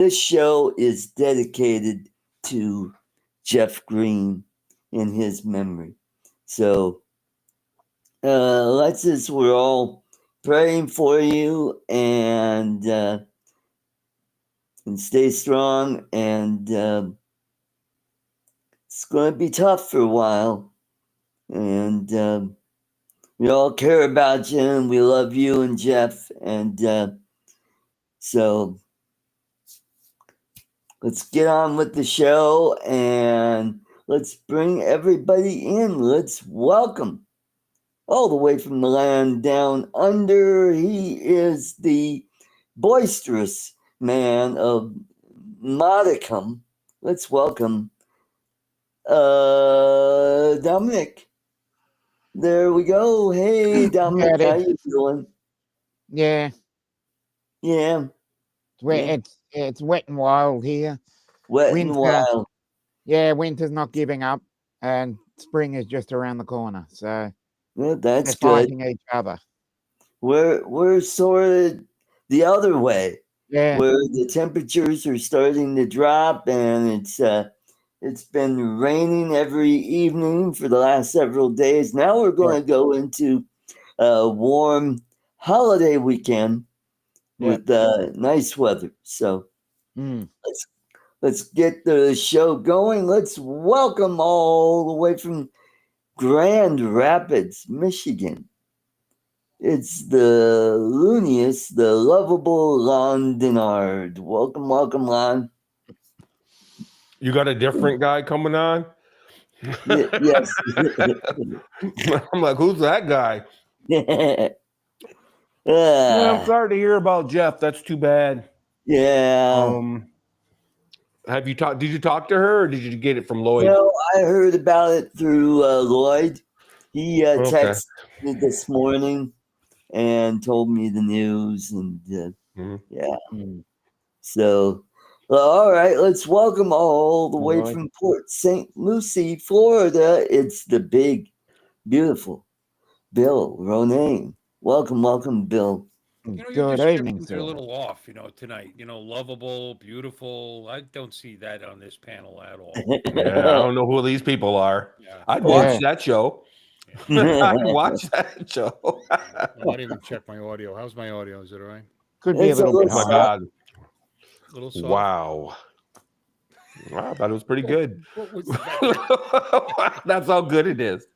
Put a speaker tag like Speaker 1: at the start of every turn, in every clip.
Speaker 1: This show is dedicated to Jeff Green in his memory. So we're all praying for you and stay strong. And it's going to be tough for a while. And we all care about you and we love you and Jeff. And so let's get on with the show and let's bring everybody in. Let's welcome all the way from the land down under. He is the boisterous man of modicum. Let's welcome Dominic. There we go. Hey, Dominic, how you doing?
Speaker 2: Yeah.
Speaker 1: Yeah.
Speaker 2: It's wet and wild here.
Speaker 1: Wet and wild.
Speaker 2: Yeah, winter's not giving up, and spring is just around the corner. So
Speaker 1: that's good.
Speaker 2: Fighting each other.
Speaker 1: We're sort of the other way.
Speaker 2: Yeah.
Speaker 1: Where the temperatures are starting to drop, and it's been raining every evening for the last several days. Now we're going to go into a warm holiday weekend with nice weather. So let's get the show going. Let's welcome all the way from Grand Rapids, Michigan. It's the looniest, the lovable Lon Denard. Welcome, Lon.
Speaker 3: You got a different guy coming on?
Speaker 1: Yes.
Speaker 3: I'm like, who's that guy? I'm sorry to hear about Jeff. That's too bad.
Speaker 1: Yeah.
Speaker 3: Have you talked? Did you talk to her, or did you get it from Lloyd?
Speaker 1: No, I heard about it through Lloyd. He texted me this morning and told me the news, and So, all right, let's welcome all the way from Port St. Lucie, Florida. It's the big, beautiful Bill Ronayne. Welcome, Bill.
Speaker 4: Good evening, sir. A little off, tonight. Lovable, beautiful. I don't see that on this panel at all.
Speaker 3: Yeah, I don't know who these people are. Yeah. I'd watch that show. I'd watch that show.
Speaker 4: I didn't even check my audio. How's my audio? Is it all right?
Speaker 2: Could be a little bit.
Speaker 3: Oh my God.
Speaker 4: A little soft.
Speaker 3: Wow. I thought it was pretty good. That's how good it is.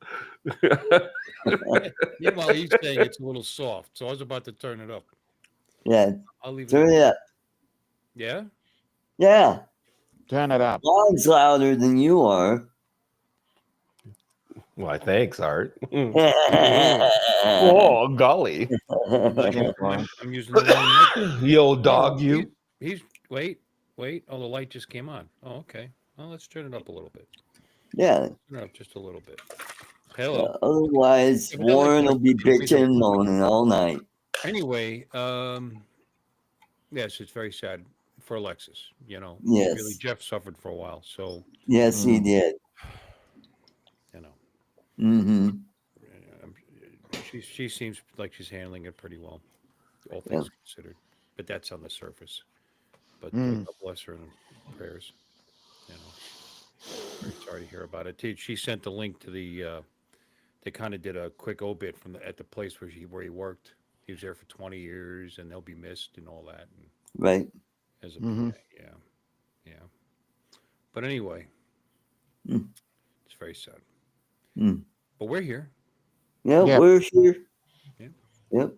Speaker 4: Meanwhile, he's saying it's a little soft, so I was about to turn it up.
Speaker 1: Yeah,
Speaker 4: I'll leave
Speaker 1: turn it up.
Speaker 4: Yeah?
Speaker 1: Yeah.
Speaker 2: Turn it up.
Speaker 1: Lon's louder than you are.
Speaker 3: Why, thanks, Art. Oh, golly.
Speaker 4: I'm using the wrong mic.
Speaker 3: The old dog, you.
Speaker 4: He's wait. Oh, the light just came on. Oh, okay. Well, let's turn it up a little bit.
Speaker 1: Yeah.
Speaker 4: Turn it up just a little bit. Hello.
Speaker 1: Otherwise, Warren will be bitching and moaning all night.
Speaker 4: Anyway, yes, it's very sad for Alexis.
Speaker 1: Yes.
Speaker 4: Really, Jeff suffered for a while. So
Speaker 1: yes, he did.
Speaker 4: Mm-hmm. She seems like she's handling it pretty well, all things considered. But that's on the surface. But God bless her in prayers. Very sorry to hear about it. She sent the link to the. They kind of did a quick obit at the place where he worked. He was there for 20 years, and they'll be missed and all that. And
Speaker 1: right.
Speaker 4: As a yeah. But anyway, it's very sad. But we're here.
Speaker 1: Yeah, we're here.
Speaker 4: Yeah.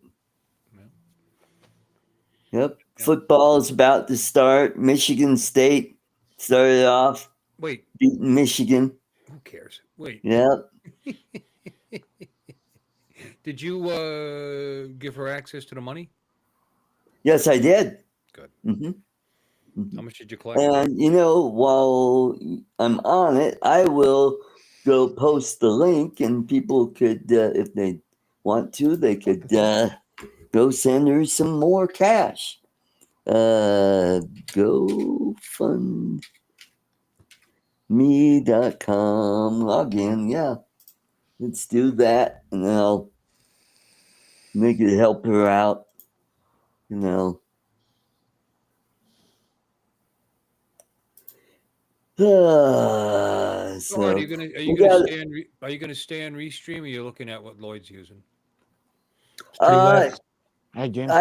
Speaker 1: Yep. Football is about to start. Michigan State started off. Beating Michigan.
Speaker 4: Who cares? Wait.
Speaker 1: Yep.
Speaker 4: Did you give her access to the money?
Speaker 1: Yes, I did.
Speaker 4: Good.
Speaker 1: Mm-hmm.
Speaker 4: How much did you collect?
Speaker 1: And, while I'm on it, I will go post the link, and people could, if they want to, they could go send her some more cash. GoFundMe.com. Log in. Yeah. Let's do that, and then I'll make it help her out.
Speaker 4: So Art,
Speaker 1: So
Speaker 4: are you gonna
Speaker 1: we got
Speaker 4: are you gonna stay on Restream, or you're looking at what Lloyd's using?
Speaker 1: uh
Speaker 3: Streamlabs.
Speaker 2: Hey, Jim.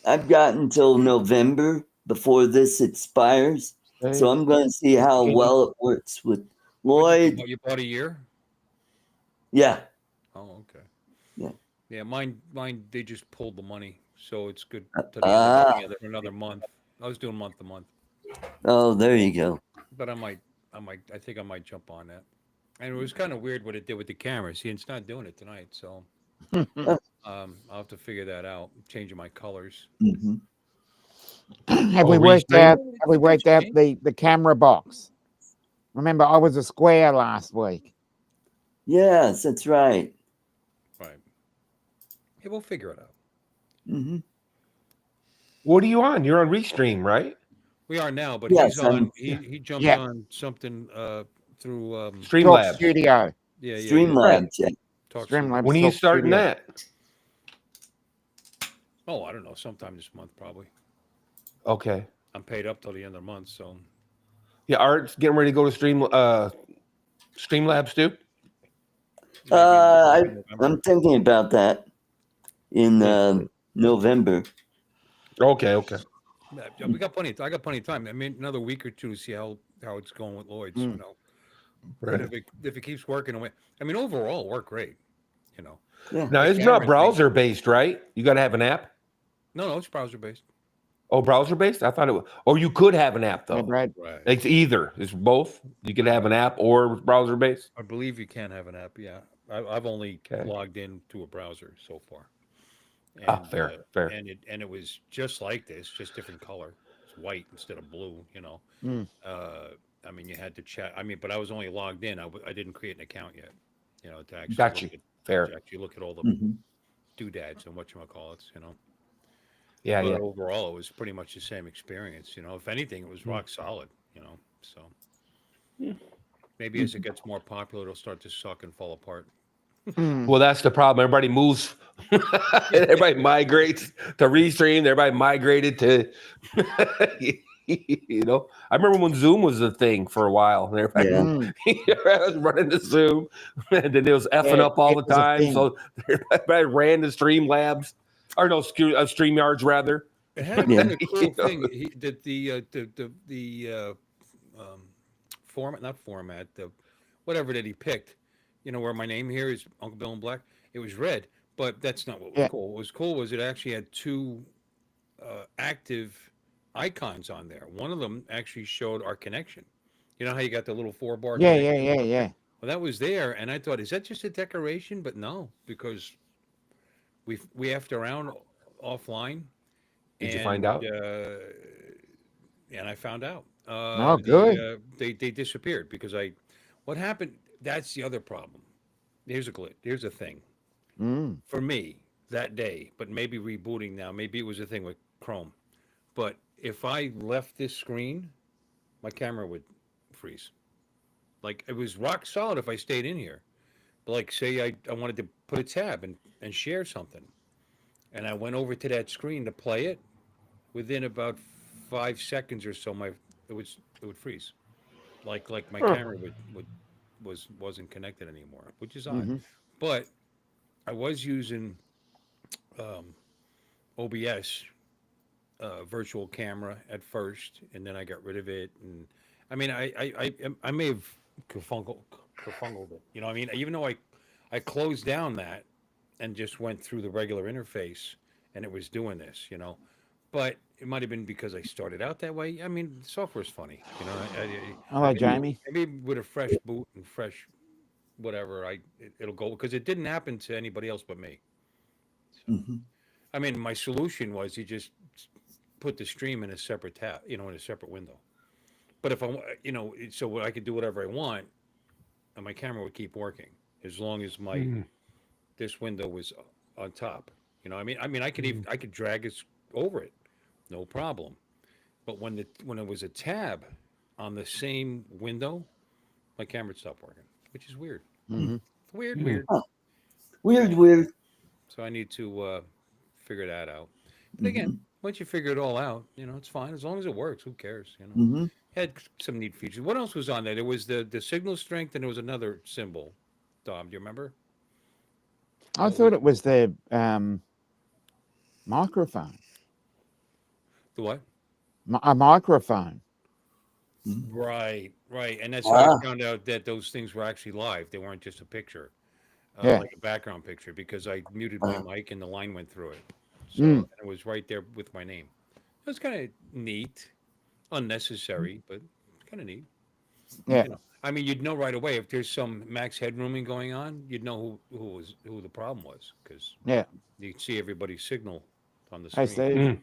Speaker 1: I've got until November before this expires. So
Speaker 2: Hey,
Speaker 1: I'm going to see how
Speaker 2: Kenny.
Speaker 1: well it works with
Speaker 4: What,
Speaker 1: Lloyd.
Speaker 4: you bought a year?
Speaker 1: Yeah.
Speaker 4: Oh, okay.
Speaker 1: Yeah.
Speaker 4: Yeah, mine they just pulled the money, so it's good to the end of
Speaker 1: Ah.
Speaker 4: another month. I was doing month to month,
Speaker 1: Oh, there you go.
Speaker 4: but I think I might jump on that. And it was kind of weird what it did with the camera. See, it's not doing it tonight, so I'll have to figure that out. Changing my colors.
Speaker 1: Hmm.
Speaker 2: Have
Speaker 3: Oh,
Speaker 2: we worked
Speaker 3: Restream?
Speaker 2: out? Have we worked out the camera box? Remember, I was a square last week.
Speaker 1: Yes, that's right.
Speaker 4: Right. Hey, we'll figure it out.
Speaker 1: Hmm.
Speaker 3: What are you on? You're on Restream, right?
Speaker 4: We are now, but
Speaker 1: Yes,
Speaker 4: he's on. He jumped
Speaker 2: Yeah.
Speaker 4: on something through
Speaker 2: Talk
Speaker 3: Streamlabs.
Speaker 2: Studio.
Speaker 4: yeah.
Speaker 1: Streamlabs. Yeah.
Speaker 4: Talk
Speaker 2: Streamlabs.
Speaker 3: When are you
Speaker 2: Talk
Speaker 3: starting
Speaker 2: Studio.
Speaker 3: that?
Speaker 4: Oh, I don't know. Sometime this month, probably.
Speaker 3: Okay.
Speaker 4: I'm paid up till the end of the month, so
Speaker 3: Yeah, Art's getting ready to go to Streamlabs too.
Speaker 1: I,
Speaker 4: maybe November.
Speaker 1: I'm thinking about that in
Speaker 3: Yeah.
Speaker 1: November.
Speaker 3: Okay, okay.
Speaker 4: Yeah, we got plenty. I got plenty of time. I mean, another week or two to see how it's going with Lloyd's. You know,
Speaker 3: Right.
Speaker 4: and if it keeps working away, I mean, overall, it worked great. You know,
Speaker 1: Yeah.
Speaker 3: Now
Speaker 4: the
Speaker 3: it's not
Speaker 4: camera thing-
Speaker 3: browser based, right? You got to have an app.
Speaker 4: No, it's browser based.
Speaker 3: Oh, browser based? I thought it was. Or you could have an app
Speaker 2: Hey,
Speaker 3: though.
Speaker 2: Brad.
Speaker 4: Right.
Speaker 3: It's either. It's both. You could have an app or browser based.
Speaker 4: I believe you can have an app. Yeah, I've only
Speaker 3: Okay.
Speaker 4: logged into a browser so far.
Speaker 3: Fair, fair.
Speaker 4: And it was just like this, just different color. It's white instead of blue. You know.
Speaker 2: Mm.
Speaker 4: I mean, you had to chat. I mean, but I was only logged in. I didn't create an account yet. You know, to actually
Speaker 3: Got you. Fair.
Speaker 4: to actually look at all the
Speaker 1: Mhm.
Speaker 4: doodads and whatchamacallits, you know.
Speaker 3: Yeah,
Speaker 4: But
Speaker 3: yeah.
Speaker 4: overall, it was pretty much the same experience. You know, if anything, it was rock solid. You know, so maybe as it gets more popular, it'll start to suck and fall apart.
Speaker 2: Mm.
Speaker 3: Well, that's the problem. Everybody moves. Everybody migrates to Restream. Everybody migrated to, you know. I remember when Zoom was a thing for a while. And everybody,
Speaker 1: Yeah.
Speaker 3: I was running to Zoom, and then it was effing
Speaker 2: Yeah,
Speaker 3: up all
Speaker 2: it
Speaker 3: the
Speaker 2: was a
Speaker 3: time.
Speaker 2: thing.
Speaker 3: So everybody ran to Streamlabs, or no, StreamYards rather.
Speaker 4: It had
Speaker 1: Yeah.
Speaker 4: been a cool
Speaker 3: You know?
Speaker 4: thing. The format, not format, the whatever that he picked. You know, where my name here is Uncle Bill in Black. It was red, but that's not what was
Speaker 2: Yeah.
Speaker 4: cool. What was cool was it actually had two active icons on there. One of them actually showed our connection. You know how you got the little 4-bar
Speaker 2: Yeah,
Speaker 4: connection?
Speaker 2: yeah.
Speaker 4: Well, that was there, and I thought, is that just a decoration? But no, because we effed around offline.
Speaker 3: Did you find out?
Speaker 4: And I found out.
Speaker 2: Oh, good.
Speaker 4: They disappeared because what happened? That's the other problem. Here's a glitch. Here's a thing
Speaker 2: Mm.
Speaker 4: for me that day, but maybe rebooting now. Maybe it was a thing with Chrome. But if I left this screen, my camera would freeze. Like it was rock solid if I stayed in here. But like say I wanted to put a tab and share something. And I went over to that screen to play it. Within about 5 seconds or so, it would freeze. Like my camera wasn't connected anymore, which is odd.
Speaker 2: Mm-hmm.
Speaker 4: But I was using um, OBS virtual camera at first, and then I got rid of it. And I mean, I may have kerfungled it. You know, what I mean, even though I closed down that and just went through the regular interface, and it was doing this. You know, but it might have been because I started out that way. I mean, software's funny. You know,
Speaker 2: Hello, Jamie.
Speaker 4: maybe with a fresh boot and fresh whatever, it'll go because it didn't happen to anybody else but me. So,
Speaker 1: Mhm.
Speaker 4: I mean, my solution was you just put the stream in a separate tab, you know, in a separate window. But if you know, so I could do whatever I want, and my camera would keep working as long as this window was on top. You know, I could even I could drag it over it, no problem. But when it was a tab on the same window, my camera stopped working, which is weird.
Speaker 2: Mm-hmm.
Speaker 4: Weird.
Speaker 1: Weird.
Speaker 4: So I need to figure that out. But again, once you figure it all out, it's fine as long as it works. Who cares?
Speaker 1: Mm-hmm.
Speaker 4: Had some neat features. What else was on there? There was the signal strength, and there was another symbol. Dom, do you remember?
Speaker 2: I thought it was the microphone.
Speaker 4: The what?
Speaker 2: A microphone.
Speaker 4: Right, right. And that's how I found out that those things were actually live. They weren't just a picture, like a background picture, because I muted my mic and the line went through it. So and it was right there with my name. It was kind of neat, unnecessary, but kind of neat.
Speaker 2: Yeah.
Speaker 4: I mean, you'd know right away if there's some max headrooming going on. You'd know who the problem was because you'd see everybody's signal on the
Speaker 2: Hey,
Speaker 4: screen.
Speaker 2: Steve.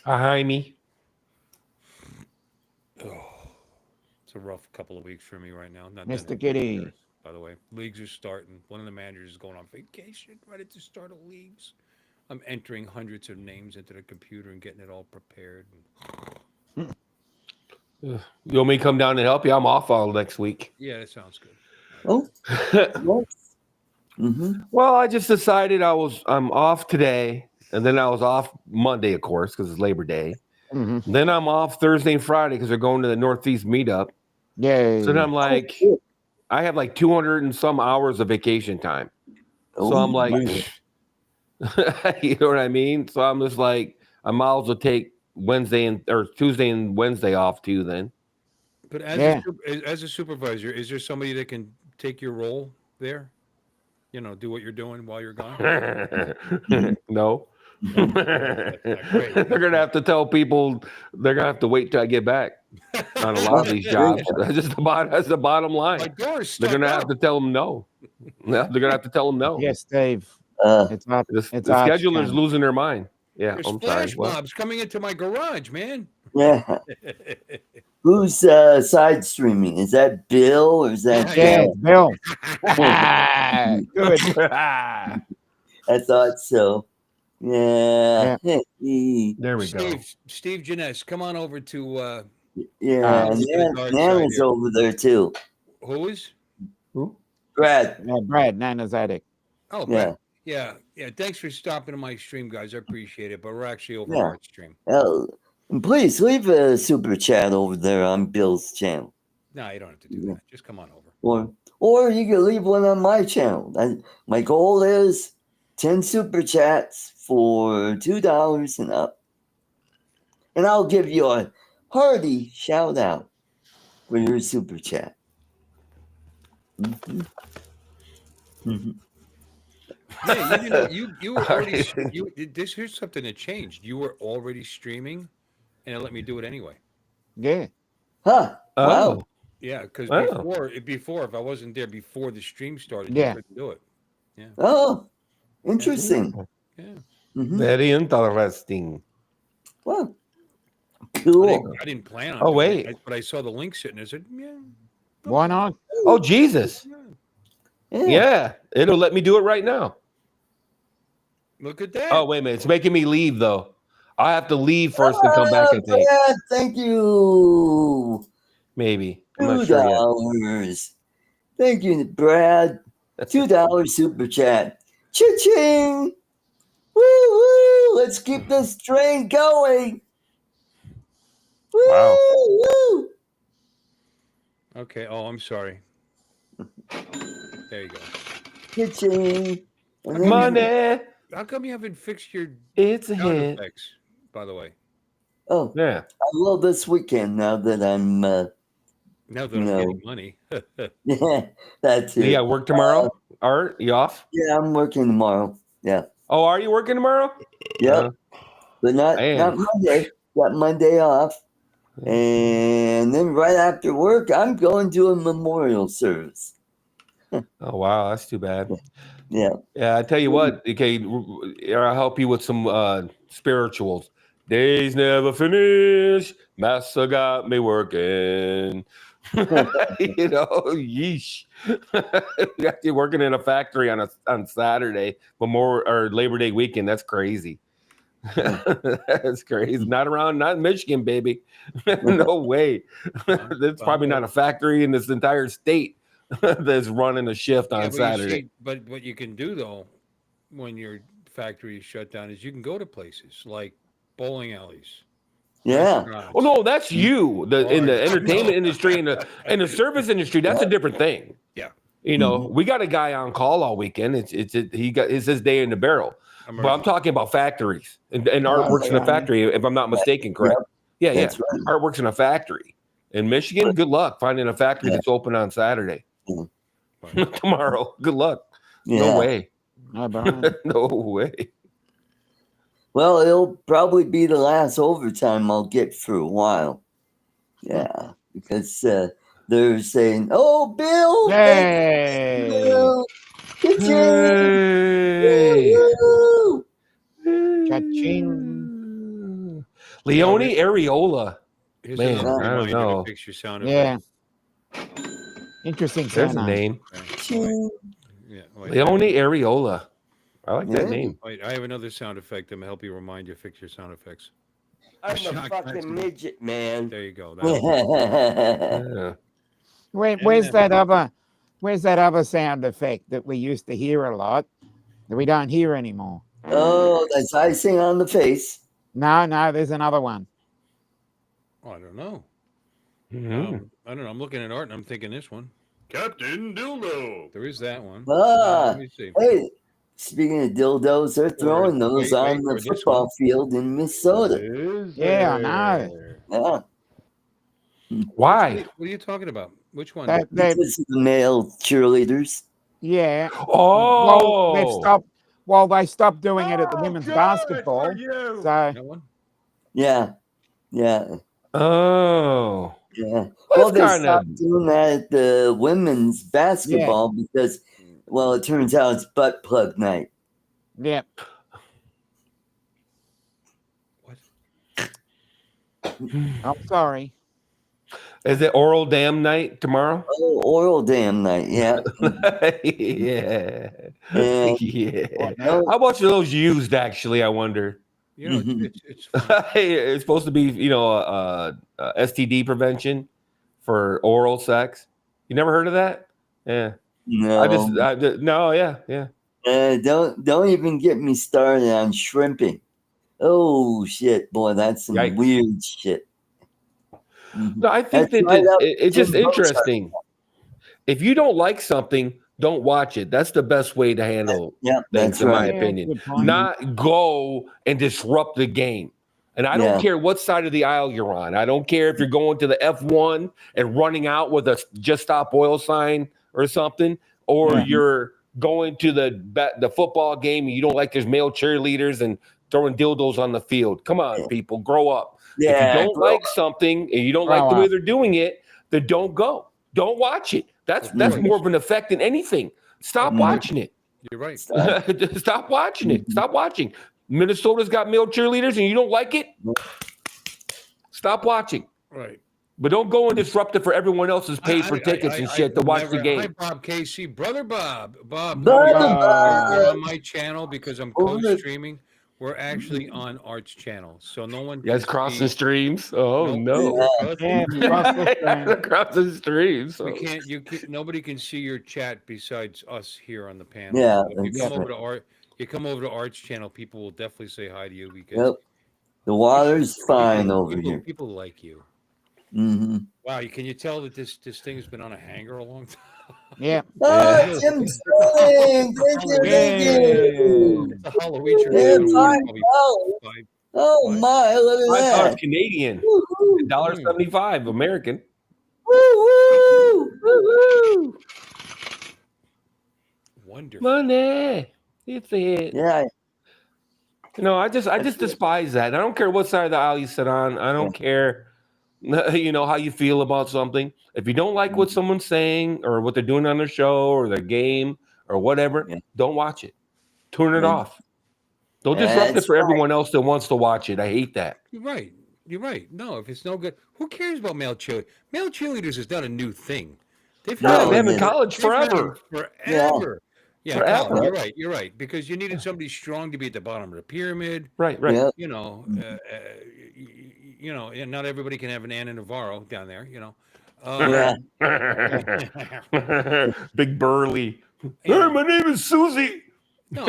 Speaker 3: Hi, me.
Speaker 4: Oh, it's a rough couple of weeks for me right now. Not
Speaker 2: Mr.
Speaker 4: that
Speaker 2: Giddy.
Speaker 4: by the way, leagues are starting. One of the managers is going on vacation right at the start of leagues. I'm entering hundreds of names into the computer and getting it all prepared.
Speaker 3: You want me to come down and help you? I'm off all next week.
Speaker 4: Yeah, that sounds good.
Speaker 1: Oh, nice. Mm-hmm.
Speaker 3: Well, I just decided I'm off today, and then I was off Monday, of course, because it's Labor Day.
Speaker 2: Mm-hmm.
Speaker 3: Then I'm off Thursday and Friday because they're going to the Northeast meetup.
Speaker 2: Yay.
Speaker 3: So then I'm like, I have like 200 and some hours of vacation time. So I'm like, you know what I mean? So I'm just like, I might as well take Tuesday and Wednesday off too then.
Speaker 4: But as a supervisor, is there somebody that can take your role there? Do what you're doing while you're gone?
Speaker 3: No.
Speaker 4: Great.
Speaker 3: They're gonna have to tell people they're gonna have to wait till I get back on a lot of these jobs. That's the bottom line.
Speaker 4: My door's
Speaker 3: They're gonna
Speaker 4: stuck
Speaker 3: have to tell them no. They're gonna have to tell them no.
Speaker 2: Yes, Steve. It's not.
Speaker 3: The
Speaker 2: It's
Speaker 3: scheduler's losing their mind. Yeah,
Speaker 4: There's
Speaker 3: I'm sorry.
Speaker 4: flash
Speaker 3: What?
Speaker 4: mobs coming into my garage, man.
Speaker 1: Yeah. Who's side streaming? Is that Bill or is that
Speaker 2: Bill? Good.
Speaker 1: I thought so. Yeah.
Speaker 3: There we go.
Speaker 4: Steve Janess, come on over to
Speaker 1: Yeah. Nana's over there too.
Speaker 4: who is?
Speaker 3: Who?
Speaker 1: Brad.
Speaker 2: Brad, Nana's attic.
Speaker 4: Oh, Brad. Yeah. Thanks for stopping to my stream, guys. I appreciate it. But we're actually over our stream.
Speaker 1: And please leave a super chat over there on Bill's channel.
Speaker 4: No, you don't have to do that. Just come on over.
Speaker 1: Or you can leave one on my channel. My goal is 10 super chats for $2 and up. And I'll give you a hearty shout out for your super chat. Mm-hmm. Mm-hmm.
Speaker 4: Yeah, you were already. Here's something that changed. You were already streaming, and it let me do it anyway.
Speaker 2: Yeah.
Speaker 1: Huh.
Speaker 3: Oh.
Speaker 1: Wow.
Speaker 4: Yeah, because before, if I wasn't there before the stream started, you couldn't do it. Yeah.
Speaker 1: Oh, interesting.
Speaker 4: Yeah.
Speaker 1: Mm-hmm.
Speaker 3: Very interesting.
Speaker 1: Well, cool.
Speaker 4: I didn't plan on.
Speaker 3: Oh, wait.
Speaker 4: But I saw the link sitting there. I said, yeah.
Speaker 2: Why not?
Speaker 3: Oh, Jesus. Yeah, it'll let me do it right now.
Speaker 4: Look at that.
Speaker 3: Oh, wait a minute. It's making me leave, though. I have to leave first and come back, I think.
Speaker 1: Yeah, thank you.
Speaker 3: Maybe. I'm not sure yet.
Speaker 1: $2. Thank you, Brad. $2 super chat. Cha-ching. Woo-woo. Let's keep this train going. Woo,
Speaker 3: Wow.
Speaker 1: woo.
Speaker 4: Okay. Oh, I'm sorry. There you go.
Speaker 1: Cha-ching.
Speaker 3: Money.
Speaker 4: How come you haven't fixed your
Speaker 3: It's a
Speaker 4: sound
Speaker 3: hit.
Speaker 4: effects, by the way?
Speaker 1: Oh,
Speaker 3: Yeah.
Speaker 1: I will this weekend now that I'm,
Speaker 4: Now that I'm getting money.
Speaker 1: yeah, that's it.
Speaker 3: You got work tomorrow? Art, you off?
Speaker 1: Yeah, I'm working tomorrow. Yeah.
Speaker 3: Oh, are you working tomorrow?
Speaker 1: Yep. But not Monday. Got Monday off. And then right after work, I'm going to a memorial service.
Speaker 3: Oh, wow. That's too bad.
Speaker 1: Yeah.
Speaker 3: Yeah, I tell you what, okay, I'll help you with some spirituals. Days never finish. Massa got me working. Yeesh. You got you working in a factory on Saturday, Labor Day weekend. That's crazy. That's crazy. Not in Michigan, baby. No way. That's probably not a factory in this entire state that's running a shift on Saturday.
Speaker 4: But what you can do though, when you're factories shut down is you can go to places like bowling alleys,
Speaker 1: Yeah.
Speaker 4: restaurants.
Speaker 3: Oh no, that's you. In the
Speaker 4: Bars.
Speaker 3: entertainment
Speaker 4: No.
Speaker 3: industry and the service industry, that's a different thing.
Speaker 4: Yeah,
Speaker 3: You know, we got a guy on call all weekend. It's his day in the barrel. But I'm talking about factories and art works in a factory, if I'm not mistaken, correct? Yeah.
Speaker 1: That's right.
Speaker 3: Art works in a factory. In Michigan, good luck finding a factory that's open on Saturday. Tomorrow. Good luck. No
Speaker 1: Yeah.
Speaker 3: way.
Speaker 2: No, Brian.
Speaker 3: No way.
Speaker 1: Well, it'll probably be the last overtime I'll get for a while. Yeah, because they're saying, "Oh, Bill,
Speaker 2: Yay!
Speaker 1: Bill,
Speaker 3: Hey.
Speaker 2: Cha-ching.
Speaker 3: Leone Areola.
Speaker 4: Here's
Speaker 3: Man,
Speaker 4: another
Speaker 3: I don't
Speaker 4: reminder
Speaker 3: know.
Speaker 4: to fix your sound
Speaker 2: Yeah.
Speaker 4: effect.
Speaker 2: Interesting
Speaker 3: There's a
Speaker 2: surname.
Speaker 3: name.
Speaker 1: Ching."
Speaker 4: Yeah, wait,
Speaker 3: Leone Areola. I like that
Speaker 1: Yeah.
Speaker 3: name.
Speaker 4: wait, I have another sound effect that will help you remind you fix your sound effects.
Speaker 1: I'm a
Speaker 4: Shock
Speaker 1: fucking
Speaker 4: vaccine.
Speaker 1: midget, man.
Speaker 4: There you go.
Speaker 3: Yeah.
Speaker 2: Where's that other sound effect that we used to hear a lot that we don't hear anymore?
Speaker 1: Oh, that's icing on the face.
Speaker 2: No, there's another one.
Speaker 4: Oh, I don't know.
Speaker 3: Mhm.
Speaker 4: I don't know. I'm looking at art and I'm thinking this one. Captain Dildo. There is that one.
Speaker 1: Ah,
Speaker 4: Let me see.
Speaker 1: hey, speaking of dildos, they're throwing those on
Speaker 4: or
Speaker 1: the
Speaker 4: this
Speaker 1: football
Speaker 4: one.
Speaker 1: field in Minnesota.
Speaker 2: Yeah, I know.
Speaker 1: Yeah,
Speaker 3: Why?
Speaker 4: What are you talking about? Which one?
Speaker 2: They,
Speaker 1: because of the male cheerleaders.
Speaker 2: yeah.
Speaker 3: Oh.
Speaker 2: They stopped doing it at the women's basketball. So
Speaker 4: That one?
Speaker 1: Yeah, yeah,
Speaker 3: Oh.
Speaker 1: yeah.
Speaker 3: Well,
Speaker 1: They
Speaker 3: that's
Speaker 1: stopped
Speaker 3: kinda-
Speaker 1: doing that at the women's basketball because, well, it turns out it's butt plug night.
Speaker 2: yeah.
Speaker 4: What?
Speaker 2: I'm sorry.
Speaker 3: Is it oral damn night tomorrow?
Speaker 1: Oh, oral damn night. Yeah,
Speaker 3: Yeah.
Speaker 1: and
Speaker 3: Yeah.
Speaker 1: no,
Speaker 3: How much are those used, actually? I wonder.
Speaker 4: You know,
Speaker 1: Mhm.
Speaker 4: it's fun.
Speaker 3: It's supposed to be, STD prevention for oral sex. You never heard of that? Yeah.
Speaker 1: no.
Speaker 3: No, yeah.
Speaker 1: Don't even get me started on shrimping. Oh shit, boy, that's some
Speaker 3: Yikes.
Speaker 1: weird shit. Mhm.
Speaker 3: No, I think
Speaker 1: That's
Speaker 3: that
Speaker 1: right up
Speaker 3: it's
Speaker 1: Jim
Speaker 3: just
Speaker 1: Bo's
Speaker 3: interesting. If you don't like something, don't watch it. That's the best way to handle
Speaker 1: Yeah,
Speaker 3: things,
Speaker 1: that's
Speaker 3: in my
Speaker 1: right.
Speaker 3: opinion.
Speaker 2: Good point.
Speaker 3: Not go and disrupt the game. And I don't
Speaker 1: Yeah.
Speaker 3: care what side of the aisle you're on. I don't care if you're going to the F1 and running out with a just stop oil sign or something, or
Speaker 2: Yeah.
Speaker 3: you're going to the football game and you don't like there's male cheerleaders and throwing dildos on the field. Come on, people, grow up. If you
Speaker 1: Yeah,
Speaker 3: don't like something and you don't like
Speaker 2: Grow
Speaker 3: the way
Speaker 2: up.
Speaker 3: they're doing it, then don't go. Don't watch it. That's more of an effect than anything. Stop watching it.
Speaker 4: You're right.
Speaker 3: Stop watching it. Stop watching. Minnesota's got male cheerleaders and you don't like it? Stop watching.
Speaker 4: Right.
Speaker 3: But don't go and disrupt it for everyone else who's paid for tickets and shit to watch the
Speaker 4: Hi,
Speaker 3: game.
Speaker 4: Bob Casey. Brother Bob. Bob,
Speaker 1: Brother
Speaker 4: you're
Speaker 1: Bob.
Speaker 4: on my channel because I'm
Speaker 1: Over the-
Speaker 4: co-streaming. We're actually on Art's channel, so no one
Speaker 3: You guys
Speaker 4: can
Speaker 3: crossing
Speaker 4: see.
Speaker 3: streams? Oh, no.
Speaker 2: Yeah, cross the stream.
Speaker 3: Crossing streams.
Speaker 4: We can't. Nobody can see your chat besides us here on the panel.
Speaker 1: Yeah,
Speaker 4: So if you
Speaker 1: that's
Speaker 4: come over to Art, you come over to Art's channel. People will definitely say hi to you because
Speaker 1: Yep. The water's fine over here.
Speaker 4: People like you.
Speaker 1: Mm-hmm.
Speaker 4: Wow, can you tell that this thing has been on a hanger a long time?
Speaker 2: Yeah.
Speaker 1: Oh, Jim Sterling! Thank you, thank you.
Speaker 4: It's a Halloween
Speaker 1: Yeah,
Speaker 4: tradition.
Speaker 1: $5. Oh my, look at
Speaker 3: $5
Speaker 1: that!
Speaker 3: Canadian.
Speaker 1: Woo-hoo.
Speaker 3: $1.75 American.
Speaker 1: Woo-hoo. Woo-hoo.
Speaker 4: Wonderful.
Speaker 3: Money. It's it.
Speaker 1: Yeah,
Speaker 3: I just despise that. I don't care what side of the aisle you sit on. I don't care, how you feel about something. If you don't like what someone's saying or what they're doing on their show or their game or whatever, don't watch it. Turn it off. Don't disrupt it
Speaker 1: That's
Speaker 3: for everyone else that wants to watch it. I hate that.
Speaker 4: You're right. You're right. No, if it's no good, who cares about male cheerleaders? Male cheerleaders is not a new thing. They've
Speaker 1: No,
Speaker 3: They have in
Speaker 1: it-
Speaker 3: college
Speaker 4: they've had
Speaker 3: forever.
Speaker 4: them forever. Yeah,
Speaker 3: Forever.
Speaker 4: Colin, you're right. You're right because you needed somebody strong to be at the bottom of the pyramid.
Speaker 3: Right.
Speaker 1: yeah.
Speaker 4: You know, and not everybody can have an Anna Navarro down there.
Speaker 1: Yeah.
Speaker 3: Big burly. Hey, my name is Susie.
Speaker 4: No,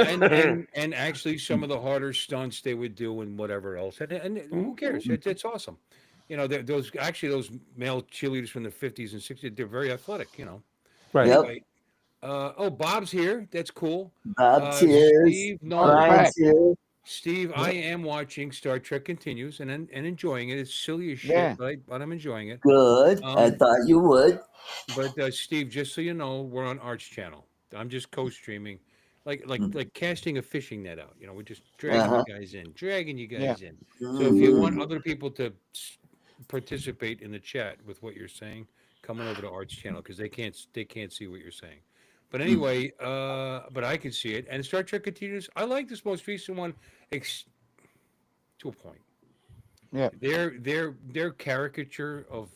Speaker 4: and actually some of the harder stunts they would do and whatever else, and who cares? It's awesome. You know, those male cheerleaders from the 50s and 60s, they're very athletic. You know.
Speaker 3: Right.
Speaker 1: Yep.
Speaker 4: Anyway, oh, Bob's here. That's cool.
Speaker 1: Bob cheers.
Speaker 4: Steve,
Speaker 2: Welcome
Speaker 4: no,
Speaker 2: back.
Speaker 1: Brian's here.
Speaker 4: Steve, I am watching Star Trek Continues and enjoying it. It's silly as shit,
Speaker 2: Yeah.
Speaker 4: but I'm enjoying it.
Speaker 1: Good. I thought you would.
Speaker 4: But Steve, just so you know, we're on Art's channel. I'm just co-streaming, like casting a fishing net out. You know, we're just dragging you guys in, dragging you guys in. So if you want other people to participate in the chat with what you're saying, come on over to Art's channel because they can't see what you're saying. But anyway, but I can see it. And Star Trek Continues. I like this most recent one, to a point.
Speaker 2: Yeah.
Speaker 4: Their caricature of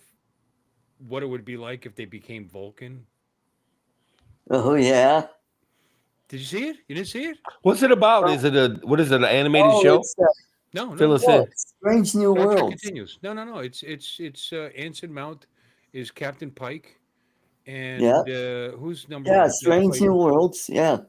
Speaker 4: what it would be like if they became Vulcan.
Speaker 1: Oh yeah.
Speaker 4: Did you see it? You didn't see it?
Speaker 3: What's it about? Is it an animated
Speaker 1: Oh,
Speaker 3: show?
Speaker 1: it's
Speaker 4: No.
Speaker 3: Fill us in.
Speaker 1: Strange New
Speaker 4: Star Trek
Speaker 1: Worlds.
Speaker 4: Continues. No. It's Anson Mount is Captain Pike, and who's number
Speaker 1: Yeah,
Speaker 4: one?
Speaker 1: Strange New Worlds. Yeah.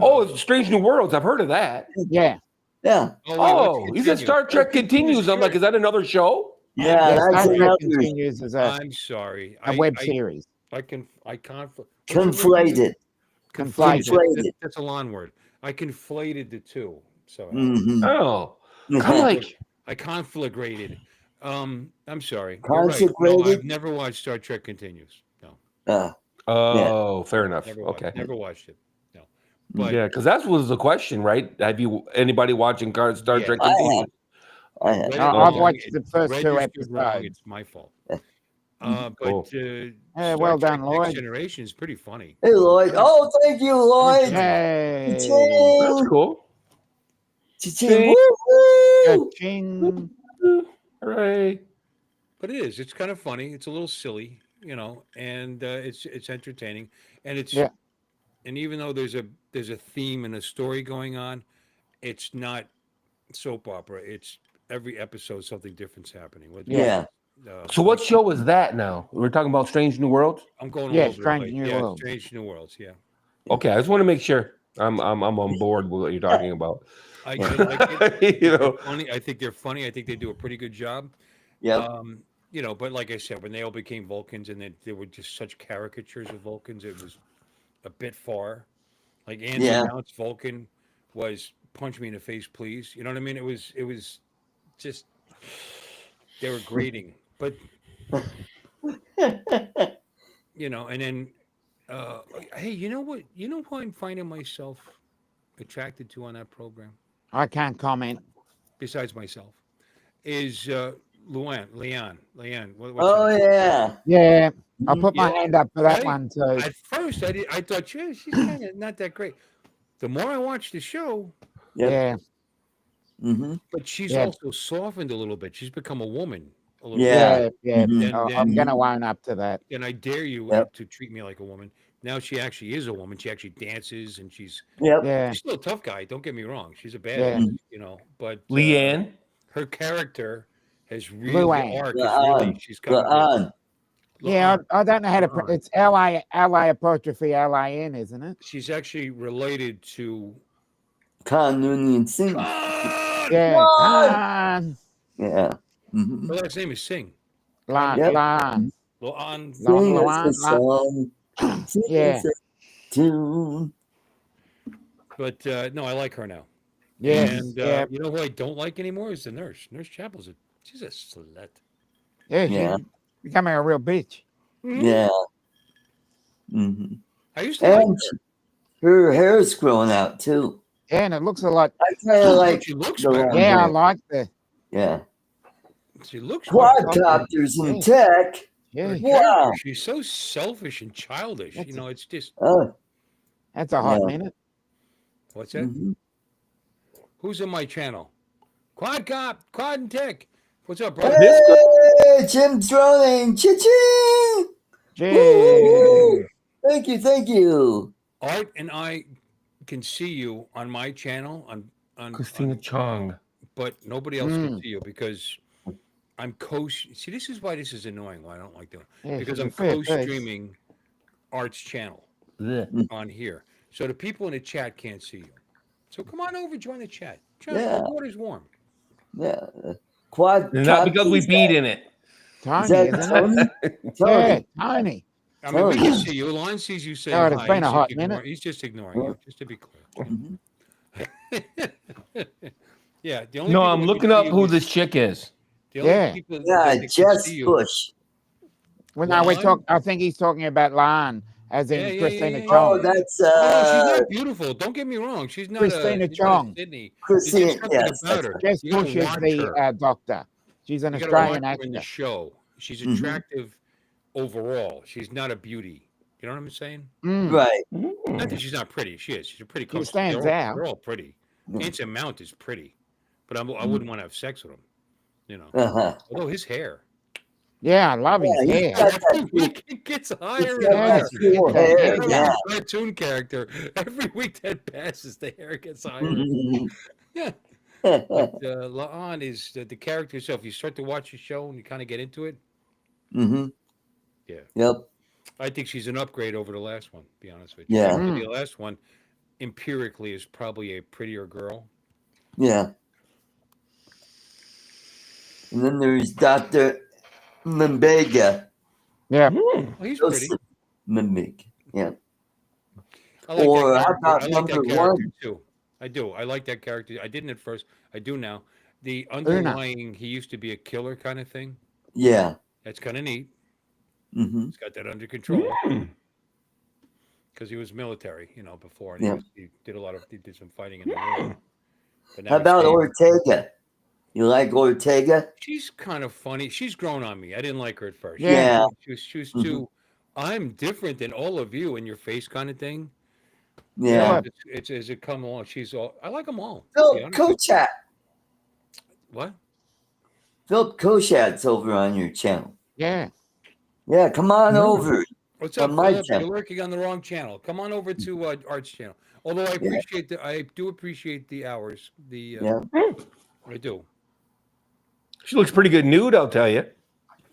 Speaker 3: Oh, it's Strange New Worlds. I've heard of that.
Speaker 2: Yeah.
Speaker 1: Yeah.
Speaker 3: Oh, he said Star Trek Continues. I'm like, is that another show?
Speaker 1: Yeah,
Speaker 2: Star
Speaker 1: that's
Speaker 2: Trek
Speaker 1: another
Speaker 2: Continues as
Speaker 4: I'm sorry.
Speaker 2: a web series.
Speaker 4: I conflated.
Speaker 1: conflated.
Speaker 2: Conflated.
Speaker 4: That's a lawn word. I conflated the two. So
Speaker 1: Mhm.
Speaker 3: Oh, I'm like,
Speaker 4: I conflagrated. I'm sorry. You're right. No,
Speaker 1: Consecrated?
Speaker 4: I've never watched Star Trek Continues. No,
Speaker 3: oh, fair enough.
Speaker 4: never watched it. No, but
Speaker 3: Yeah, because that was the question, right? Have you anybody watching Star
Speaker 4: Yeah.
Speaker 3: Trek
Speaker 1: I
Speaker 3: Continues?
Speaker 1: have. I have.
Speaker 2: I've
Speaker 3: Okay.
Speaker 2: watched the first two
Speaker 4: registered wrong.
Speaker 2: episodes.
Speaker 4: It's my fault.
Speaker 3: Cool.
Speaker 4: But
Speaker 2: Yeah,
Speaker 4: Star
Speaker 2: well
Speaker 4: Trek
Speaker 2: done,
Speaker 4: Next
Speaker 2: Lloyd.
Speaker 4: Generation is pretty funny.
Speaker 1: Hey, Lloyd. Oh, thank you, Lloyd.
Speaker 2: Hey.
Speaker 3: That's
Speaker 1: Cha-ching.
Speaker 3: cool.
Speaker 1: Cha-ching. Woo-hoo.
Speaker 2: Ka-ching.
Speaker 3: Hooray.
Speaker 4: But it is. It's kind of funny. It's a little silly, you know, and it's entertaining, and it's
Speaker 2: Yeah.
Speaker 4: and even though there's a theme and a story going on, it's not soap opera. It's every episode something different's happening.
Speaker 1: Yeah.
Speaker 3: So what show is that now? We're talking about Strange New Worlds?
Speaker 4: I'm going all
Speaker 2: Yeah,
Speaker 4: over the
Speaker 2: Strange
Speaker 4: place.
Speaker 2: New
Speaker 4: Yeah,
Speaker 2: Worlds.
Speaker 4: Strange New Worlds. Yeah.
Speaker 3: Okay, I just want to make sure I'm on board with what you're talking about.
Speaker 4: I like it.
Speaker 3: You know,
Speaker 4: Funny. I think they're funny. I think they do a pretty good job.
Speaker 1: Yep.
Speaker 4: You know, but like I said, when they all became Vulcans and they were just such caricatures of Vulcans, it was a bit far. Like Andy Mount's Vulcan was punch me in the face, please. You know what I mean? It was just they were grating. But you know, and then hey, you know what? You know who I'm finding myself attracted to on that program,
Speaker 2: I can't comment.
Speaker 4: besides myself, is Leanne.
Speaker 1: Oh, yeah.
Speaker 2: Yeah. I'll put my
Speaker 4: Yeah.
Speaker 2: hand up for that
Speaker 4: Right?
Speaker 2: one too.
Speaker 4: At first, I thought she's kind of not that great. The more I watch the show,
Speaker 1: Yep.
Speaker 2: Yeah.
Speaker 1: Mm-hmm.
Speaker 4: but she's
Speaker 2: Yeah.
Speaker 4: also softened a little bit. She's become a woman a little
Speaker 1: Yeah.
Speaker 2: Yeah.
Speaker 1: Mhm.
Speaker 4: bit.
Speaker 2: I'm going to own up to that.
Speaker 4: And I dare you
Speaker 1: Yep.
Speaker 4: to treat me like a woman. Now she actually is a woman. She actually dances, and she's
Speaker 1: Yep.
Speaker 2: Yeah.
Speaker 4: still a tough guy. Don't get me wrong. She's a
Speaker 2: Yeah.
Speaker 4: badass, you know. But
Speaker 3: Leanne.
Speaker 4: her character has really
Speaker 2: Luann.
Speaker 4: arc. Is really she's coming.
Speaker 1: Leanne.
Speaker 2: Yeah. I don't know how to.
Speaker 4: Luann.
Speaker 2: It's L-I apostrophe L-I-N, isn't it?
Speaker 4: She's actually related to.
Speaker 1: Khan Noonien Singh.
Speaker 2: Yeah.
Speaker 1: Luann! Yeah. Mm-hmm.
Speaker 4: Her last name is Singh.
Speaker 2: Lan.
Speaker 1: Yep.
Speaker 2: Lan.
Speaker 4: Luann.
Speaker 1: Sing
Speaker 2: Luann,
Speaker 1: us a song. Sing
Speaker 2: Yeah.
Speaker 1: us a tune.
Speaker 4: But no, I like her now.
Speaker 2: Yeah.
Speaker 4: And
Speaker 2: Yeah.
Speaker 4: you know who I don't like anymore is the nurse. Nurse Chapel's she's a slut.
Speaker 2: Yeah.
Speaker 1: Yeah.
Speaker 2: She's becoming a real bitch.
Speaker 1: Yeah. Mm-hmm.
Speaker 4: I used to like
Speaker 1: And her hair is growing out too.
Speaker 2: Yeah, and it looks a lot.
Speaker 1: I kind of like
Speaker 4: she looks
Speaker 1: the
Speaker 4: better.
Speaker 1: long
Speaker 2: Yeah, I
Speaker 1: hair.
Speaker 2: like the.
Speaker 1: Yeah.
Speaker 4: She looks better.
Speaker 1: Quadcopters in tech.
Speaker 2: Yeah.
Speaker 4: Her
Speaker 1: Wow.
Speaker 4: character, she's so selfish and childish.
Speaker 2: That's
Speaker 4: You know, it's just
Speaker 1: Oh.
Speaker 2: That's a hot
Speaker 1: Yeah.
Speaker 2: minute.
Speaker 4: what's that?
Speaker 1: Mhm.
Speaker 4: Who's in my channel? Quad and Tech. What's up, bro?
Speaker 1: Hey, Jim's droning. Cha-ching!
Speaker 2: Gee.
Speaker 1: Woo! Thank you. Thank you.
Speaker 4: Art and I can see you on my channel on
Speaker 3: Christina Chong.
Speaker 4: but nobody else can see you because I'm see, this is why this is annoying. Why I don't like doing it.
Speaker 2: Yeah,
Speaker 4: Because
Speaker 2: she's a
Speaker 4: I'm
Speaker 2: fair face.
Speaker 4: co-streaming Art's channel
Speaker 3: Blech.
Speaker 4: on here, so the people in the chat can't see you. So come on over, join the chat. John,
Speaker 1: Yeah.
Speaker 4: the water's warm.
Speaker 1: Yeah. Quad.
Speaker 3: Not because we beat in it.
Speaker 1: Is
Speaker 2: Tony,
Speaker 1: that
Speaker 2: isn't
Speaker 1: Tony?
Speaker 2: it?
Speaker 1: Tony.
Speaker 2: Yeah, Tony.
Speaker 4: I mean, we
Speaker 1: Tony.
Speaker 4: can see you. Lon sees you saying
Speaker 2: God, it's
Speaker 4: hi.
Speaker 2: been a
Speaker 4: He's
Speaker 2: hot
Speaker 4: just
Speaker 2: minute.
Speaker 4: He's just ignoring you, just to be clear.
Speaker 1: Mhm.
Speaker 4: Yeah, the only
Speaker 3: No,
Speaker 4: people
Speaker 3: I'm
Speaker 4: that
Speaker 3: looking
Speaker 4: can see
Speaker 3: up
Speaker 4: you
Speaker 3: who
Speaker 4: is-
Speaker 3: this chick is.
Speaker 4: The only
Speaker 2: Yeah.
Speaker 4: people
Speaker 1: Yeah,
Speaker 4: that can
Speaker 1: Jess
Speaker 4: see you.
Speaker 1: Bush.
Speaker 2: Well, no, we
Speaker 4: Lon?
Speaker 2: talk. I think he's talking about Lan, as in
Speaker 4: Yeah,
Speaker 2: Christina
Speaker 4: yeah.
Speaker 2: Chong.
Speaker 1: Oh, that's
Speaker 4: Oh no, she's not beautiful. Don't get me wrong. She's not
Speaker 2: Christina
Speaker 4: she's
Speaker 2: Chong.
Speaker 4: not a Sydney.
Speaker 1: Christine.
Speaker 4: There's just something
Speaker 1: Yes,
Speaker 4: about
Speaker 1: that's
Speaker 4: her.
Speaker 1: right.
Speaker 2: Jess
Speaker 4: You gotta
Speaker 2: Bush is
Speaker 4: watch
Speaker 2: the
Speaker 4: her.
Speaker 2: doctor. She's an
Speaker 4: You gotta watch
Speaker 2: Australian
Speaker 4: her in the
Speaker 2: actor.
Speaker 4: show. She's
Speaker 1: Mhm.
Speaker 4: attractive overall. She's not a beauty. You know what I'm saying?
Speaker 2: Mm.
Speaker 1: Right.
Speaker 4: Not that she's not pretty. She is. She's a pretty
Speaker 2: She
Speaker 4: coach.
Speaker 2: stands out.
Speaker 4: They're all pretty.
Speaker 1: Mm.
Speaker 4: Anson Mount is pretty, but I wouldn't want to have sex with him. You know.
Speaker 1: Uh-huh.
Speaker 4: Although his hair.
Speaker 2: Yeah, I love his
Speaker 1: Yeah, he's
Speaker 2: hair.
Speaker 1: got
Speaker 4: Every
Speaker 1: that
Speaker 4: week it gets higher
Speaker 1: He's
Speaker 4: and
Speaker 1: got
Speaker 4: higher.
Speaker 1: that cool
Speaker 2: Get that
Speaker 1: hair.
Speaker 2: hair
Speaker 4: Like
Speaker 1: Yeah.
Speaker 4: a cartoon character. Every week that passes, the hair gets higher. Yeah. But La'an is the character itself. You start to watch the show and you kind of get into it.
Speaker 1: Mm-hmm.
Speaker 4: Yeah.
Speaker 1: Yep.
Speaker 4: I think she's an upgrade over the last one, to be honest with you.
Speaker 1: Yeah.
Speaker 4: The last one, empirically, is probably a prettier girl.
Speaker 1: Yeah. And then there's Dr. Mbega.
Speaker 2: Yeah.
Speaker 4: Oh, he's pretty.
Speaker 1: Joseph Mbega. Yeah.
Speaker 4: I like
Speaker 1: Or
Speaker 4: that
Speaker 1: how
Speaker 4: character.
Speaker 1: about
Speaker 4: I like that
Speaker 1: number
Speaker 4: character
Speaker 1: one?
Speaker 4: too. I do. I like that character. I didn't at first. I do now. The underlying, he used to be a killer kind of thing.
Speaker 1: Yeah.
Speaker 4: That's kind of neat.
Speaker 1: Mm-hmm.
Speaker 4: He's got that under control because he was military, before. And
Speaker 1: Yeah.
Speaker 4: he did some fighting in the war. But now
Speaker 1: How
Speaker 4: he's
Speaker 1: about
Speaker 4: staying-
Speaker 1: Ortega? You like Ortega?
Speaker 4: She's kind of funny. She's grown on me. I didn't like her at first.
Speaker 1: Yeah.
Speaker 4: She was
Speaker 1: Mhm.
Speaker 4: too. I'm different than all of you in your face kind of thing.
Speaker 1: Yeah.
Speaker 4: It's as it come along. She's all. I like them all. to be
Speaker 1: Philip
Speaker 4: honest with
Speaker 1: Kochat.
Speaker 4: you. What?
Speaker 1: Philip Kochat's over on your channel.
Speaker 2: Yeah.
Speaker 1: Yeah, come on over.
Speaker 4: What's up,
Speaker 1: On my
Speaker 4: Philip?
Speaker 1: channel.
Speaker 4: You're lurking on the wrong channel. Come on over to Art's channel. Although I do appreciate the hours.
Speaker 1: Yeah.
Speaker 4: I do.
Speaker 3: She looks pretty good nude, I'll tell you.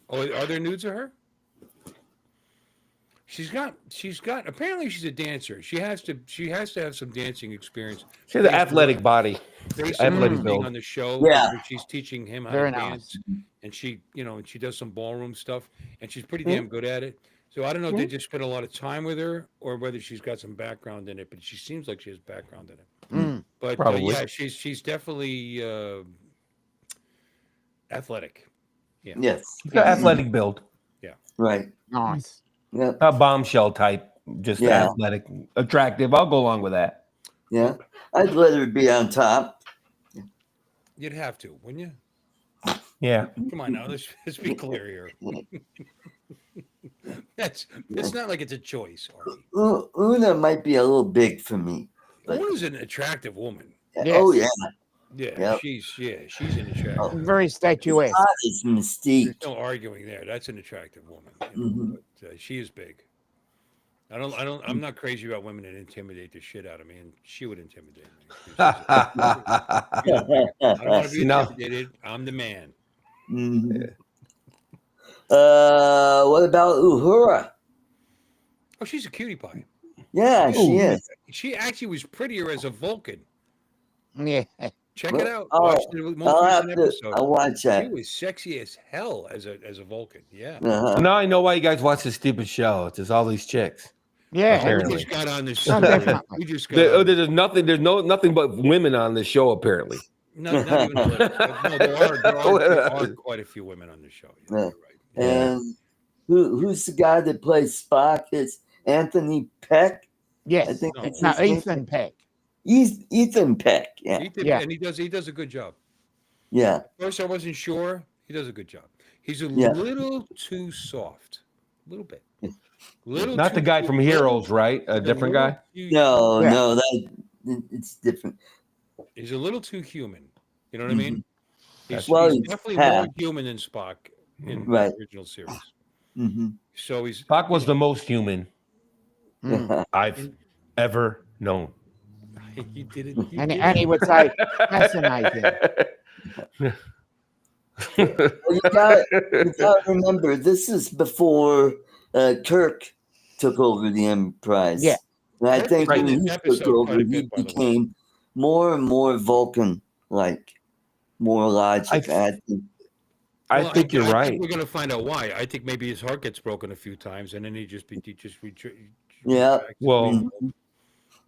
Speaker 4: Oh, are there nudes of her? She's got. Apparently, she's a dancer. She has to have some dancing experience.
Speaker 3: She has an athletic body.
Speaker 4: Based
Speaker 3: Athletic
Speaker 4: on being
Speaker 3: build.
Speaker 4: on the show,
Speaker 1: Yeah.
Speaker 4: where she's teaching him how
Speaker 2: Very
Speaker 4: to
Speaker 2: nice.
Speaker 4: dance, and she does some ballroom stuff, and she's pretty damn good at it. So I don't know if they just spent a lot of time with her, or whether she's got some background in it. But she seems like she has background in it.
Speaker 2: Mm.
Speaker 4: But
Speaker 3: Probably.
Speaker 4: yeah, she's definitely athletic.
Speaker 1: Yes.
Speaker 3: She's got athletic build.
Speaker 1: Right.
Speaker 2: Nice.
Speaker 1: Yep.
Speaker 3: Not bombshell type, just
Speaker 1: Yeah.
Speaker 3: athletic, attractive. I'll go along with that.
Speaker 1: Yeah. I'd let her be on top.
Speaker 4: You'd have to, wouldn't you?
Speaker 3: Yeah.
Speaker 4: Come on now, let's be clear here. It's not like it's a choice, Artie.
Speaker 1: Una might be a little big for me. But,
Speaker 4: Una's an attractive woman.
Speaker 1: Oh, yeah.
Speaker 4: Yeah,
Speaker 1: Yep.
Speaker 4: she's an attractive.
Speaker 1: Oh.
Speaker 2: Very statuesque.
Speaker 1: Hot as Mystique.
Speaker 4: There's no arguing there. That's an attractive woman.
Speaker 1: Mhm.
Speaker 4: But she is big. I'm not crazy about women that intimidate the shit out of me, and she would intimidate me. I don't want to be
Speaker 3: No.
Speaker 4: intimidated. I'm the man.
Speaker 1: Mhm. What about Uhura?
Speaker 4: Oh, she's a cutie pie.
Speaker 1: Yeah, she is.
Speaker 4: She actually was prettier as a Vulcan.
Speaker 2: Yeah.
Speaker 4: Check
Speaker 1: Well,
Speaker 4: it out.
Speaker 1: oh,
Speaker 4: Watch the most
Speaker 1: I'll have
Speaker 4: recent
Speaker 1: to.
Speaker 4: episode.
Speaker 1: I'll watch
Speaker 4: She
Speaker 1: that.
Speaker 4: was sexy as hell as a Vulcan. Yeah.
Speaker 1: Uh-huh.
Speaker 3: Now I know why you guys watch this stupid show. It's just all these chicks.
Speaker 2: Yeah.
Speaker 3: Apparently.
Speaker 4: We just got on this
Speaker 2: No,
Speaker 4: show.
Speaker 2: definitely.
Speaker 4: We just got on.
Speaker 3: There's nothing but women on this show, apparently.
Speaker 4: Not even a little. No, there are quite a few women on the show. Yeah,
Speaker 1: Yeah.
Speaker 4: you're right.
Speaker 1: And who's the guy that plays Spock? It's Anthony Peck.
Speaker 2: Yes.
Speaker 1: I think
Speaker 4: No.
Speaker 1: that's
Speaker 2: No,
Speaker 1: his name.
Speaker 2: Ethan Peck.
Speaker 1: Ethan Peck. Yeah.
Speaker 2: Yeah.
Speaker 4: And he does a good job.
Speaker 1: Yeah.
Speaker 4: First, I wasn't sure. He does a good job. He's a
Speaker 1: Yeah.
Speaker 4: little too soft. A little bit.
Speaker 3: Not the guy from Heroes, right? A different guy?
Speaker 1: No,
Speaker 2: Yeah.
Speaker 1: no, it's different.
Speaker 4: He's a little too human. You know what I mean? He's,
Speaker 1: Well,
Speaker 4: he's
Speaker 1: he's
Speaker 4: definitely
Speaker 1: half.
Speaker 4: more human than Spock in
Speaker 1: Right.
Speaker 4: the original series.
Speaker 1: Mm-hmm.
Speaker 4: So he's
Speaker 3: Spock was the most human
Speaker 2: Mm.
Speaker 3: I've ever known.
Speaker 4: he did it.
Speaker 2: And he would say, fascinating.
Speaker 1: Well, you got to remember, this is before Kirk took over the Enterprise.
Speaker 2: Yeah.
Speaker 1: And I
Speaker 4: Kirk
Speaker 1: think
Speaker 4: was
Speaker 1: when
Speaker 4: in
Speaker 1: he
Speaker 4: this episode
Speaker 1: took over,
Speaker 4: quite a
Speaker 1: he
Speaker 4: bit, by the way.
Speaker 1: became more and more Vulcan like, more logic.
Speaker 3: I
Speaker 4: Well,
Speaker 3: think you're
Speaker 4: I think
Speaker 3: right.
Speaker 4: we're going to find out why. I think maybe his heart gets broken a few times, and then he just
Speaker 1: Yeah.
Speaker 4: retracts his
Speaker 3: Well,
Speaker 1: Mhm.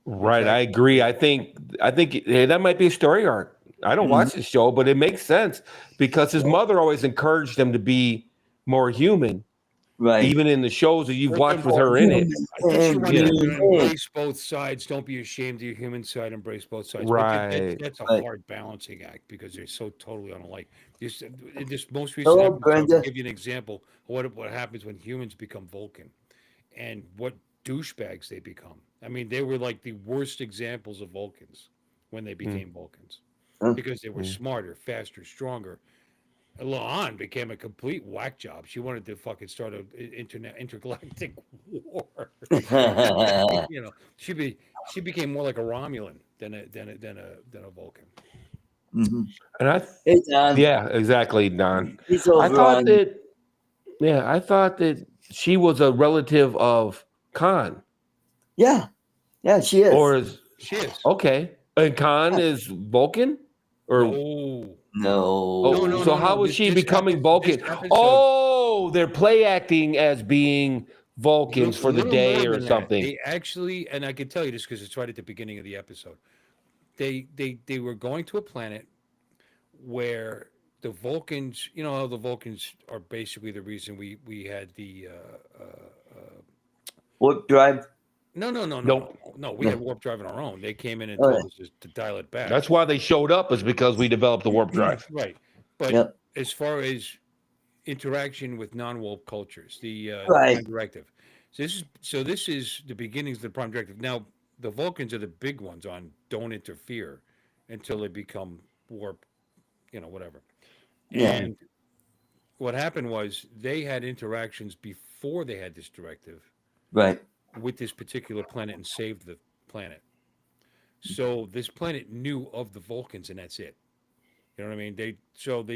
Speaker 3: right, I
Speaker 4: retracts.
Speaker 3: agree. I think hey, that might be a story arc. I don't
Speaker 1: Mhm.
Speaker 3: watch the show, but it makes sense because his mother always encouraged him to be more human,
Speaker 1: Right.
Speaker 3: even in the shows that you've watched with
Speaker 1: More
Speaker 3: her in it.
Speaker 1: human
Speaker 4: I think she
Speaker 1: and
Speaker 4: wanted him
Speaker 3: Yeah,
Speaker 4: to
Speaker 1: humane.
Speaker 4: embrace both sides. Don't be ashamed of your human side. Embrace both sides. But
Speaker 3: right.
Speaker 4: that's a
Speaker 1: Right.
Speaker 4: hard balancing act because they're so totally unlike. In this most recent
Speaker 1: Hello,
Speaker 4: episode, to
Speaker 1: Brenda.
Speaker 4: give you an example of what happens when humans become Vulcan and what douchebags they become. I mean, they were like the worst examples of Vulcans when they
Speaker 3: Mm,
Speaker 4: became Vulcans
Speaker 1: Uh,
Speaker 4: because they were
Speaker 3: mm.
Speaker 4: smarter, faster, stronger. Laan became a complete whack job. She wanted to fucking start a intergalactic war. You know, she became more like a Romulan than a Vulcan.
Speaker 1: Mhm.
Speaker 3: And
Speaker 1: Hey, Don.
Speaker 3: yeah, exactly, Don.
Speaker 1: He's
Speaker 3: I
Speaker 1: over
Speaker 3: thought
Speaker 1: on.
Speaker 3: that, yeah, I thought that she was a relative of Khan,
Speaker 1: Yeah. Yeah, she
Speaker 3: or
Speaker 1: is.
Speaker 3: is
Speaker 4: She is.
Speaker 3: okay, and Khan
Speaker 1: Yeah.
Speaker 3: is Vulcan, or
Speaker 4: No, no,
Speaker 3: oh,
Speaker 4: no,
Speaker 1: No.
Speaker 3: so
Speaker 4: no, no.
Speaker 3: how is she becoming
Speaker 4: This
Speaker 3: Vulcan?
Speaker 4: episode
Speaker 3: Oh, they're play acting as being Vulcans
Speaker 4: a
Speaker 3: for the
Speaker 4: little more
Speaker 3: day or
Speaker 4: than that.
Speaker 3: something.
Speaker 4: They actually, and I can tell you this because it's right at the beginning of the episode. They were going to a planet where the Vulcans, you know how the Vulcans are basically the reason we had the
Speaker 1: Warp drive.
Speaker 4: no.
Speaker 3: Nope.
Speaker 4: No, we had
Speaker 1: No.
Speaker 4: warp drive on our own. They came in and
Speaker 1: Oh,
Speaker 4: told
Speaker 1: yeah.
Speaker 4: us to dial it back.
Speaker 3: That's why they showed up, is because we developed the warp drive.
Speaker 4: Right. But
Speaker 1: Yep.
Speaker 4: as far as interaction with non-warp cultures, the Prime
Speaker 1: Right.
Speaker 4: Directive. This is the beginnings of the Prime Directive. Now the Vulcans are the big ones on don't interfere until they become warp, whatever.
Speaker 1: Yeah.
Speaker 4: And what happened was they had interactions before they had this directive
Speaker 1: Right.
Speaker 4: with this particular planet and saved the planet. So this planet knew of the Vulcans, and that's it. You know what I mean? They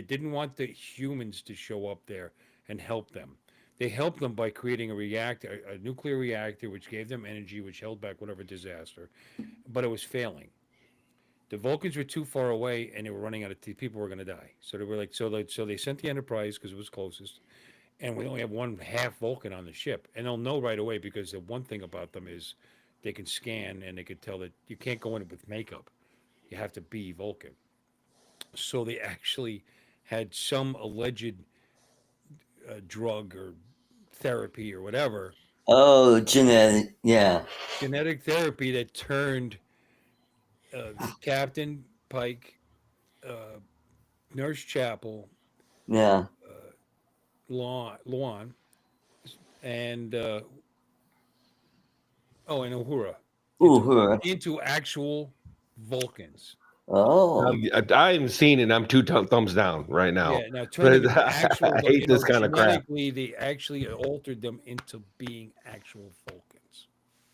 Speaker 4: didn't want the humans to show up there and help them. They helped them by creating a reactor, a nuclear reactor, which gave them energy, which held back whatever disaster, but it was failing. The Vulcans were too far away, and they were running out of people were going to die. So they were like, so they sent the Enterprise because it was closest, and we only have one half Vulcan on the ship, and they'll know right away because the one thing about them is they can scan and they can tell that you can't go in with makeup. You have to be Vulcan. So they actually had some alleged drug or therapy or whatever,
Speaker 1: Oh, genetic. Yeah.
Speaker 4: genetic therapy that turned Captain Pike, uh, Nurse Chapel,
Speaker 1: Yeah.
Speaker 4: Luan, and and Uhura
Speaker 1: Ooh,
Speaker 4: into
Speaker 1: her.
Speaker 4: into actual Vulcans.
Speaker 1: Oh.
Speaker 3: I haven't seen it. I'm two thumbs down right now.
Speaker 4: Yeah, now turn them
Speaker 3: But
Speaker 4: into actual,
Speaker 3: I hate this kind of crap.
Speaker 4: genetically, they actually altered them into being actual Vulcans.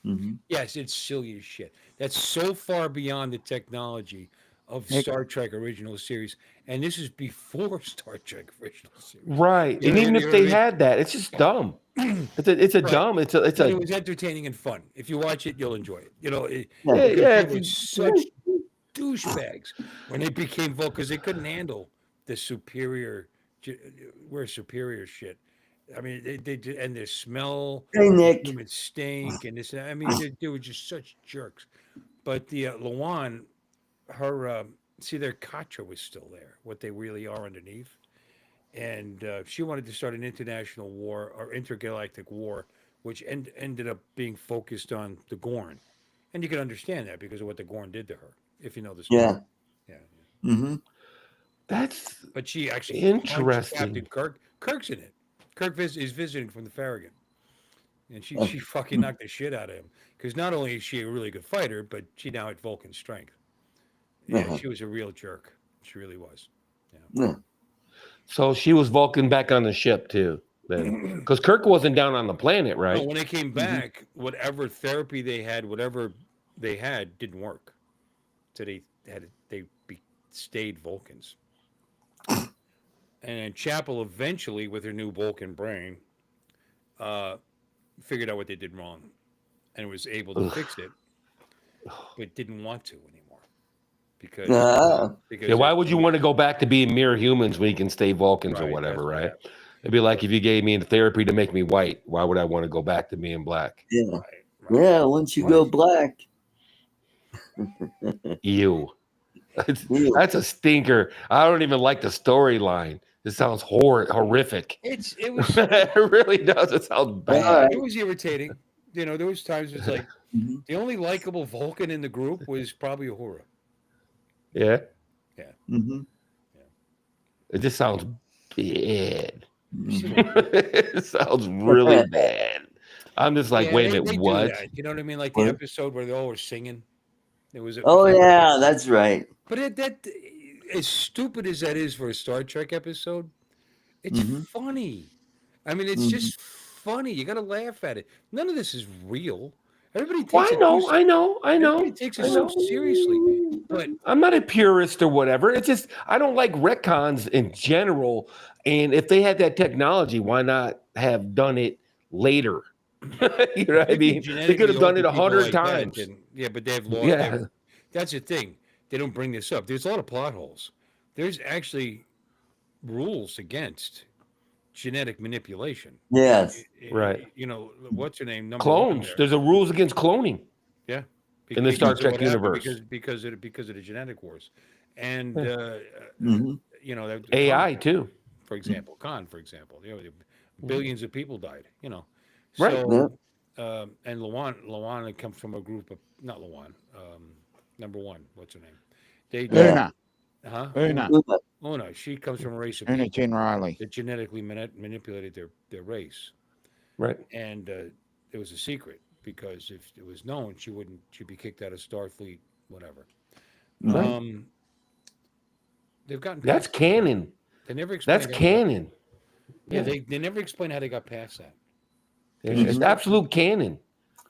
Speaker 1: Hmm.
Speaker 4: Yes, it's silly as shit. That's so far beyond the technology of
Speaker 2: It,
Speaker 4: Star Trek original series, and this is before Star Trek original series.
Speaker 3: Right. And even
Speaker 4: You
Speaker 3: if
Speaker 4: know what
Speaker 3: they
Speaker 4: I
Speaker 3: had that, it's just dumb. It's a
Speaker 4: Right.
Speaker 3: dumb. It's
Speaker 4: But it
Speaker 3: a
Speaker 4: was entertaining and fun. If you watch it, you'll enjoy it.
Speaker 1: Yeah.
Speaker 4: Because
Speaker 3: yeah.
Speaker 4: they were such douchebags when they became Vulcans. They couldn't handle the superior, we're superior shit. I mean, and their smell,
Speaker 1: Hey,
Speaker 4: the
Speaker 1: Nick.
Speaker 4: human stink, and this. I mean, they were just such jerks. But the Lawan, her, see, their Katra was still there. What they really are underneath, and she wanted to start an international war or intergalactic war, which ended up being focused on the Gorn, and you can understand that because of what the Gorn did to her, if you know the story.
Speaker 1: Yeah.
Speaker 4: Yeah,
Speaker 1: Hmm.
Speaker 3: That's
Speaker 4: but she actually punched
Speaker 3: interesting.
Speaker 4: Captain Kirk. Kirk's in it. Kirk is visiting from the Farragut, and she fucking knocked the shit out of him because not only is she a really good fighter, but she now had Vulcan strength. Yeah,
Speaker 1: Uh-huh.
Speaker 4: she was a real jerk. She really was.
Speaker 1: Yeah.
Speaker 3: So she was Vulcan back on the ship too, then,
Speaker 4: Yeah.
Speaker 3: because Kirk wasn't down on the planet,
Speaker 4: No,
Speaker 3: right?
Speaker 4: when they came
Speaker 1: Hmm.
Speaker 4: back, whatever therapy they had, whatever they had, didn't work. So stayed Vulcans. And then Chapel eventually, with her new Vulcan brain, uh, figured out what they did wrong and was able to
Speaker 3: Ugh.
Speaker 4: fix it, but didn't want to anymore. because
Speaker 3: Yeah, why would you want to go back to being mere humans when you can stay Vulcans or whatever, right? It'd be like if you gave me therapy to make me white, why would I want to go back to being black?
Speaker 1: Yeah. Yeah, once you go black.
Speaker 3: Ew. That's a stinker. I don't even like the storyline. It sounds horrific.
Speaker 4: It
Speaker 3: really does. It sounds bad.
Speaker 4: It was irritating. You know, there was times it's like the only likable Vulcan in the group was probably Uhura.
Speaker 3: Yeah.
Speaker 4: Yeah.
Speaker 1: Mm-hmm.
Speaker 3: It just sounds bad. It sounds really bad. I'm just like, wait a minute, what?
Speaker 4: You know what I mean? Like the episode where they all were singing. There was
Speaker 1: that's right.
Speaker 4: But that as stupid as that is for a Star Trek episode, it's funny. I mean, it's just funny. You got to laugh at it. None of this is real. Everybody takes
Speaker 3: I know.
Speaker 4: Everybody takes it so seriously. But
Speaker 3: I'm not a purist or whatever. It's just I don't like retcons in general. And if they had that technology, why not have done it later? You know what I mean? They could have done it 100 times.
Speaker 4: But they have law. Yeah. That's the thing. They don't bring this up. There's a lot of plot holes. There's actually rules against genetic manipulation.
Speaker 1: Yes.
Speaker 3: Right.
Speaker 4: You know, what's her name?
Speaker 3: Clones. There's a rules against cloning.
Speaker 4: Yeah.
Speaker 3: In the Star Trek universe.
Speaker 4: Because of the genetic wars. And, you know.
Speaker 3: AI, too.
Speaker 4: For example. Khan, for example. You know, billions of people died, you know.
Speaker 3: Right.
Speaker 4: So, and Lawan comes from a group of, not Lawan, number one, what's her name?
Speaker 2: Una.
Speaker 4: Huh? Una. She comes from a race of
Speaker 2: Una
Speaker 4: people
Speaker 2: Chin Riley.
Speaker 4: that genetically manipulated their race.
Speaker 3: Right.
Speaker 4: And it was a secret because if it was known, she'd be kicked out of Starfleet, whatever.
Speaker 1: Right.
Speaker 4: They've gotten
Speaker 3: that's canon.
Speaker 4: They never explain.
Speaker 3: That's canon.
Speaker 4: They never explain how they got past that.
Speaker 3: It's absolute canon.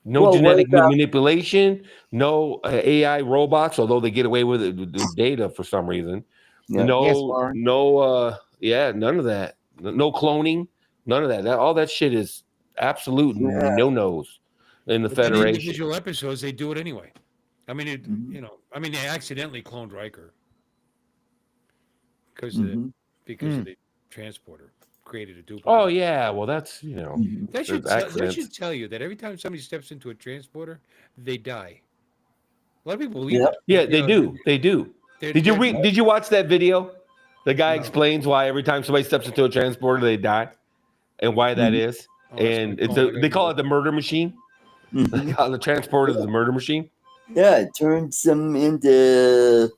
Speaker 3: No genetic manipulation, no AI robots, although they get away with it with data for some reason. Yeah. None of that. No cloning, none of that. All that shit is absolute no-nos in the Federation.
Speaker 4: In individual episodes, they do it anyway. I mean, they accidentally cloned Riker because of the transporter. Created a duplicate.
Speaker 3: Oh yeah, well that's
Speaker 4: that should tell you that every time somebody steps into a transporter, they die. A lot of people believe it.
Speaker 3: Yeah, they do. They do. Did you watch that video? The guy explains why every time somebody steps into a transporter they die, and why that is. And they call it the murder machine. They call the transporter the murder machine.
Speaker 1: Yeah, it turns them into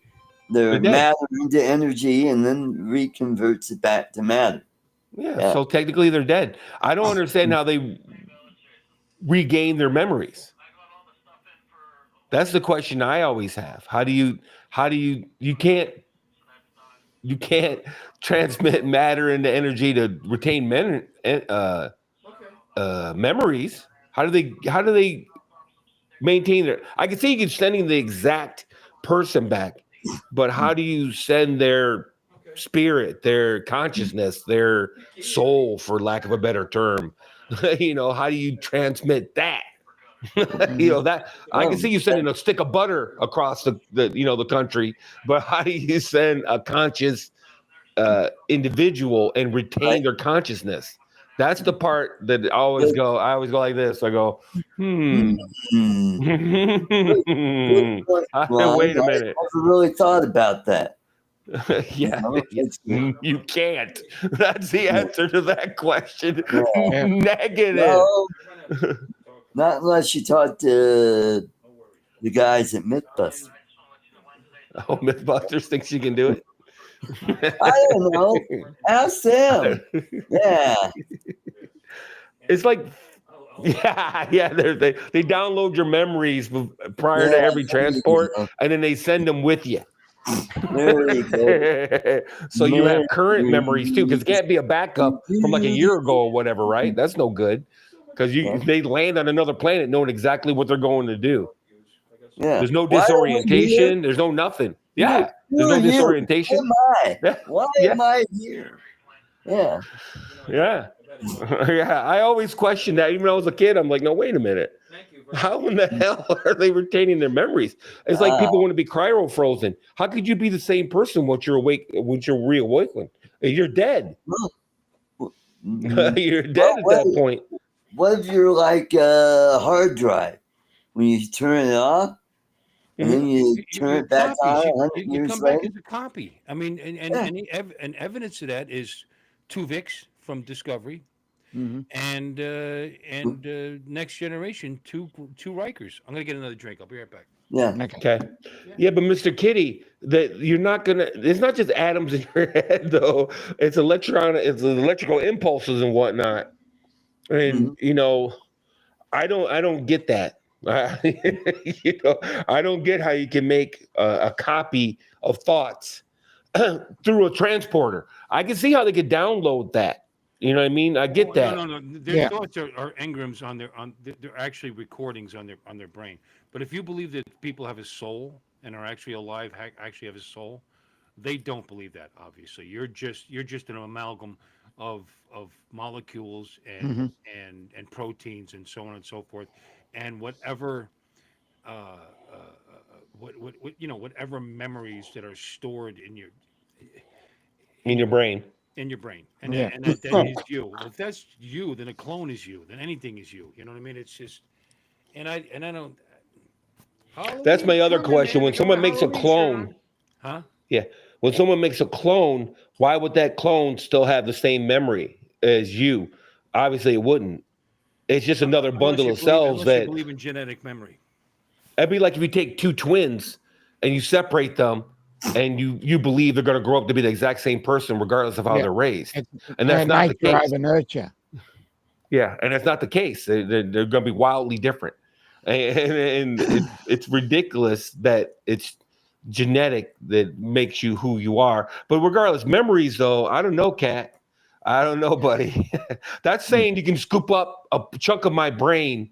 Speaker 1: their matter into energy, and then reconverts it back to matter.
Speaker 3: Yeah, so technically they're dead. I don't understand how they regain their memories. That's the question I always have. You can't transmit matter into energy to retain memories. How do they maintain their? I can see you can sending the exact person back, but how do you send their spirit, their consciousness, their soul, for lack of a better term? How do you transmit that? That I can see you sending a stick of butter across the country, but how do you send a conscious individual and retain their consciousness? That's the part that I always go like this. I go, wait a minute.
Speaker 1: I never really thought about that.
Speaker 3: You can't. That's the answer to that question.
Speaker 1: Yeah.
Speaker 3: Negative.
Speaker 1: No, not unless you talk to the guys at Mythbusters.
Speaker 3: Oh, Mythbusters thinks you can do it?
Speaker 1: I don't know. Ask them. Yeah.
Speaker 3: It's like, they download your memories prior to every transport, and then they send them with you.
Speaker 1: There you go.
Speaker 3: So you have current memories too, because it can't be a backup from like a year ago or whatever, right? That's no good, because they land on another planet knowing exactly what they're going to do.
Speaker 1: Yeah.
Speaker 3: There's no disorientation. There's no nothing. Yeah. There's no disorientation.
Speaker 1: Why am I here? Yeah.
Speaker 3: Yeah. Yeah, I always question that. Even when I was a kid, I'm like, no, wait a minute.
Speaker 4: Thank you.
Speaker 3: How in the hell are they retaining their memories? It's like people want to be cryo frozen. How could you be the same person once you're awake, once you're reawakened? You're dead.
Speaker 1: Mm,
Speaker 3: You're
Speaker 1: well,
Speaker 3: dead at that point.
Speaker 1: what if you're like a hard drive when you turn it off and then you turn it back on
Speaker 4: Copies.
Speaker 1: 100
Speaker 4: You
Speaker 1: years
Speaker 4: come back
Speaker 1: later?
Speaker 4: as a copy. I mean,
Speaker 1: Yeah.
Speaker 4: and evidence of that is Tuvix from Discovery
Speaker 2: Mm-hmm.
Speaker 4: and Next Generation, two Rikers. I'm gonna get another drink. I'll be right back.
Speaker 1: Yeah.
Speaker 3: Okay. Yeah, but Mr. Kitty, that you're not gonna. It's not just atoms in your head, though. It's It's electrical impulses and whatnot. And
Speaker 1: Mhm.
Speaker 3: I don't get that. I don't get how you can make a copy of thoughts through a transporter. I can see how they could download that. You know what I mean? I get
Speaker 4: Oh,
Speaker 3: that.
Speaker 4: no. Their
Speaker 2: Yeah.
Speaker 4: thoughts are engrams they're actually recordings on their brain. But if you believe that people have a soul and are actually alive, actually have a soul, they don't believe that. Obviously, you're just an amalgam of molecules
Speaker 2: Mm-hmm.
Speaker 4: and proteins and so on and so forth, and whatever uh, uh, whatever memories that are stored
Speaker 3: In your brain.
Speaker 4: in your brain,
Speaker 2: Yeah.
Speaker 4: and that is you. Well, if that's you, then a clone is you. Then anything is you. You know what I mean? It's just, and I don't.
Speaker 3: That's my
Speaker 4: Halloween's
Speaker 3: other
Speaker 4: coming,
Speaker 3: question.
Speaker 4: man.
Speaker 3: When
Speaker 4: We got my
Speaker 3: someone makes a
Speaker 4: Halloween shirt
Speaker 3: clone,
Speaker 4: on. Huh?
Speaker 3: yeah, when someone makes a clone, why would that clone still have the same memory as you? Obviously, it wouldn't. It's just another bundle of cells
Speaker 4: Unless you
Speaker 3: that
Speaker 4: believe in genetic memory.
Speaker 3: it'd be like if you take two twins and you separate them and you believe they're going to grow up to be the exact same person regardless of how
Speaker 2: Yeah.
Speaker 3: they're raised.
Speaker 2: It's
Speaker 3: And that's not the
Speaker 2: nature
Speaker 3: case.
Speaker 2: over nurture.
Speaker 3: Yeah, and that's not the case. They're going to be wildly different. And it's ridiculous that it's genetic that makes you who you are. But regardless, memories though, I don't know, Kat. I don't know, buddy. That's
Speaker 2: Mm.
Speaker 3: saying you can scoop up a chunk of my brain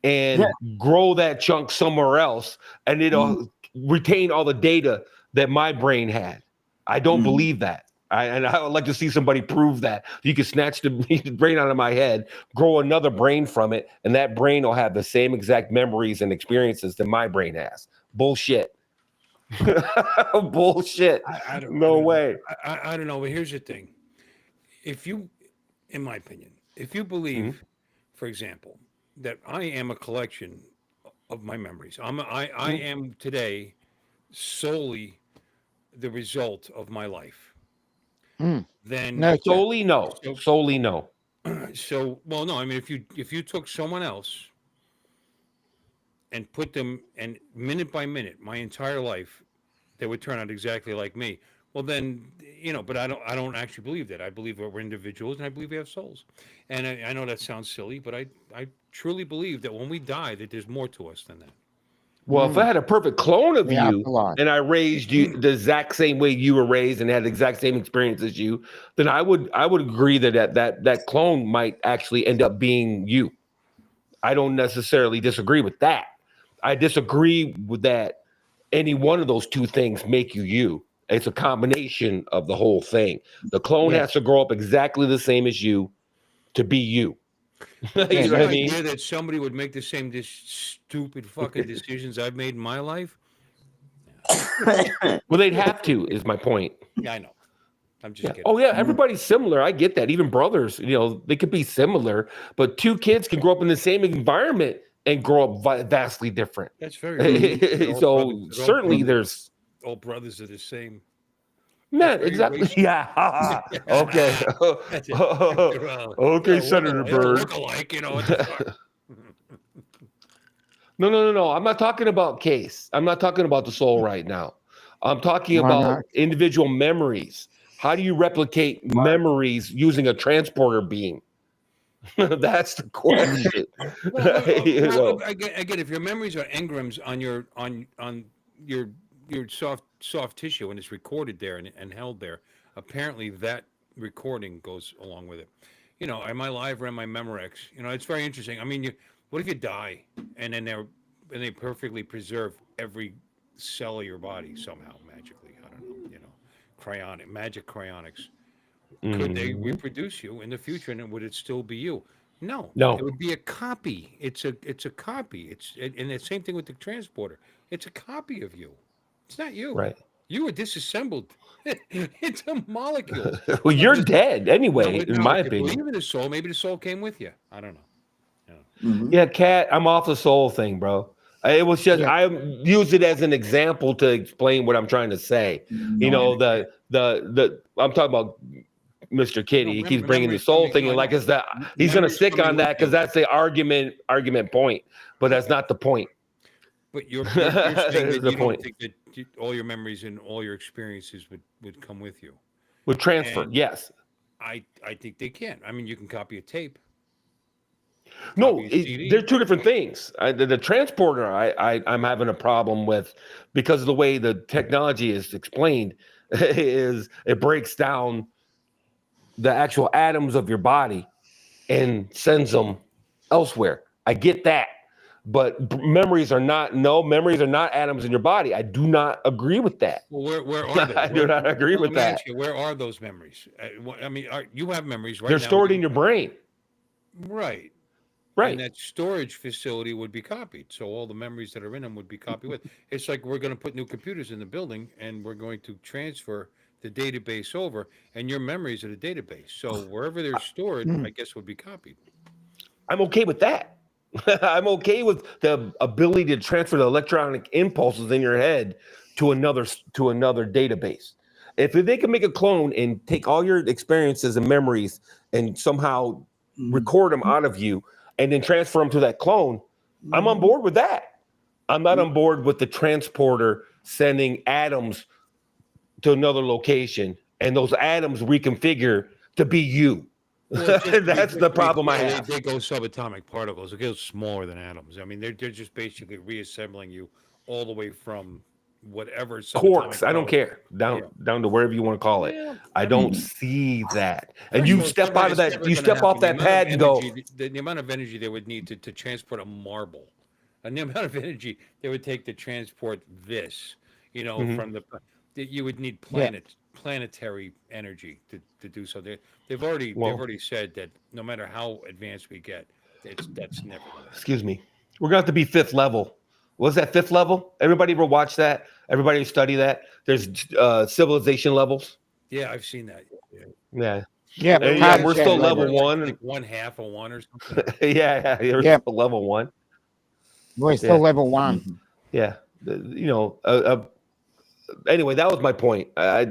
Speaker 1: Yeah.
Speaker 3: and grow that chunk somewhere else and
Speaker 1: Mhm.
Speaker 3: it'll retain all the data that my brain had. I don't
Speaker 1: Mhm.
Speaker 3: believe that. And I would like to see somebody prove that. You can snatch the brain out of my head, grow another brain from it, and that brain will have the same exact memories and experiences that my brain has. Bullshit. Bullshit.
Speaker 4: I don't. I
Speaker 3: No
Speaker 4: don't know.
Speaker 3: way.
Speaker 4: I don't know. But here's the thing: if you, in my opinion, if you
Speaker 3: Mhm.
Speaker 4: believe, for example, that I am a collection of my memories, I
Speaker 3: Mhm.
Speaker 4: am today solely the result of my life.
Speaker 2: Mm.
Speaker 4: Then
Speaker 2: Nurture.
Speaker 3: Solely no.
Speaker 4: so
Speaker 3: Solely no.
Speaker 4: so well, no, I mean, if you took someone else and put them and minute by minute my entire life, they would turn out exactly like me. Well, then, but I don't actually believe that. I believe that we're individuals, and I believe we have souls. And I know that sounds silly, but I truly believe that when we die, that there's more to us than that.
Speaker 3: Well, if I
Speaker 2: Mm.
Speaker 3: had a perfect clone of
Speaker 2: The
Speaker 3: you
Speaker 2: afterlife.
Speaker 3: and I raised you the exact same way you were raised and had the exact same experience as you, then I would agree that clone might actually end up being you. I don't necessarily disagree with that. I disagree with that any one of those two things make you you. It's a combination of the whole thing. The clone
Speaker 2: Yeah.
Speaker 3: has to grow up exactly the same as you to be you.
Speaker 4: But
Speaker 2: Yeah.
Speaker 3: You
Speaker 4: just
Speaker 3: know
Speaker 4: the
Speaker 3: what I
Speaker 2: That's
Speaker 3: mean?
Speaker 4: idea that somebody would make the same stupid fucking decisions I've made in my life.
Speaker 3: Well, they'd have to, is my point.
Speaker 4: Yeah, I know. I'm just
Speaker 3: Yeah.
Speaker 4: kidding.
Speaker 3: Oh, yeah. Everybody's similar. I get that. Even brothers, they could be similar, but two kids can grow up in the same environment and grow up vastly different.
Speaker 4: That's very true.
Speaker 1: Mhm.
Speaker 4: They're all brothers.
Speaker 3: So certainly there's
Speaker 4: All brothers are the same. That's
Speaker 3: not
Speaker 4: very
Speaker 3: exactly.
Speaker 4: racist.
Speaker 3: Yeah. Okay.
Speaker 4: That's it.
Speaker 3: Okay, Senator
Speaker 4: They all
Speaker 3: Bird.
Speaker 4: look alike. What the fuck?
Speaker 3: No. I'm not talking about case. I'm not talking about the soul right now. I'm talking about
Speaker 2: monarch.
Speaker 3: individual memories. How do you replicate memories using a transporter beam? That's the
Speaker 2: Mm.
Speaker 3: question.
Speaker 4: Well, I get if your memories are engrams on your your soft tissue and it's recorded there and held there. Apparently, that recording goes along with it. Am I live or am I Memorex? It's very interesting. I mean, what if you die and then they perfectly preserve every cell of your body somehow magically? I don't know. Magic cryonics. could they
Speaker 3: Mhm.
Speaker 4: reproduce you in the future, and would it still be you? No, it
Speaker 3: No.
Speaker 4: would be a copy. It's a copy. And the same thing with the transporter. It's a copy of you. It's not you.
Speaker 3: Right.
Speaker 4: You were disassembled into molecules.
Speaker 3: Well,
Speaker 4: Now,
Speaker 3: you're dead anyway, in
Speaker 4: now,
Speaker 3: my
Speaker 4: if you
Speaker 3: opinion.
Speaker 4: believe in the soul, maybe the soul came with you. I don't know.
Speaker 1: Mhm.
Speaker 3: Yeah, Cat, I'm off the soul thing, bro. It was just
Speaker 2: Yeah.
Speaker 3: I used it as an example to explain what I'm trying to say. You
Speaker 4: No, I
Speaker 3: know,
Speaker 4: understand.
Speaker 3: the I'm talking about Mr.
Speaker 4: No,
Speaker 3: Kitty. He keeps bringing the
Speaker 4: memories
Speaker 3: soul
Speaker 4: coming.
Speaker 3: thing,
Speaker 4: No, I
Speaker 3: and like
Speaker 4: know.
Speaker 3: it's that he's gonna
Speaker 4: Memories
Speaker 3: stick
Speaker 4: coming
Speaker 3: on
Speaker 4: with
Speaker 3: that because
Speaker 4: you.
Speaker 3: that's the argument point. But that's not the point.
Speaker 4: But you're saying that
Speaker 3: The
Speaker 4: you don't
Speaker 3: point
Speaker 4: think that all your memories and all your experiences would come with you.
Speaker 3: with transfer,
Speaker 4: And
Speaker 3: yes.
Speaker 4: I think they can. I mean, you can copy a tape,
Speaker 3: No,
Speaker 4: copy a
Speaker 3: they're
Speaker 4: CD.
Speaker 3: two different things. The transporter, I'm having a problem with because of the way the technology is explained. Is it breaks down the actual atoms of your body and sends them elsewhere. I get that, but memories are not. No, memories are not atoms in your body. I do not agree with that.
Speaker 4: Well, where are they?
Speaker 3: I do not agree
Speaker 4: Well, let
Speaker 3: with
Speaker 4: me
Speaker 3: that.
Speaker 4: ask you, where are those memories? I mean, you have memories right
Speaker 3: They're
Speaker 4: now.
Speaker 3: stored in your brain,
Speaker 4: Right. And
Speaker 3: right?
Speaker 4: that storage facility would be copied. So all the memories that are in them would be copied with. It's like we're going to put new computers in the building and we're going to transfer the database over, and your memories are the database. So wherever they're stored, I
Speaker 2: Mm.
Speaker 4: guess would be copied.
Speaker 3: I'm okay with that. I'm okay with the ability to transfer the electronic impulses in your head to another database. If they can make a clone and take all your experiences and memories and somehow
Speaker 1: Mhm.
Speaker 3: record them out of you and then transfer them to that clone, I'm on board with that. I'm not on board with the transporter sending atoms to another location and those atoms reconfigure to be you.
Speaker 4: Well,
Speaker 3: That's the
Speaker 4: just to be
Speaker 3: problem I
Speaker 4: clear,
Speaker 3: have.
Speaker 4: they go subatomic particles. It goes smaller than atoms. I mean, they're just basically reassembling you all the way from whatever subatomic
Speaker 3: Quarks, I don't
Speaker 4: particles.
Speaker 3: care.
Speaker 4: Yeah.
Speaker 3: Down to wherever you want to call it.
Speaker 4: Well,
Speaker 3: I
Speaker 4: I
Speaker 3: don't
Speaker 4: mean,
Speaker 3: see that. And
Speaker 4: first of
Speaker 3: you
Speaker 4: all,
Speaker 3: step out of
Speaker 4: it's
Speaker 3: that,
Speaker 4: never
Speaker 3: you
Speaker 4: going to
Speaker 3: step off
Speaker 4: happen. The
Speaker 3: that
Speaker 4: amount of
Speaker 3: pad and go,
Speaker 4: energy, the amount of energy they would need to transport a marble, and the amount of energy they would take to transport this,
Speaker 3: mhm.
Speaker 4: from that you would need
Speaker 2: Yeah.
Speaker 4: planetary energy to do so. They've
Speaker 3: Well,
Speaker 4: already said that no matter how advanced we get, that's never going to happen.
Speaker 3: excuse me. We're gonna have to be fifth level. Was that fifth level? Everybody ever watch that? Everybody study that? There's civilization levels.
Speaker 4: Yeah, I've seen that. Yeah.
Speaker 3: Yeah.
Speaker 2: Yeah.
Speaker 4: Where
Speaker 3: Yeah,
Speaker 4: we're
Speaker 3: we're
Speaker 2: Podcast
Speaker 3: still
Speaker 4: we're,
Speaker 3: level
Speaker 4: we're
Speaker 2: level.
Speaker 4: like
Speaker 3: one.
Speaker 4: like one half of one or something.
Speaker 3: Yeah, you're
Speaker 2: Yeah.
Speaker 3: still level one.
Speaker 2: We're still
Speaker 3: Yeah.
Speaker 2: level one.
Speaker 3: Yeah. Anyway, that was my point. I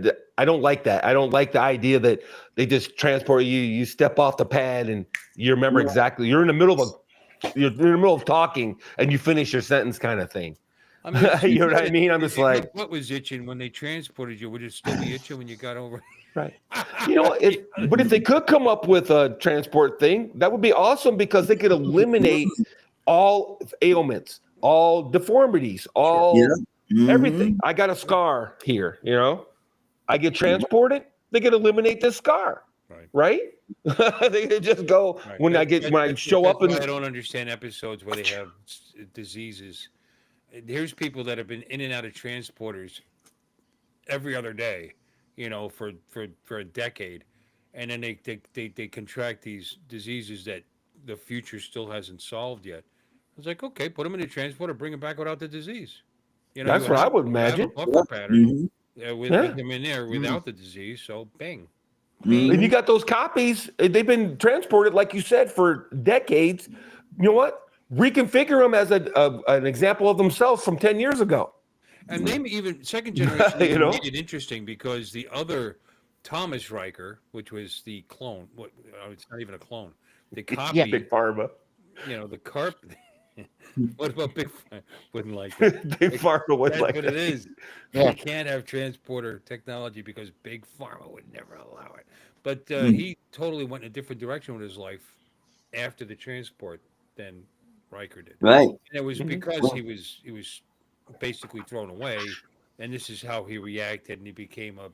Speaker 3: don't like that. I don't like the idea that they just transport you. You step off the pad and you remember exactly. You're in the middle of talking and you finish your sentence, kind of thing.
Speaker 4: I mean, if
Speaker 3: You know what I
Speaker 4: if,
Speaker 3: mean? I'm just
Speaker 4: if your
Speaker 3: like,
Speaker 4: butt was itching when they transported you, would it still be itching when you got over?
Speaker 3: right. But if they could come up with a transport thing, that would be awesome because they could eliminate all ailments, all deformities,
Speaker 4: Sure.
Speaker 1: Yeah.
Speaker 3: all everything.
Speaker 1: Mhm.
Speaker 3: I got a scar here, I get transported, they could eliminate this scar,
Speaker 4: Right.
Speaker 3: right? They could just go
Speaker 4: Right.
Speaker 3: when I show
Speaker 4: That's
Speaker 3: up
Speaker 4: why I
Speaker 3: and
Speaker 4: don't understand episodes where they have diseases. Here's people that have been in and out of transporters every other day, for a decade, and then they contract these diseases that the future still hasn't solved yet. It's like, okay, put them in a transporter, bring them back without the disease.
Speaker 3: that's what I would
Speaker 4: You have a
Speaker 3: imagine.
Speaker 4: buffer pattern
Speaker 1: Mhm.
Speaker 3: Yeah.
Speaker 4: with him in there without the disease. So bing,
Speaker 3: And you
Speaker 1: Mhm.
Speaker 3: got those copies, they've been transported, like you said, for decades. You know what? Reconfigure them as an example of themselves from 10 years ago.
Speaker 4: and they even second generation
Speaker 3: you
Speaker 4: even made
Speaker 3: know?
Speaker 4: it interesting because the other Thomas Riker, which was the clone, it's not even a clone, the
Speaker 2: Yeah.
Speaker 4: copy,
Speaker 3: Big Pharma.
Speaker 4: the carp. What about Big Pharma? Wouldn't like that.
Speaker 3: Big Pharma would
Speaker 4: That's
Speaker 3: like
Speaker 4: what it
Speaker 3: that.
Speaker 4: is.
Speaker 2: Yeah.
Speaker 4: We can't have transporter technology because Big Pharma would never allow it. But
Speaker 1: Mhm.
Speaker 4: he totally went in a different direction with his life after the transport than Riker did.
Speaker 1: Right.
Speaker 4: And it was
Speaker 3: Mhm.
Speaker 4: because he was basically thrown away, and this is how he reacted, and he became a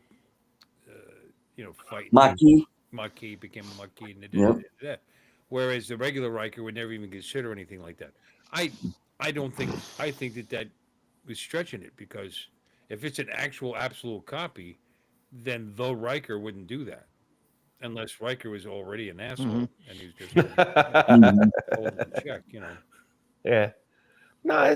Speaker 4: fighting
Speaker 1: Maki.
Speaker 4: Maquis, became a Maquis, and
Speaker 1: Yep.
Speaker 4: whereas the regular Riker would never even consider anything like that. I I don't think I think that was stretching it because if it's an actual absolute copy, then the Riker wouldn't do that. unless Riker was already an asshole
Speaker 2: Mhm.
Speaker 4: and he was just holding the check,
Speaker 3: Yeah. No,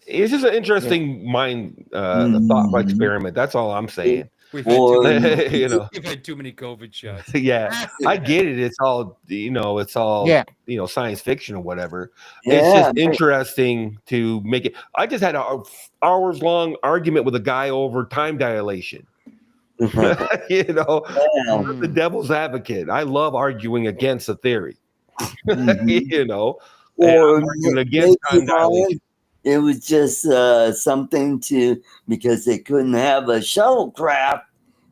Speaker 3: it's just an interesting mind thought experiment. That's all I'm saying.
Speaker 4: We've had
Speaker 1: Or
Speaker 4: we've had too many COVID shots.
Speaker 3: Yeah, I get it. It's all it's all
Speaker 2: Yeah.
Speaker 3: science fiction or whatever. It's
Speaker 1: yeah,
Speaker 3: just interesting to make it. I just had a hours long argument with a guy over time dilation.
Speaker 1: yeah.
Speaker 3: I'm the devil's advocate. I love arguing against a theory.
Speaker 1: Mhm.
Speaker 3: And
Speaker 1: Or
Speaker 3: I'm arguing against
Speaker 1: maybe,
Speaker 3: time
Speaker 1: Ryan,
Speaker 3: dilation.
Speaker 1: it was just something because they couldn't have a shuttlecraft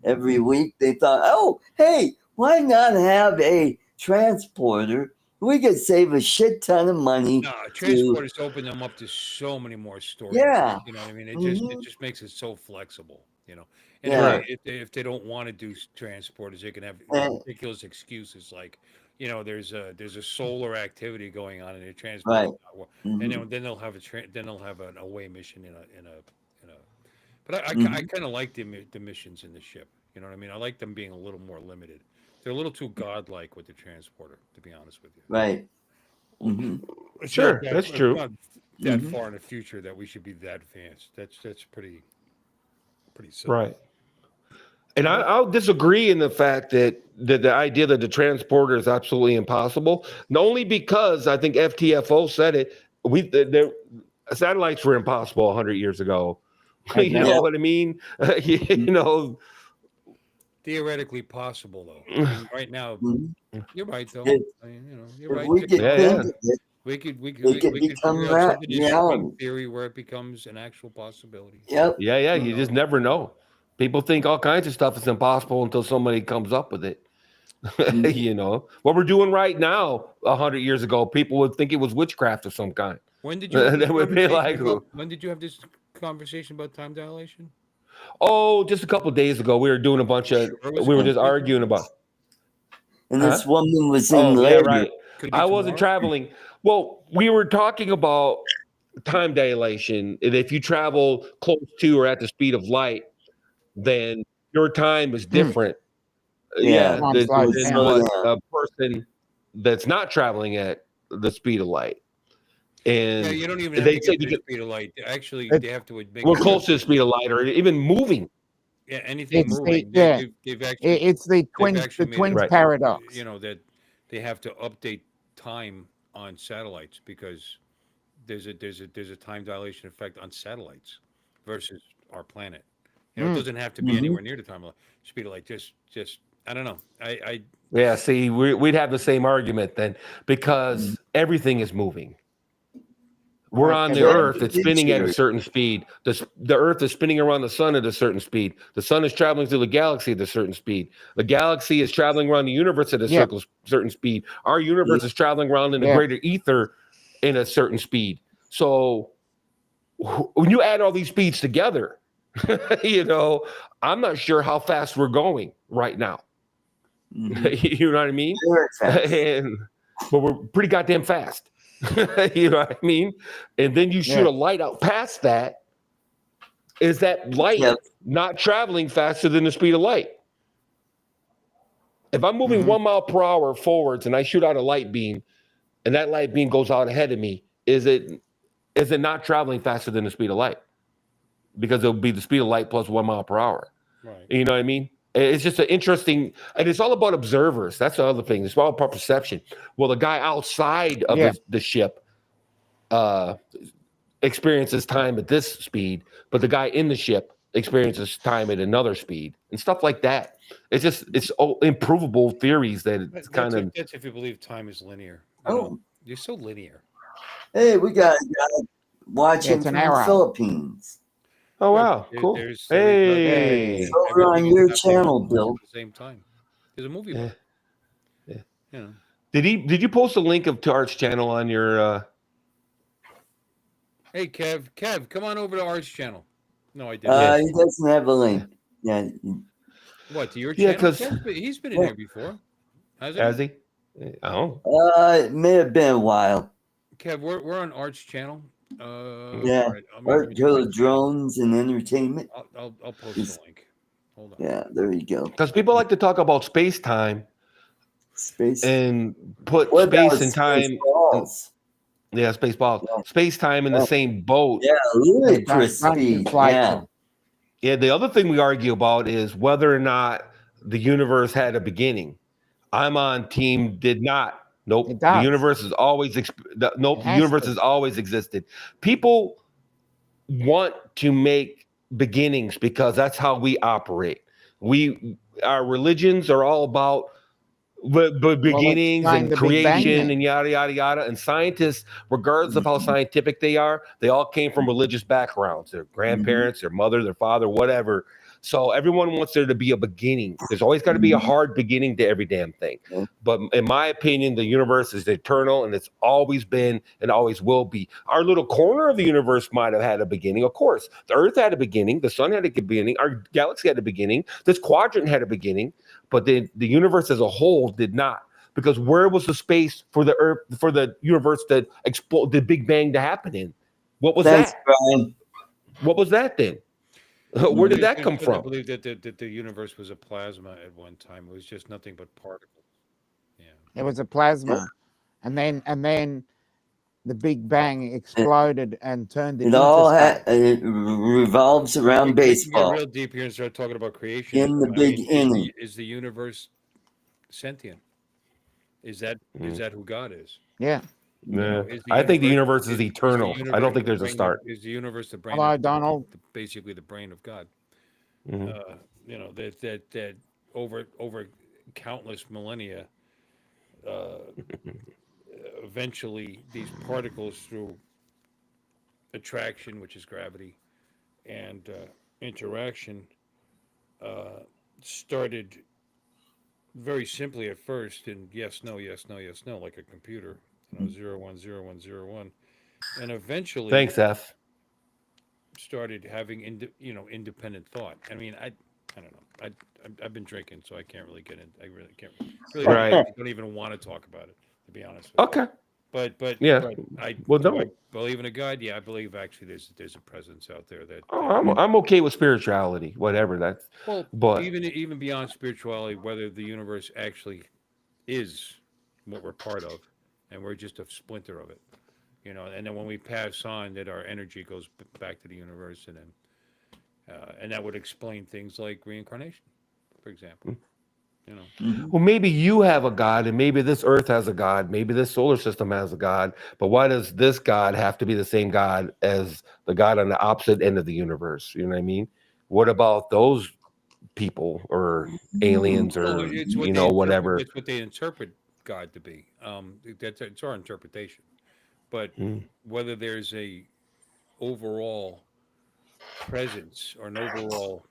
Speaker 1: every week. They thought, oh, hey, why not have a transporter? We could save a shit ton of money.
Speaker 4: No, transporters open them up to so many more storage.
Speaker 1: Yeah.
Speaker 4: You know what I mean? It
Speaker 1: Mhm.
Speaker 4: just makes it so flexible. And
Speaker 1: Yeah.
Speaker 3: Right.
Speaker 4: if they don't want to do transporters, they can have
Speaker 1: And-
Speaker 4: ridiculous excuses like, there's a solar activity going on in the transport,
Speaker 1: right.
Speaker 4: and
Speaker 1: Mhm.
Speaker 4: then they'll have then they'll have an away mission in a. But I
Speaker 1: Mhm.
Speaker 4: kind of like the missions in the ship. You know what I mean? I like them being a little more limited. They're a little too godlike with the transporter, to be honest with you.
Speaker 1: Right. Mhm.
Speaker 4: It's
Speaker 3: Sure,
Speaker 4: not
Speaker 3: that's true.
Speaker 4: It's not that
Speaker 1: Mhm.
Speaker 4: far in the future that we should be that advanced. That's pretty silly.
Speaker 3: Right. And I'll disagree in the fact that the idea that the transporter is absolutely impossible. Not only because I think FTFO said it. The satellites were impossible 100 years ago.
Speaker 2: Right
Speaker 3: You
Speaker 2: now.
Speaker 3: know what I mean?
Speaker 4: Theoretically possible, though. I mean, right now,
Speaker 1: Mhm.
Speaker 4: you're right, though.
Speaker 1: If,
Speaker 4: I mean, you're
Speaker 1: if
Speaker 4: right.
Speaker 1: we could
Speaker 3: Yeah,
Speaker 1: think
Speaker 3: yeah.
Speaker 1: of it,
Speaker 4: We could
Speaker 1: it could
Speaker 4: we could
Speaker 1: become
Speaker 4: figure out something in string
Speaker 1: reality.
Speaker 4: theory where it becomes an actual possibility.
Speaker 1: Yep.
Speaker 3: Yeah. You just never know. People think all kinds of stuff is impossible until somebody comes up with it.
Speaker 1: Mhm.
Speaker 3: What we're doing right now 100 years ago, people would think it was witchcraft of some kind.
Speaker 4: When did you have this
Speaker 3: They would be like,
Speaker 4: when did you have this conversation about time dilation?
Speaker 3: oh, just a couple of days ago, we were doing a bunch of,
Speaker 4: Where was the
Speaker 3: we were just
Speaker 4: conversation
Speaker 3: arguing about.
Speaker 1: And
Speaker 3: Huh?
Speaker 1: this woman was in
Speaker 3: Oh, yeah,
Speaker 1: labor.
Speaker 3: right.
Speaker 4: Could it be
Speaker 3: I wasn't
Speaker 4: tomorrow?
Speaker 3: traveling. Well, we were talking about time dilation. And if you travel close to or at the speed of light, then your time is different.
Speaker 1: Yeah.
Speaker 2: Time
Speaker 3: Than
Speaker 2: slows
Speaker 1: It's
Speaker 2: down.
Speaker 3: what
Speaker 1: down.
Speaker 3: a person that's not traveling at the speed of light.
Speaker 4: Yeah,
Speaker 3: And
Speaker 4: you don't even have
Speaker 3: they
Speaker 4: to
Speaker 3: say
Speaker 4: get to the
Speaker 3: because
Speaker 4: speed of light. Actually,
Speaker 2: It-
Speaker 4: they have to make
Speaker 3: we're close to the speed of light or even moving.
Speaker 4: yeah, anything
Speaker 2: It's the
Speaker 4: moving.
Speaker 2: yeah.
Speaker 4: They've actually
Speaker 2: It's the
Speaker 4: they've
Speaker 2: twins.
Speaker 4: actually
Speaker 2: The
Speaker 4: made it,
Speaker 2: twins
Speaker 3: Right.
Speaker 2: paradox.
Speaker 4: that they have to update time on satellites because there's a time dilation effect on satellites versus our planet. It
Speaker 2: Mm.
Speaker 4: doesn't have to be
Speaker 1: Mhm.
Speaker 4: anywhere near the time of speed of light. Just I don't know. I
Speaker 3: Yeah, see, we'd have the same argument then because everything is moving. We're
Speaker 2: Right,
Speaker 3: on the
Speaker 2: everything.
Speaker 3: Earth, it's spinning at a certain speed. The Earth is spinning around the sun at a certain speed. The sun is traveling through the galaxy at a certain speed. The galaxy is traveling around the universe at a
Speaker 2: Yeah.
Speaker 3: certain speed. Our universe is traveling around in the
Speaker 2: Yeah.
Speaker 3: greater ether in a certain speed. So when you add all these speeds together, I'm not sure how fast we're going right now.
Speaker 1: Mhm.
Speaker 3: You know what I mean?
Speaker 1: Very fast.
Speaker 3: But we're pretty goddamn fast. You know what I mean? And then you shoot
Speaker 2: Yeah.
Speaker 3: a light out past that. Is that light
Speaker 1: Yep.
Speaker 3: not traveling faster than the speed of light? If I'm moving
Speaker 2: Mhm.
Speaker 3: 1 mile per hour forwards and I shoot out a light beam and that light beam goes out ahead of me, is it not traveling faster than the speed of light? Because it'll be the speed of light plus 1 mile per hour.
Speaker 4: right.
Speaker 3: You know what I mean? It's just an interesting, and it's all about observers. That's the other thing. It's all about perception. Well, the guy outside of
Speaker 2: Yeah.
Speaker 3: the ship experiences time at this speed, but the guy in the ship experiences time at another speed and stuff like that. It's all improvable theories that it's kind of.
Speaker 4: That's if you believe time is linear.
Speaker 1: Oh,
Speaker 4: You're so linear.
Speaker 1: hey, we got a guy watching
Speaker 2: it's an
Speaker 1: from the
Speaker 2: hour.
Speaker 1: Philippines.
Speaker 3: Oh
Speaker 4: Yeah,
Speaker 3: wow,
Speaker 4: there-
Speaker 3: cool.
Speaker 4: there's-
Speaker 3: Hey,
Speaker 1: It's over on
Speaker 4: everything is
Speaker 1: your
Speaker 4: happening
Speaker 1: channel,
Speaker 4: almost
Speaker 1: Bill.
Speaker 4: at the same time. There's a movie
Speaker 3: Yeah.
Speaker 4: about it.
Speaker 3: Yeah.
Speaker 4: You know.
Speaker 3: did you post a link to Art's channel on your?
Speaker 4: Hey, Kev, come on over to Art's channel. No, I didn't.
Speaker 1: He doesn't have a link. Yeah.
Speaker 4: What, to your
Speaker 3: Yeah,
Speaker 4: channel?
Speaker 3: 'cause-
Speaker 4: He's been in here before.
Speaker 3: Has he? Oh,
Speaker 1: It may have been a while.
Speaker 4: Kev, we're on Art's channel.
Speaker 1: Yeah.
Speaker 4: all right, I'm gonna-
Speaker 1: ArtCo drones and entertainment.
Speaker 4: I'll post
Speaker 1: It's-
Speaker 4: the link. Hold on.
Speaker 1: Yeah, there you go.
Speaker 3: Because people like to talk about space-time
Speaker 1: Space.
Speaker 3: and put
Speaker 1: What
Speaker 3: space
Speaker 1: about
Speaker 3: and time.
Speaker 1: Spaceballs?
Speaker 3: Yeah, Spaceballs.
Speaker 1: Yeah.
Speaker 3: Space-time in the same boat.
Speaker 1: Yeah, ludicrous
Speaker 2: Don't
Speaker 1: speed.
Speaker 2: conflate
Speaker 1: Yeah.
Speaker 2: them.
Speaker 3: Yeah, the other thing we argue about is whether or not the universe had a beginning. I'm on team did not. Nope.
Speaker 2: It
Speaker 3: The
Speaker 2: does.
Speaker 3: universe is always nope.
Speaker 2: It
Speaker 3: The
Speaker 2: has
Speaker 3: universe
Speaker 2: to.
Speaker 3: has always existed. People want to make beginnings because that's how we operate. Our religions are all about but beginnings
Speaker 2: explain
Speaker 3: and
Speaker 2: the Big Bang
Speaker 3: creation
Speaker 2: then.
Speaker 3: and yada yada yada. And scientists, regardless of how scientific they are, they all came from religious backgrounds. Their grandparents, their mother, their father, whatever. So everyone wants there to be a beginning. There's always got to be a hard beginning to every damn thing. But in my opinion, the universe is eternal and it's always been and always will be. Our little corner of the universe might have had a beginning. Of course, the Earth had a beginning. The sun had a beginning. Our galaxy had a beginning. This quadrant had a beginning. But the universe as a whole did not, because where was the space for the Earth, for the universe to explode, the Big Bang to happen in? What was
Speaker 1: Thanks,
Speaker 3: that?
Speaker 1: Brian.
Speaker 3: What was that then? Where did that come
Speaker 4: I
Speaker 3: from?
Speaker 4: believe that the universe was a plasma at one time. It was just nothing but particles. Yeah.
Speaker 2: It was a plasma, and then the Big Bang exploded and turned it
Speaker 1: It all
Speaker 2: into
Speaker 1: it revolves around
Speaker 4: We can get
Speaker 1: baseball.
Speaker 4: real deep here and start talking about creation.
Speaker 1: In the
Speaker 4: I
Speaker 1: big
Speaker 4: mean,
Speaker 1: inning.
Speaker 4: is the universe sentient? Is that who God is?
Speaker 2: Yeah.
Speaker 4: You know,
Speaker 3: Nah, I think the universe is eternal.
Speaker 4: the
Speaker 3: I don't think
Speaker 4: the
Speaker 3: there's a
Speaker 4: brain of-
Speaker 3: start.
Speaker 4: Is the universe the brain?
Speaker 2: Hello,
Speaker 4: of,
Speaker 2: Donald.
Speaker 4: basically the brain of God.
Speaker 3: Mhm.
Speaker 4: You know that over countless millennia, eventually these particles through attraction, which is gravity, and interaction, started very simply at first in yes, no, yes, no, yes, no, like a computer, 0 1 0 1 0 1, and eventually
Speaker 3: Thanks, F.
Speaker 4: started having independent thought. I mean, I don't know. I've been drinking, so I can't really get in. I really can't. Really
Speaker 3: Right.
Speaker 4: don't even want to talk about it, to be honest with you.
Speaker 3: Okay.
Speaker 4: But
Speaker 3: Yeah.
Speaker 4: I
Speaker 3: Well,
Speaker 4: do I
Speaker 3: don't.
Speaker 4: believe in a God? Yeah, I believe actually there's a presence out there that
Speaker 3: Oh, I'm okay with spirituality, whatever that's.
Speaker 4: well,
Speaker 3: But
Speaker 4: even beyond spirituality, whether the universe actually is what we're part of, and we're just a splinter of it, and then when we pass on, that our energy goes back to the universe, and then and that would explain things like reincarnation, for example.
Speaker 3: well, maybe you have a God, and maybe this Earth has a God, maybe this solar system has a God. But why does this God have to be the same God as the God on the opposite end of the universe? You know what I mean? What about those people or aliens
Speaker 4: Well,
Speaker 3: or
Speaker 4: it's what they interpret.
Speaker 3: whatever?
Speaker 4: It's what they interpret God to be. It's our interpretation, but whether there's a overall presence or an overall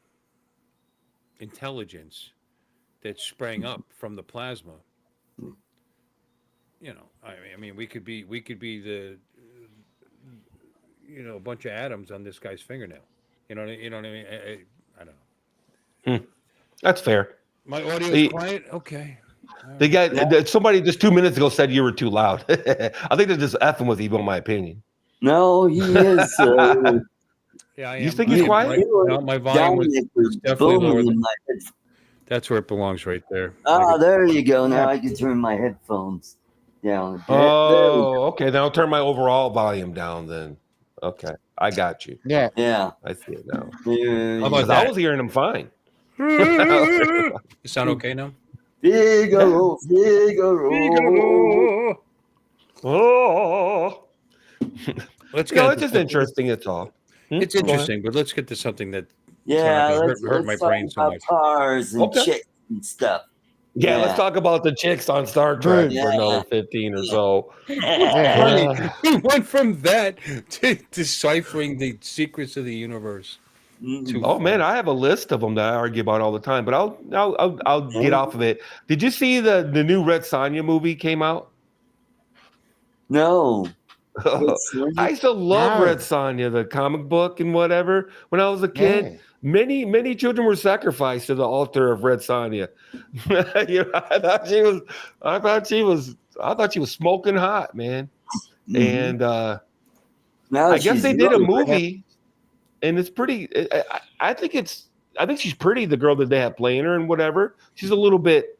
Speaker 4: intelligence that sprang up from the plasma, I mean, we could be the a bunch of atoms on this guy's fingernail. You know what I mean? I don't know.
Speaker 3: That's fair.
Speaker 4: My audio
Speaker 3: The-
Speaker 4: is quiet. Okay.
Speaker 3: The guy, somebody just 2 minutes ago said you were too loud. I think they're just effing with you, in my opinion.
Speaker 1: No, he is.
Speaker 4: Yeah, I
Speaker 3: You
Speaker 4: am.
Speaker 3: think he's quiet?
Speaker 4: My volume was
Speaker 1: Dominic was
Speaker 4: definitely lower.
Speaker 1: booming in my headphones.
Speaker 4: That's where it belongs, right there.
Speaker 1: Ah, there you go. Now
Speaker 2: Yeah.
Speaker 1: I can turn my headphones down a bit.
Speaker 3: Oh, okay. Then I'll turn my overall volume down then. Okay. I got you.
Speaker 2: Yeah.
Speaker 1: Yeah.
Speaker 3: I see it now.
Speaker 1: There
Speaker 4: How about
Speaker 1: you
Speaker 3: Because
Speaker 1: go.
Speaker 3: I
Speaker 4: that?
Speaker 3: was hearing him fine.
Speaker 4: You sound okay now?
Speaker 1: Figaro, Figaro.
Speaker 3: Oh.
Speaker 4: Let's
Speaker 3: You
Speaker 4: get
Speaker 3: know,
Speaker 4: into
Speaker 3: it's just
Speaker 4: something-
Speaker 3: interesting. It's all.
Speaker 4: It's
Speaker 3: Go ahead.
Speaker 4: interesting, but let's get to something that
Speaker 1: Yeah,
Speaker 4: not gonna
Speaker 1: let's
Speaker 4: hurt my
Speaker 1: talk
Speaker 4: brain so
Speaker 1: about
Speaker 4: much.
Speaker 1: cars and
Speaker 3: Okay.
Speaker 1: chicks and stuff.
Speaker 3: Yeah, let's
Speaker 1: Yeah.
Speaker 3: talk about the chicks on Star Trek
Speaker 1: Yeah.
Speaker 3: for another 15 or so.
Speaker 2: Yeah.
Speaker 4: Funny, we went from that to deciphering the secrets of the universe.
Speaker 1: Mhm.
Speaker 3: Oh man, I have a list of them that I argue about all the time, but I'll get off of it. Did you see the new Red Sonja movie came out?
Speaker 1: No.
Speaker 3: I used to love
Speaker 2: No.
Speaker 3: Red Sonja, the comic book and whatever. When I was a kid,
Speaker 2: Yeah.
Speaker 3: many children were sacrificed to the altar of Red Sonja. I thought she was smoking hot, man.
Speaker 1: Mhm.
Speaker 3: And
Speaker 1: Now
Speaker 3: I guess
Speaker 1: she's
Speaker 3: they did a
Speaker 1: really
Speaker 3: movie, and it's pretty. I think I think she's pretty. The girl that they have playing her and whatever. She's a little bit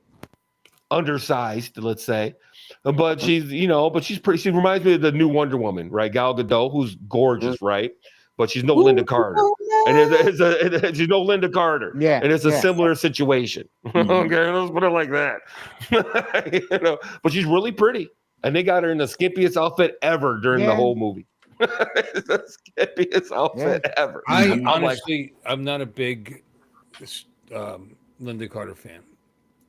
Speaker 3: undersized, let's say, but she's but she's pretty. She reminds me of the new Wonder Woman, right? Gal Gadot, who's gorgeous, right? But she's no Linda Carter, and she's no Linda Carter,
Speaker 2: Yeah,
Speaker 3: and it's a
Speaker 2: yeah.
Speaker 3: similar situation. Okay, let's put it like that. But she's really pretty, and they got her in the skimpiest outfit ever during the whole movie. It's the skimpiest outfit ever.
Speaker 4: I honestly, I'm not a big Linda Carter fan.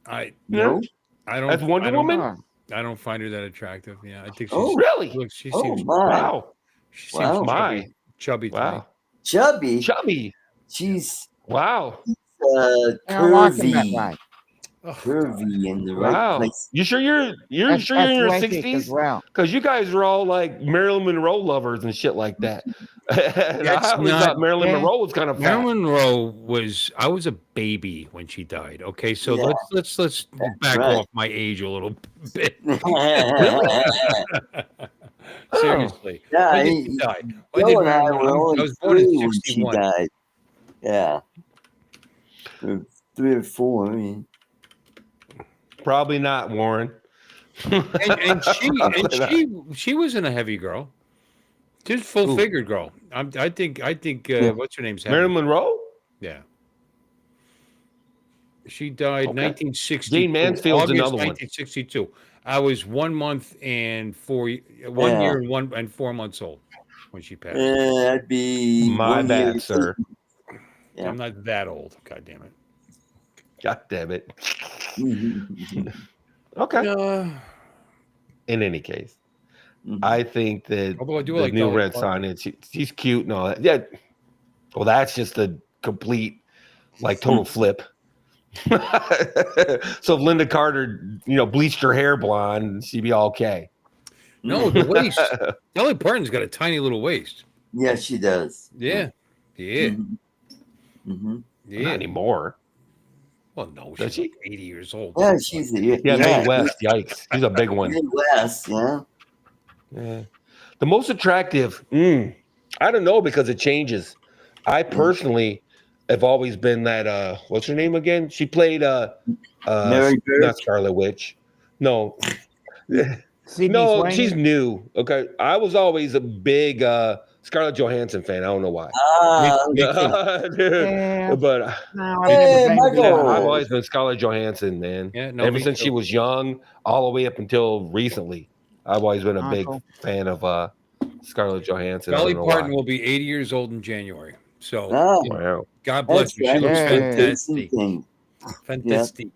Speaker 4: I don't.
Speaker 3: That's Wonder Woman.
Speaker 4: I don't find her that attractive. Yeah, I think she's
Speaker 3: really.
Speaker 4: Look, she
Speaker 1: Oh
Speaker 4: seems
Speaker 1: my!
Speaker 3: Wow.
Speaker 4: She seems
Speaker 3: My.
Speaker 4: chubby.
Speaker 3: Wow.
Speaker 1: Chubby.
Speaker 3: Chubby.
Speaker 1: She's
Speaker 3: Wow.
Speaker 1: curvy.
Speaker 4: Oh,
Speaker 1: Curvy in the right
Speaker 3: Wow.
Speaker 1: place.
Speaker 3: You sure you're
Speaker 2: That's
Speaker 3: in your
Speaker 2: athletic
Speaker 3: 60s?
Speaker 2: as well.
Speaker 3: Because you guys are all like Marilyn Monroe lovers and shit like that. And
Speaker 4: That's
Speaker 3: I always
Speaker 4: not-
Speaker 3: thought Marilyn Monroe was kind of fat.
Speaker 4: Marilyn Monroe was. I was a baby when she died. Okay, so
Speaker 1: Yeah.
Speaker 4: let's back
Speaker 1: right.
Speaker 4: off my age a little bit.
Speaker 1: Yeah,
Speaker 4: Seriously. When did she die? When did
Speaker 1: Joe and I
Speaker 4: Marilyn-
Speaker 1: were
Speaker 4: I
Speaker 1: only
Speaker 4: was born in
Speaker 1: 3 when she
Speaker 4: 61.
Speaker 1: died. Yeah. Or 3 or 4. Yeah.
Speaker 3: Probably not, Warren.
Speaker 4: and she wasn't a heavy girl. She was a full figured girl. I think what's her name's heavy.
Speaker 3: Marilyn Monroe?
Speaker 4: Yeah. She died
Speaker 3: Okay.
Speaker 4: 1962.
Speaker 3: Jane Mansfield's
Speaker 4: August
Speaker 3: another one.
Speaker 4: 1962. I was 1 month and 4 year and 4 months old when she passed.
Speaker 1: That'd be
Speaker 3: My
Speaker 1: 1
Speaker 3: bad,
Speaker 1: year.
Speaker 3: sir.
Speaker 1: Yeah.
Speaker 4: I'm not that old. God damn it.
Speaker 3: God damn it.
Speaker 1: Mhm.
Speaker 3: Okay. In any case, I think that
Speaker 4: Although I do
Speaker 3: the
Speaker 4: like
Speaker 3: new
Speaker 4: Dolly
Speaker 3: Red
Speaker 4: Parton.
Speaker 3: Sonnet, she's cute and all that. Yeah. Well, that's just a complete, like, total flip. So if Linda Carter, bleached her hair blonde, she'd be okay.
Speaker 4: No, the waist. Dolly Parton's got a tiny little waist.
Speaker 1: Yeah, she does.
Speaker 4: Yeah. Yeah.
Speaker 1: Mm-hmm.
Speaker 4: Yeah.
Speaker 3: Not anymore.
Speaker 4: Well, no,
Speaker 3: Does
Speaker 4: she's
Speaker 3: she?
Speaker 4: like 80 years old.
Speaker 1: Yeah, she's
Speaker 3: Yeah, Midwest. Yikes. She's a big one.
Speaker 1: Midwest, yeah.
Speaker 3: Yeah. The most attractive, I don't know, because it changes. I personally have always been that what's her name again? She played
Speaker 1: Mary Bird?
Speaker 3: not Scarlet Witch. No.
Speaker 2: Sydney
Speaker 3: No,
Speaker 2: Sweeney?
Speaker 3: she's new. Okay. I was always a big Scarlett Johansson fan. I don't know why.
Speaker 2: Yeah.
Speaker 3: But
Speaker 2: No,
Speaker 1: Hey,
Speaker 2: I've never been to
Speaker 1: Michael.
Speaker 2: that.
Speaker 3: I've always been Scarlett Johansson, man.
Speaker 4: Yeah, no,
Speaker 3: Ever
Speaker 4: me
Speaker 3: since she
Speaker 4: too.
Speaker 3: was young, all the way up until recently, I've always been a big
Speaker 2: Cool.
Speaker 3: fan of Scarlett Johansson. I
Speaker 4: Dolly
Speaker 3: don't know
Speaker 4: Parton
Speaker 3: why.
Speaker 4: will be 80 years old in January. So
Speaker 1: Oh,
Speaker 3: Wow.
Speaker 4: God bless
Speaker 1: that's
Speaker 4: her. She looks
Speaker 2: Yeah.
Speaker 4: fantastic.
Speaker 1: thing.
Speaker 4: Fantastic.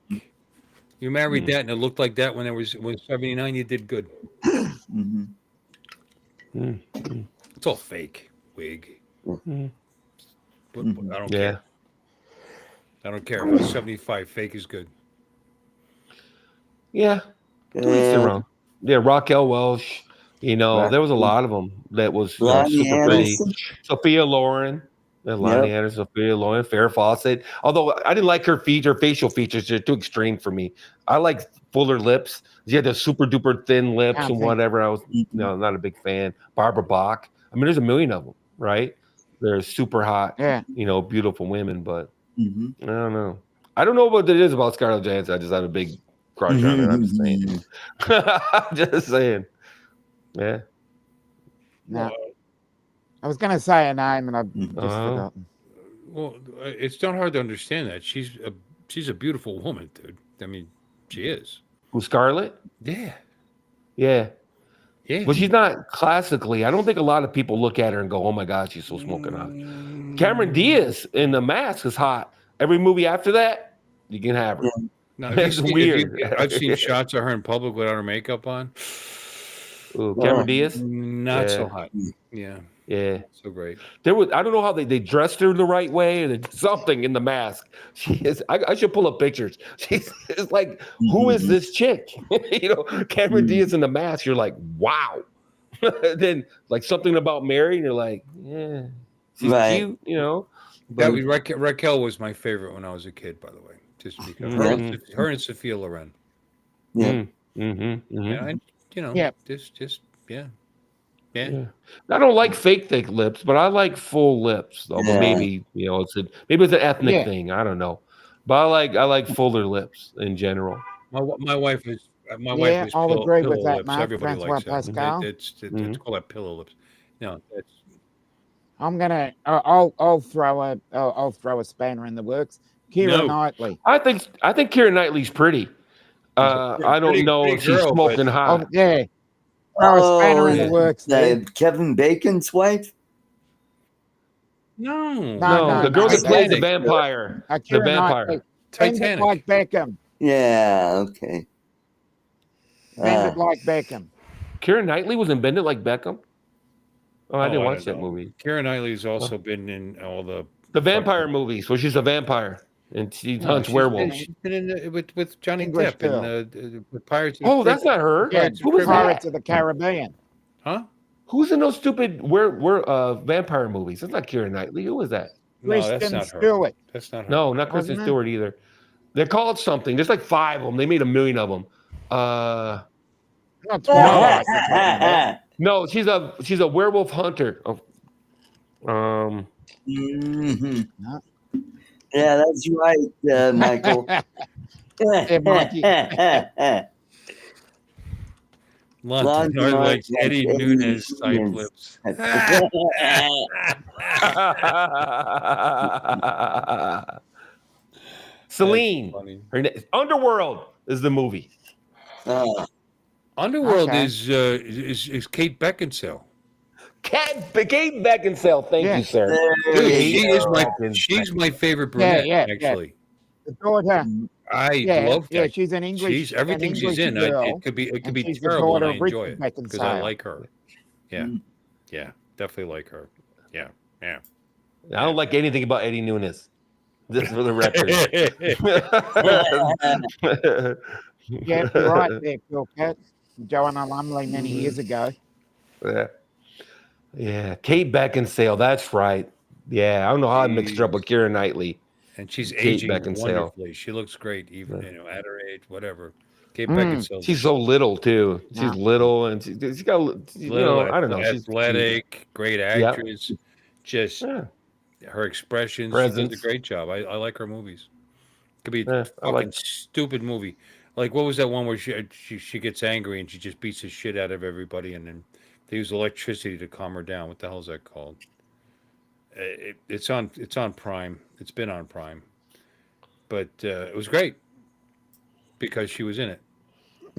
Speaker 4: You married that and it looked like that when it was 79, you did good.
Speaker 1: Mm-hmm.
Speaker 4: It's all fake wig.
Speaker 3: Mhm.
Speaker 4: But I don't
Speaker 3: Yeah.
Speaker 4: care. I don't care. If it's 75, fake is good.
Speaker 3: Yeah. To each their own. Yeah, Raquel Welch. There was a lot of them that was
Speaker 1: Lonnie
Speaker 3: super pretty.
Speaker 1: Anderson.
Speaker 3: Sophia Loren. Lonnie Anderson, Sophia Loren, Farrah Fawcett. Although I didn't like her facial features. They're too extreme for me. I like fuller lips. She had the super duper thin lips and whatever. I was not a big fan. Barbara Bach. I mean, there's a million of them, right? They're super hot, beautiful women, but I don't know. I don't know what it is about Scarlett Johansson. I just have a big crush on her. I'm just saying. I'm just saying. Yeah.
Speaker 2: No. I was gonna say a name and I've just forgotten.
Speaker 4: Well, it's not hard to understand that. She's a beautiful woman, dude. I mean, she is.
Speaker 3: Who, Scarlett?
Speaker 4: Yeah.
Speaker 3: Yeah.
Speaker 4: Yeah.
Speaker 3: But she's not classically. I don't think a lot of people look at her and go, "Oh my God, she's so smoking hot." Cameron Diaz in The Mask is hot. Every movie after that, you can have her.
Speaker 4: No,
Speaker 3: It's weird.
Speaker 4: I've seen shots of her in public without her makeup on.
Speaker 3: Ooh, Cameron Diaz?
Speaker 4: Not so hot. Yeah.
Speaker 3: Yeah.
Speaker 4: So great.
Speaker 3: I don't know how they dressed her the right way or they did something in The Mask. She is. I should pull up pictures. She's it's like, who is this chick? Cameron Diaz in The Mask. You're like, wow. Then like something about Mary, and you're like, yeah, she's cute.
Speaker 4: That was Raquel was my favorite when I was a kid. By the way, just because her and Sophia Loren.
Speaker 1: Yeah.
Speaker 4: And, just yeah. Yeah.
Speaker 3: I don't like fake thick lips, but I like full lips. Though, but
Speaker 1: Yeah.
Speaker 3: maybe maybe it's an ethnic
Speaker 2: Yeah.
Speaker 3: thing. I don't know, but I like fuller lips in general.
Speaker 4: My wife is
Speaker 2: Yeah, I'll agree with
Speaker 4: pillow
Speaker 2: that,
Speaker 4: lips.
Speaker 2: Mark.
Speaker 4: Everybody
Speaker 2: Francois
Speaker 4: likes that.
Speaker 2: Pascal.
Speaker 4: It's called that pillow lips. No, that's
Speaker 2: I'm gonna. I'll throw a spanner in the works. Keira
Speaker 4: no.
Speaker 2: Knightley.
Speaker 3: I think Keira Knightley's pretty.
Speaker 4: She's a
Speaker 3: I don't know
Speaker 4: pretty
Speaker 3: if she's
Speaker 4: girl, but
Speaker 3: smoking
Speaker 2: Oh
Speaker 3: hot.
Speaker 2: yeah, throw a spanner in the
Speaker 4: Yeah.
Speaker 2: works, dude.
Speaker 1: Kevin Bacon's wife.
Speaker 4: no,
Speaker 3: No, the girl that
Speaker 2: that's
Speaker 3: played the
Speaker 4: Titanic.
Speaker 3: vampire. The
Speaker 2: Keira Knightley.
Speaker 3: vampire.
Speaker 2: Bend it
Speaker 4: Titanic.
Speaker 2: like Beckham.
Speaker 1: Yeah. Okay.
Speaker 2: Bend it like Beckham.
Speaker 3: Keira Knightley was in Bend It Like Beckham. Oh, I didn't
Speaker 4: I
Speaker 3: watch
Speaker 4: don't
Speaker 3: that
Speaker 4: know.
Speaker 3: movie.
Speaker 4: Keira Knightley's also been in all the
Speaker 3: Vampire movies, where she's a vampire and she
Speaker 2: No,
Speaker 3: hunts
Speaker 2: she's
Speaker 3: werewolves.
Speaker 4: She's been in with Johnny
Speaker 2: English
Speaker 4: Depp and
Speaker 2: girl.
Speaker 4: with Pirates. Of the
Speaker 3: Oh, that's
Speaker 4: Caribbean.
Speaker 3: not her.
Speaker 2: Yeah,
Speaker 3: Who was
Speaker 2: Pirates
Speaker 3: that?
Speaker 2: of the Caribbean.
Speaker 4: Huh?
Speaker 3: Who's in those stupid vampire movies? That's not Keira Knightley. Who was that?
Speaker 4: No, that's
Speaker 2: Kristen
Speaker 4: not her.
Speaker 2: Stewart.
Speaker 4: That's not her.
Speaker 3: No, not Kristen
Speaker 2: Wasn't it?
Speaker 3: Stewart either. They're called something. There's like 5 of them. They made a million of them.
Speaker 2: Not Twilight. You're talking about.
Speaker 3: No, she's a werewolf hunter.
Speaker 1: Mhm.
Speaker 2: No.
Speaker 1: Yeah, that's right, Michael.
Speaker 2: Yeah, Mikey.
Speaker 4: London are like Eddie Nunez type lips.
Speaker 3: Celine.
Speaker 4: Funny.
Speaker 3: Underworld is the movie.
Speaker 4: Underworld
Speaker 2: Okay.
Speaker 4: is Kate Beckinsale.
Speaker 3: Kate Beckinsale. Thank
Speaker 2: Yeah.
Speaker 3: you, sir.
Speaker 1: There
Speaker 4: Dude,
Speaker 1: you go.
Speaker 4: she's my favorite brunette,
Speaker 2: yeah.
Speaker 4: actually.
Speaker 2: The daughter.
Speaker 4: I love that.
Speaker 2: Yeah, she's an English.
Speaker 4: Everything
Speaker 2: an
Speaker 4: she's
Speaker 2: English
Speaker 4: in.
Speaker 2: girl,
Speaker 4: It could be
Speaker 2: and she's the
Speaker 4: terrible, and
Speaker 2: daughter
Speaker 4: I
Speaker 2: of
Speaker 4: enjoy
Speaker 2: Richard
Speaker 4: it because I
Speaker 2: Beckinsale.
Speaker 4: like her. Yeah,
Speaker 1: Mm.
Speaker 4: yeah, definitely like her. Yeah.
Speaker 3: I don't like anything about Eddie Nunez. Just for the record.
Speaker 2: Yeah, you're right there, Phil Cat. Joanna Lumley many years ago.
Speaker 3: Yeah, Kate Beckinsale. That's right. Yeah, I don't know how I mixed her up with Keira Knightley.
Speaker 4: And she's
Speaker 3: Kate
Speaker 4: aging
Speaker 3: Beckinsale.
Speaker 4: wonderfully. She looks great, even at her age, whatever. Kate
Speaker 2: Mm.
Speaker 4: Beckinsale.
Speaker 3: She's so little too. She's
Speaker 2: Yeah.
Speaker 3: little, and she's got
Speaker 4: little,
Speaker 3: I don't know. She's
Speaker 4: athletic, great actress. Just
Speaker 3: yeah.
Speaker 4: her expressions. She
Speaker 3: Presence.
Speaker 4: does a great job. I like her movies. Could be
Speaker 3: Yeah,
Speaker 4: a fucking stupid movie. Like what was that one where she gets angry and she just beats the shit out of everybody, and then they use electricity to calm her down. What the hell is that called? It's on Prime. It's been on Prime, but it was great because she was in it.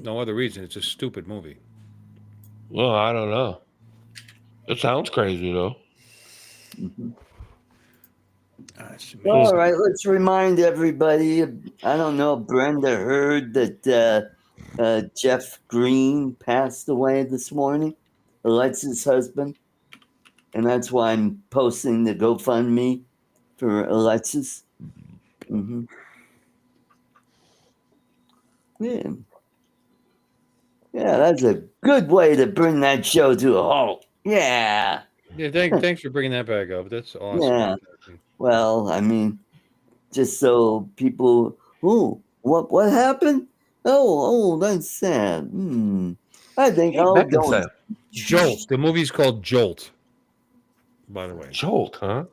Speaker 4: No other reason. It's a stupid movie.
Speaker 3: Well, I don't know. It sounds crazy though.
Speaker 1: All right, let's remind everybody. I don't know if Brenda heard that Jeff Green passed away this morning, Alexa's husband. And that's why I'm posting the GoFundMe for Alexis. Mm-hmm. Yeah. Yeah, that's a good way to bring that show to a halt. Yeah.
Speaker 4: Yeah, thanks for bringing that back up. That's awesome.
Speaker 1: Yeah. Well, I mean, just so people, what happened? Oh, that's sad. I think I'll go.
Speaker 4: Jolt. The movie's called Jolt. By the way,
Speaker 3: Jolt, huh?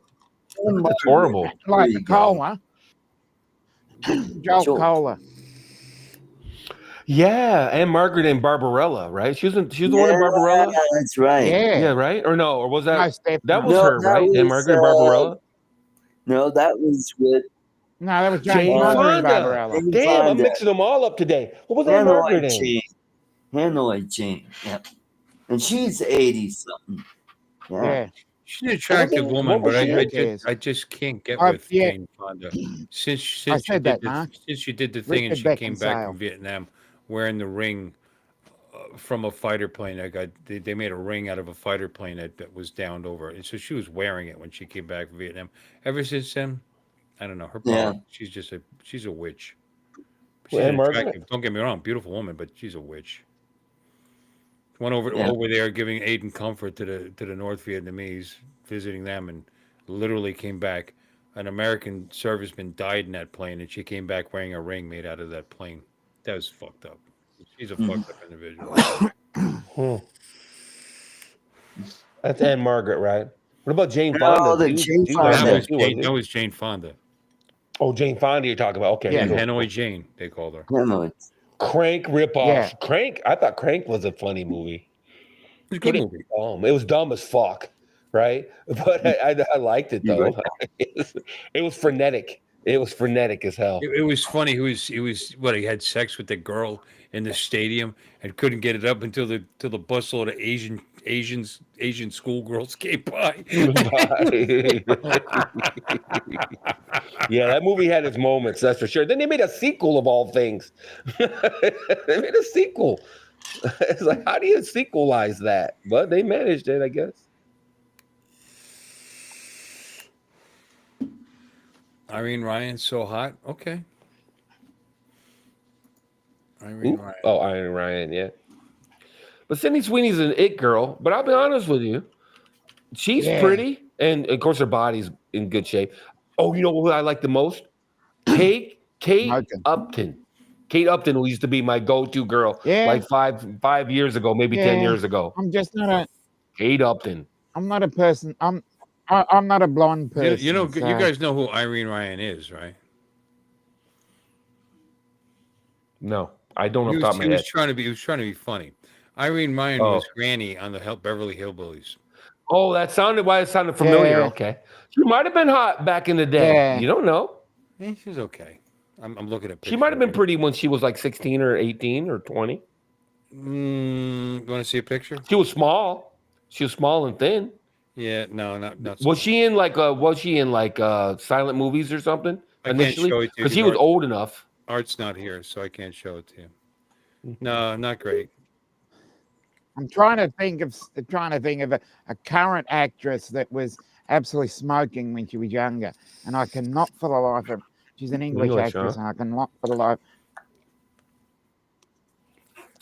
Speaker 3: That's horrible.
Speaker 2: Like the cola. Jolt Cola.
Speaker 3: Yeah, and Margaret and Barbarella, right? She's the one in Barbarella.
Speaker 1: Yeah, that's right.
Speaker 3: Yeah, right? Or no? Or was that that was
Speaker 1: No,
Speaker 3: her,
Speaker 1: that
Speaker 3: right? And
Speaker 1: was,
Speaker 3: Margaret and Barbarella.
Speaker 1: No, that was with.
Speaker 2: No, that was
Speaker 3: Jane
Speaker 2: Fonda and
Speaker 3: Fonda.
Speaker 2: Barbarella.
Speaker 3: Damn, I'm mixing them all up today. What was that Margaret in?
Speaker 1: Hanoi Jane. Yep. And she's 80 something.
Speaker 2: Yeah.
Speaker 4: She's an attractive woman, but I just can't get with Jane Fonda. Since she did the thing and she came back from Vietnam wearing the ring from a fighter plane. They made a ring out of a fighter plane that was downed over, and so she was wearing it when she came back from Vietnam. Ever since then, I don't know her problem. Yeah. She's a witch. She's attractive. Don't get me wrong, beautiful woman, but she's a witch. Went over there giving aid and comfort to the North Vietnamese, visiting them, and literally came back. An American serviceman died in that plane, and she came back wearing a ring made out of that plane. That was fucked up. She's a fucked up individual.
Speaker 3: That's Anne Margaret, right? What about Jane
Speaker 1: No,
Speaker 3: Fonda?
Speaker 1: the Jane Fonda.
Speaker 4: That was Jane Fonda.
Speaker 3: Oh, Jane Fonda you're talking about. Okay.
Speaker 2: Yeah.
Speaker 4: Yeah, Hanoi Jane, they called her.
Speaker 1: No,
Speaker 3: Crank ripoff.
Speaker 2: Yeah.
Speaker 3: Crank. I thought Crank was a funny movie.
Speaker 4: It was a good movie.
Speaker 3: It was dumb as fuck, right? But I liked it though. It was frenetic. It was frenetic as hell.
Speaker 4: It was funny. He had sex with the girl in the stadium and couldn't get it up until the busload of Asian schoolgirls came by.
Speaker 3: Yeah, that movie had its moments, that's for sure. Then they made a sequel of all things. They made a sequel. It's like, how do you sequelize that? But they managed it, I guess.
Speaker 4: Irene Ryan, so hot. Okay. Irene Ryan.
Speaker 3: Oh, Irene Ryan, yeah. But Sydney Sweeney's an it girl. But I'll be honest with you, she's pretty, and of course her body's in good shape. Oh, you know what I like the most? Kate Upton. Kate Upton used to be my go-to girl, like five years ago, maybe 10 years ago.
Speaker 2: I'm just not a
Speaker 3: Kate Upton.
Speaker 2: I'm not a person. I'm not a blonde person.
Speaker 4: You guys know who Irene Ryan is, right?
Speaker 3: No, I don't know.
Speaker 4: He was trying to be funny. Irene Ryan was Granny on the Beverly Hillbillies.
Speaker 3: Oh, that sounded familiar.
Speaker 2: Yeah.
Speaker 3: Okay, she might have been hot back in the day.
Speaker 2: Yeah.
Speaker 3: You don't know.
Speaker 4: She's okay. I'm looking at.
Speaker 3: She might have been pretty when she was like 16 or 18 or 20.
Speaker 4: You want to see a picture?
Speaker 3: She was small. She was small and thin.
Speaker 4: Yeah, no, not.
Speaker 3: Was she in like silent movies or something initially?
Speaker 4: Can't show it to you
Speaker 3: because he was old enough.
Speaker 4: Art's not here, so I can't show it to you. No, not great.
Speaker 2: I'm trying to think of a current actress that was absolutely smoking when she was younger, and I cannot for the life of. She's an English actress, and I cannot for the life.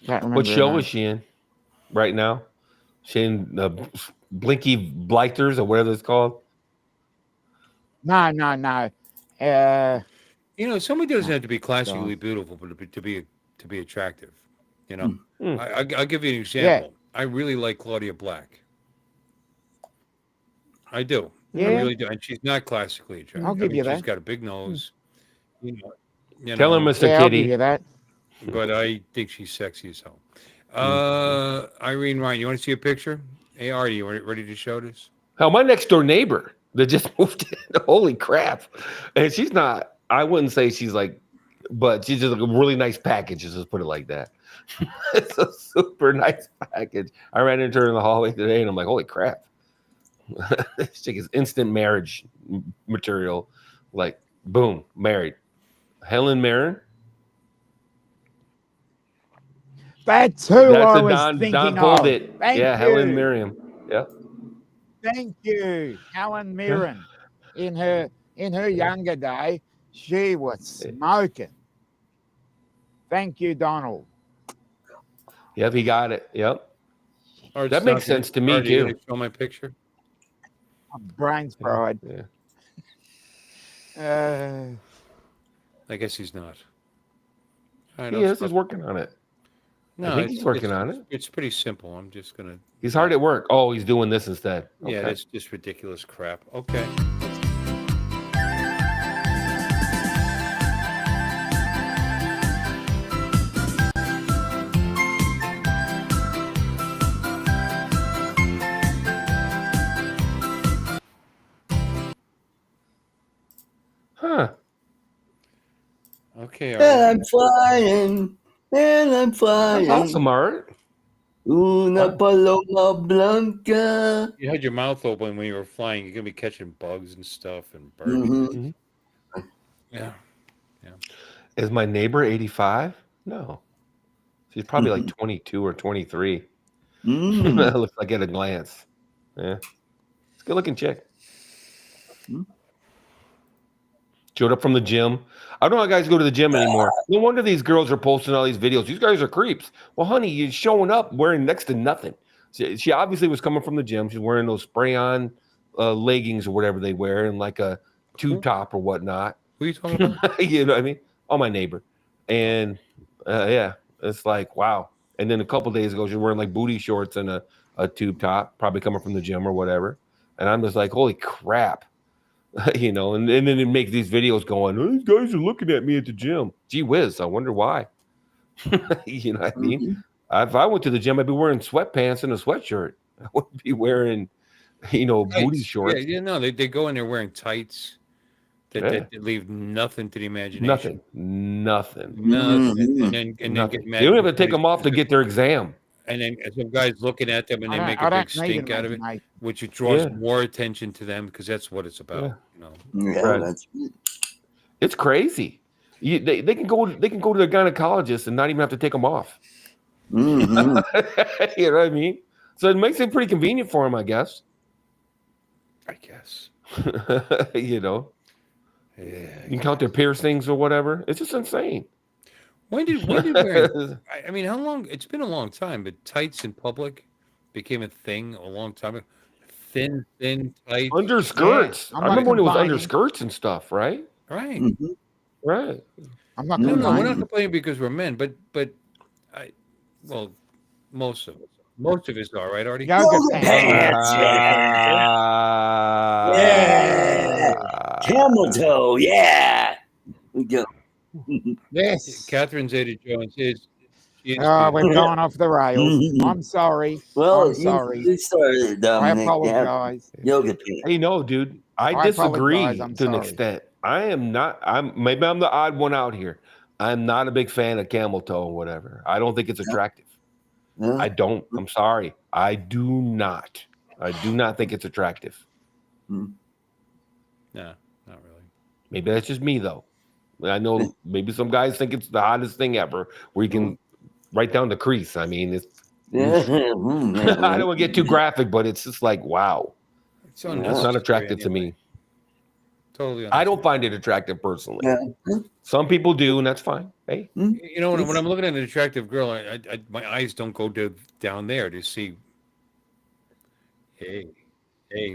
Speaker 2: Can't remember.
Speaker 3: What show is she in right now? She in the Blinky Blighters or whatever it's called?
Speaker 2: No.
Speaker 4: Somebody doesn't have to be classically beautiful, but to be attractive. I'll give you an example. I really like Claudia Black. I do.
Speaker 2: Yeah.
Speaker 4: I really do. And she's not classically attractive.
Speaker 2: I'll give you that.
Speaker 4: She's got a big nose.
Speaker 3: Tell her, Mr.
Speaker 2: I'll
Speaker 3: Kitty.
Speaker 2: give you that.
Speaker 4: But I think she's sexy as hell. Irene Ryan, you want to see a picture? Hey, are you ready to show this?
Speaker 3: Hell, my next door neighbor that just moved in. Holy crap. And she's not, I wouldn't say she's like, but she's just like a really nice package. Just put it like that. It's a super nice package. I ran into her in the hallway today and I'm like, holy crap. This chick is instant marriage material. Like, boom, married. Helen Mirren.
Speaker 2: That's who I was thinking
Speaker 3: Don pulled
Speaker 2: of.
Speaker 3: it.
Speaker 2: Thank you.
Speaker 3: Helen Mirren. Yeah.
Speaker 2: Thank you, Helen Mirren. In her younger day, she was smoking. Thank you, Donald.
Speaker 3: Yep, he got it. Yep.
Speaker 4: That
Speaker 3: makes sense to me too.
Speaker 4: Show my picture.
Speaker 2: My brain's fried.
Speaker 3: Yeah.
Speaker 4: I guess he's not.
Speaker 3: He's working on it.
Speaker 4: No,
Speaker 3: I think he's working on it.
Speaker 4: It's pretty simple. I'm just gonna.
Speaker 3: He's hard at work. Oh, he's doing this instead. Okay.
Speaker 4: Yeah, that's just ridiculous crap. Okay.
Speaker 3: Huh.
Speaker 4: Okay.
Speaker 1: And I'm flying.
Speaker 3: That's awesome, Art.
Speaker 1: Una paloma blanca.
Speaker 4: You had your mouth open when you were flying. You're gonna be catching bugs and stuff and birds. Yeah.
Speaker 3: Is my neighbor 85? No. She's probably like 22 or 23. Looks like at a glance. Yeah. It's a good looking chick. Showed up from the gym. I don't know how guys go to the gym anymore. No wonder these girls are posting all these videos. These guys are creeps. Well, honey, you're showing up wearing next to nothing. She obviously was coming from the gym. She's wearing those spray-on leggings or whatever they wear and like a tube top or whatnot.
Speaker 4: Who are you talking about?
Speaker 3: You know what I mean? Oh, my neighbor. And yeah, it's like, wow. And then a couple days ago, she's wearing like booty shorts and a tube top, probably coming from the gym or whatever. And I'm just like, holy crap. You know, and then it makes these videos going, oh, these guys are looking at me at the gym. Gee whiz, I wonder why. You know what I mean? If I went to the gym, I'd be wearing sweatpants and a sweatshirt. I wouldn't be wearing, you know, booty shorts.
Speaker 4: Yeah, you know, they go in there wearing tights that leave nothing to the imagination.
Speaker 3: Nothing.
Speaker 4: And then get mad.
Speaker 3: They don't even take them off to get their exam.
Speaker 4: And then some guys looking at them and they make a big stink out of it, which draws more attention to them because that's what it's about. You know,
Speaker 1: that's
Speaker 3: it's crazy. They can go to the gynecologist and not even have to take them off. You know what I mean? So it makes it pretty convenient for them, I guess. You know, you can count their piercings or whatever. It's just insane.
Speaker 4: When did wearing, I mean, how long? It's been a long time, but tights in public became a thing a long time ago. Thin tights.
Speaker 3: Underskirts. I remember when it was underskirts and stuff, right?
Speaker 4: Right.
Speaker 3: Right.
Speaker 2: I'm not
Speaker 4: we're not complaining because we're men, but most of us are, right, Artie?
Speaker 2: Yoga pants.
Speaker 1: Camel toe, we go.
Speaker 2: Yes.
Speaker 4: Catherine Zeta-Jones is.
Speaker 2: We're going off the rails. I'm sorry.
Speaker 1: Well,
Speaker 2: I'm sorry.
Speaker 1: You started, Dominic.
Speaker 2: I apologize.
Speaker 1: Yoga pants.
Speaker 3: Hey, no, dude. I disagree
Speaker 2: apologize.
Speaker 3: to an extent. Maybe I'm the odd one out here. I'm not a big fan of camel toe or whatever. I don't think it's attractive.
Speaker 1: No.
Speaker 3: I don't. I'm sorry. I do not think it's attractive.
Speaker 4: No, not really.
Speaker 3: Maybe that's just me, though. I know maybe some guys think it's the hottest thing ever, where you can write down the crease. I mean, it's. I don't want to get too graphic, but it's just like, wow. It's not attractive to me.
Speaker 4: Totally.
Speaker 3: I don't find it attractive personally. Yeah. Some people do, and that's fine. Hey,
Speaker 4: you know, when I'm looking at an attractive girl, my eyes don't go down there to see. Hey,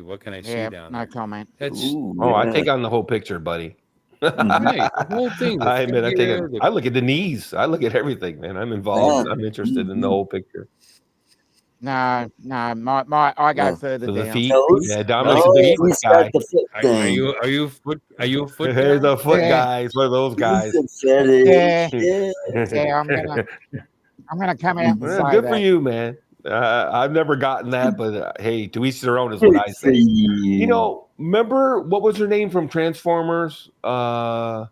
Speaker 4: what can I see down there?
Speaker 2: No comment.
Speaker 3: I take on the whole picture, buddy.
Speaker 4: Right, the whole thing.
Speaker 3: I admit, I look at the knees. I look at everything, man. I'm involved. I'm interested in the whole picture.
Speaker 2: No, I go further
Speaker 3: to the
Speaker 2: down.
Speaker 3: feet. Yeah, Dominic's a big foot guy.
Speaker 4: Are you a foot guy?
Speaker 3: There's the foot guys. One of those guys.
Speaker 2: Yeah, I'm gonna come out and say
Speaker 3: Good
Speaker 2: that.
Speaker 3: for you, man. I've never gotten that, but hey, to each their own is what I say. You know, remember what was her name from Transformers? That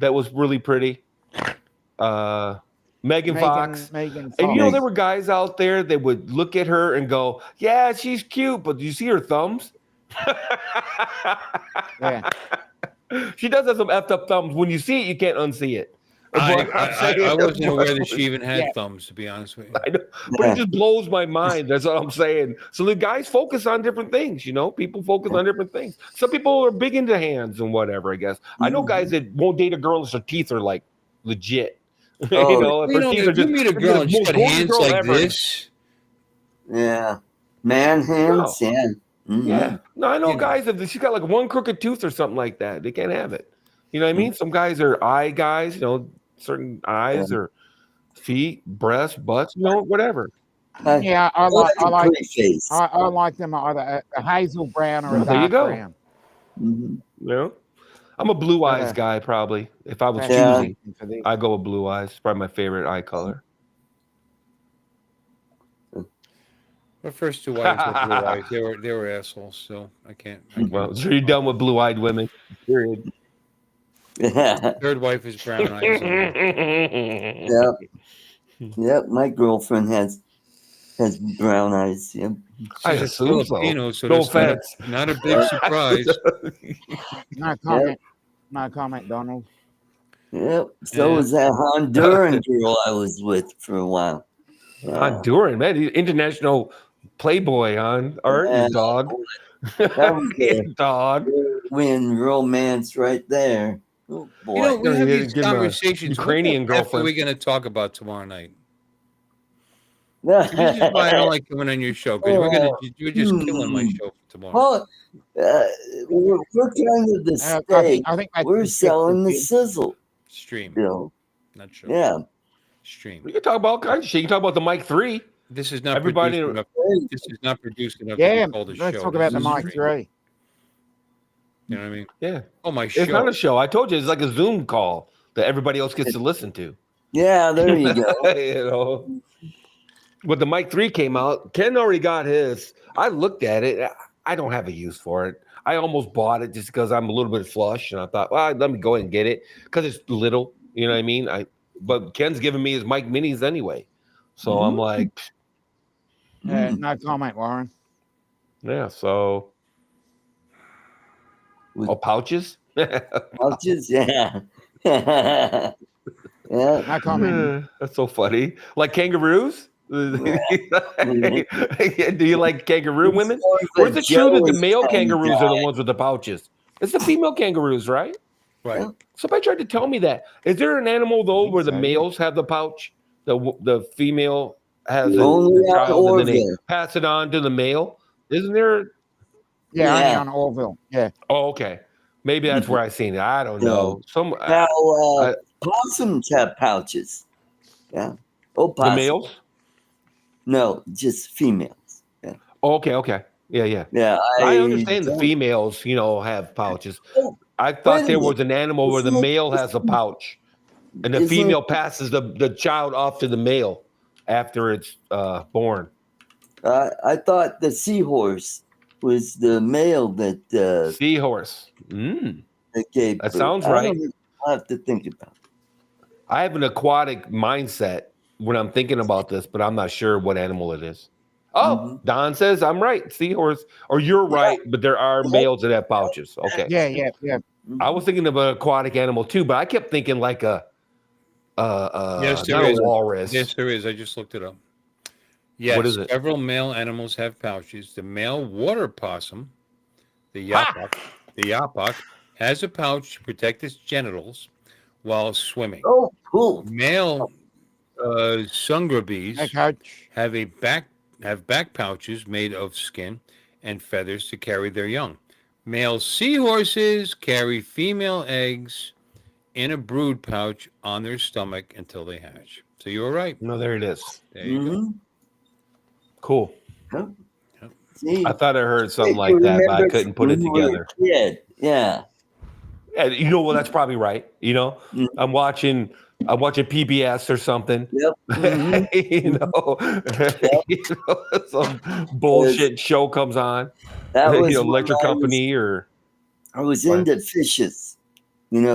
Speaker 3: was really pretty. Megan Fox.
Speaker 2: Megan Fox.
Speaker 3: And you know, there were guys out there that would look at her and go, "Yeah, she's cute," but do you see her thumbs?
Speaker 2: Yeah.
Speaker 3: She does have some effed up thumbs. When you see it, you can't unsee it.
Speaker 4: I wasn't aware that she even had thumbs, to be honest with you.
Speaker 3: I know, but it just blows my mind. That's what I'm saying. So the guys focus on different things, you know. People focus on different things. Some people are big into hands and whatever, I guess. I know guys that won't date a girl unless her teeth are like legit. You know,
Speaker 4: if you meet a girl and she's got hands like this.
Speaker 1: Yeah. Man hands,
Speaker 3: Yeah. No, I know guys that she's got like one crooked tooth or something like that. They can't have it. You know what I mean? Some guys are eye guys, you know, certain eyes or feet, breasts, butts, you know, whatever.
Speaker 2: Yeah, I like them either a hazel brown or a dark brown.
Speaker 3: You know? I'm a blue eyes guy, probably. If I was choosing, I go with blue eyes. It's probably my favorite eye color.
Speaker 4: My first two wives were blue eyes. They were assholes, so I can't.
Speaker 3: Well, so you're done with blue-eyed women. Period.
Speaker 4: Third wife is brown eyes.
Speaker 1: Yep. My girlfriend has brown eyes. Yep.
Speaker 3: I assume
Speaker 4: Filipino, so
Speaker 3: no offense.
Speaker 4: Not a big surprise.
Speaker 2: No comment. No comment, Donald.
Speaker 1: Yep. So was that Honduran girl I was with for a while.
Speaker 3: Honduran, man. International playboy on art dog.
Speaker 1: That was a
Speaker 3: dog.
Speaker 1: win romance right there. Oh, boy.
Speaker 4: You know, we have these conversations.
Speaker 3: Ukrainian girlfriend.
Speaker 4: What are we going to talk about tomorrow night? This is why I don't like coming on your show, because you're just killing my show for tomorrow.
Speaker 1: Well, we're trying to the steak.
Speaker 2: I think
Speaker 1: we're selling the sizzle.
Speaker 4: Stream.
Speaker 1: Bill.
Speaker 4: Not sure.
Speaker 1: Yeah.
Speaker 4: stream.
Speaker 3: You can talk about all kinds of shit. You can talk about the Mic 3.
Speaker 4: This is not
Speaker 3: Everybody-
Speaker 4: produced enough. This is not produced enough to
Speaker 2: Yeah,
Speaker 4: be called a
Speaker 2: let's
Speaker 4: show.
Speaker 2: talk
Speaker 4: This
Speaker 2: about the
Speaker 4: is a
Speaker 2: Mic
Speaker 4: stream.
Speaker 2: 3.
Speaker 4: You know what I mean?
Speaker 3: Yeah.
Speaker 4: Oh, my
Speaker 3: It's
Speaker 4: show.
Speaker 3: not a show. I told you it's like a Zoom call that everybody else gets to listen to.
Speaker 1: Yeah, there you go.
Speaker 3: You know. When the Mic 3 came out, Ken already got his. I looked at it. I don't have a use for it. I almost bought it just because I'm a little bit flush, and I thought, well, let me go ahead and get it because it's little. You know what I mean? But Ken's giving me his Mic Minis anyway, so I'm like,
Speaker 2: No comment, Warren.
Speaker 3: yeah. So, pouches.
Speaker 1: Pouches, yeah. Yeah.
Speaker 2: No comment.
Speaker 3: That's so funny. Like kangaroos? Do you like kangaroo women? Or is it true that the male kangaroos are the ones with the pouches? It's the female kangaroos, right?
Speaker 4: Right.
Speaker 3: Somebody tried to tell me that. Is there an animal though where the
Speaker 2: so, yeah.
Speaker 3: males have the pouch, the female has
Speaker 1: Only
Speaker 3: the
Speaker 1: on
Speaker 3: child, and then they
Speaker 1: Orville.
Speaker 3: pass it on to the male? Isn't there?
Speaker 2: Yeah, only
Speaker 1: Yeah.
Speaker 2: on Orville. Yeah.
Speaker 3: Oh, okay. Maybe that's where I seen it. I don't know.
Speaker 1: Now, possums have pouches. Yeah. Oh,
Speaker 3: the
Speaker 1: possum.
Speaker 3: males.
Speaker 1: No, just females. Yeah.
Speaker 3: Oh, okay. Yeah.
Speaker 1: Yeah.
Speaker 3: I understand the females, have pouches. I thought there was an animal where the male has a pouch, and the female passes the child off to the male after it's born.
Speaker 1: I thought the seahorse was the male that
Speaker 3: Seahorse.
Speaker 1: that gave
Speaker 3: That
Speaker 1: birth.
Speaker 3: sounds right.
Speaker 1: I have to think about it.
Speaker 3: I have an aquatic mindset when I'm thinking about this, but I'm not sure what animal it is. Oh, Don says I'm right. Seahorse, or you're right, but there are males that have pouches. Okay.
Speaker 2: Yeah.
Speaker 3: I was thinking of an aquatic animal too, but I kept thinking like
Speaker 4: Yes, there
Speaker 3: not
Speaker 4: is.
Speaker 3: a walrus.
Speaker 4: Yes, there is. I just looked it up. Yes,
Speaker 3: What is it?
Speaker 4: several male animals have pouches. The male water possum, the yapok, has a pouch to protect its genitals while swimming.
Speaker 1: Oh, cool.
Speaker 4: Male sungrabees
Speaker 2: Hey, Coach.
Speaker 4: have back pouches made of skin and feathers to carry their young. Male seahorses carry female eggs in a brood pouch on their stomach until they hatch. So you were right.
Speaker 3: No, there it is.
Speaker 4: There you go.
Speaker 3: Cool.
Speaker 1: Yep. See,
Speaker 3: I thought I heard something like that, but I couldn't put it together.
Speaker 1: Yeah.
Speaker 3: Yeah, well, that's probably right. I'm watching PBS or something.
Speaker 1: Yep.
Speaker 3: Some bullshit show comes on.
Speaker 1: That was
Speaker 3: Electric Company or
Speaker 1: I was into fishes,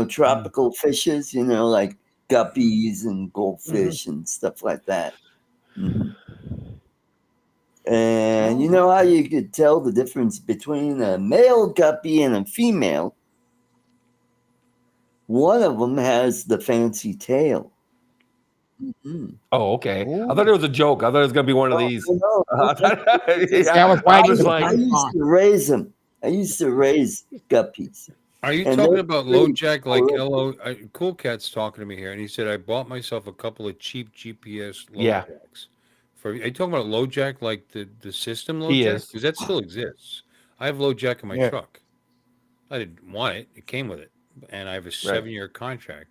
Speaker 1: tropical fishes, like guppies and goldfish and stuff like that. And you know how you could tell the difference between a male guppy and a female? One of them has the fancy tail.
Speaker 3: Oh, okay. I thought it was a joke. I thought it was gonna be one of these.
Speaker 1: No.
Speaker 2: I was waiting.
Speaker 1: I used to raise them. I used to raise guppies.
Speaker 4: Are you
Speaker 1: And
Speaker 4: talking
Speaker 1: they're
Speaker 4: about
Speaker 1: pretty
Speaker 4: low jack like
Speaker 1: cool.
Speaker 4: Cool Cat's talking to me here, and he said I bought myself a couple of cheap GPS low
Speaker 3: Yeah.
Speaker 4: jacks. Are you talking about low jack like the system low
Speaker 3: He
Speaker 4: jack?
Speaker 3: is.
Speaker 4: Because that still exists. I have low jack in my
Speaker 2: Yeah.
Speaker 4: truck. I didn't want it. It came with it, and I have a 7-year contract.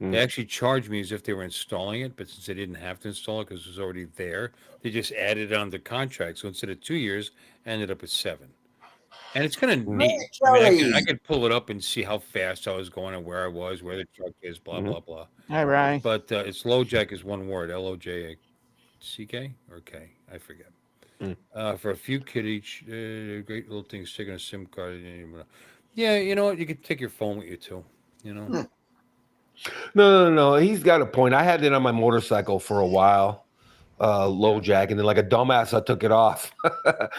Speaker 4: They actually charged me as if they were installing it, but since they didn't have to install it because it was already there, they just added it on the contract. So instead of 2 years, I ended up at 7. And it's kind of neat. I mean, I could pull it up and see how fast I was going and where I was, where the truck is, blah, blah, blah.
Speaker 2: Hey, Ray.
Speaker 4: But it's low jack is one word, LOJCK or K, I forget. For a few kid each, great little thing, sticking a SIM card. Yeah, you know what? You could take your phone with you too.
Speaker 3: No. He's got a point. I had it on my motorcycle for a while, low jack, and then like a dumbass, I took it off.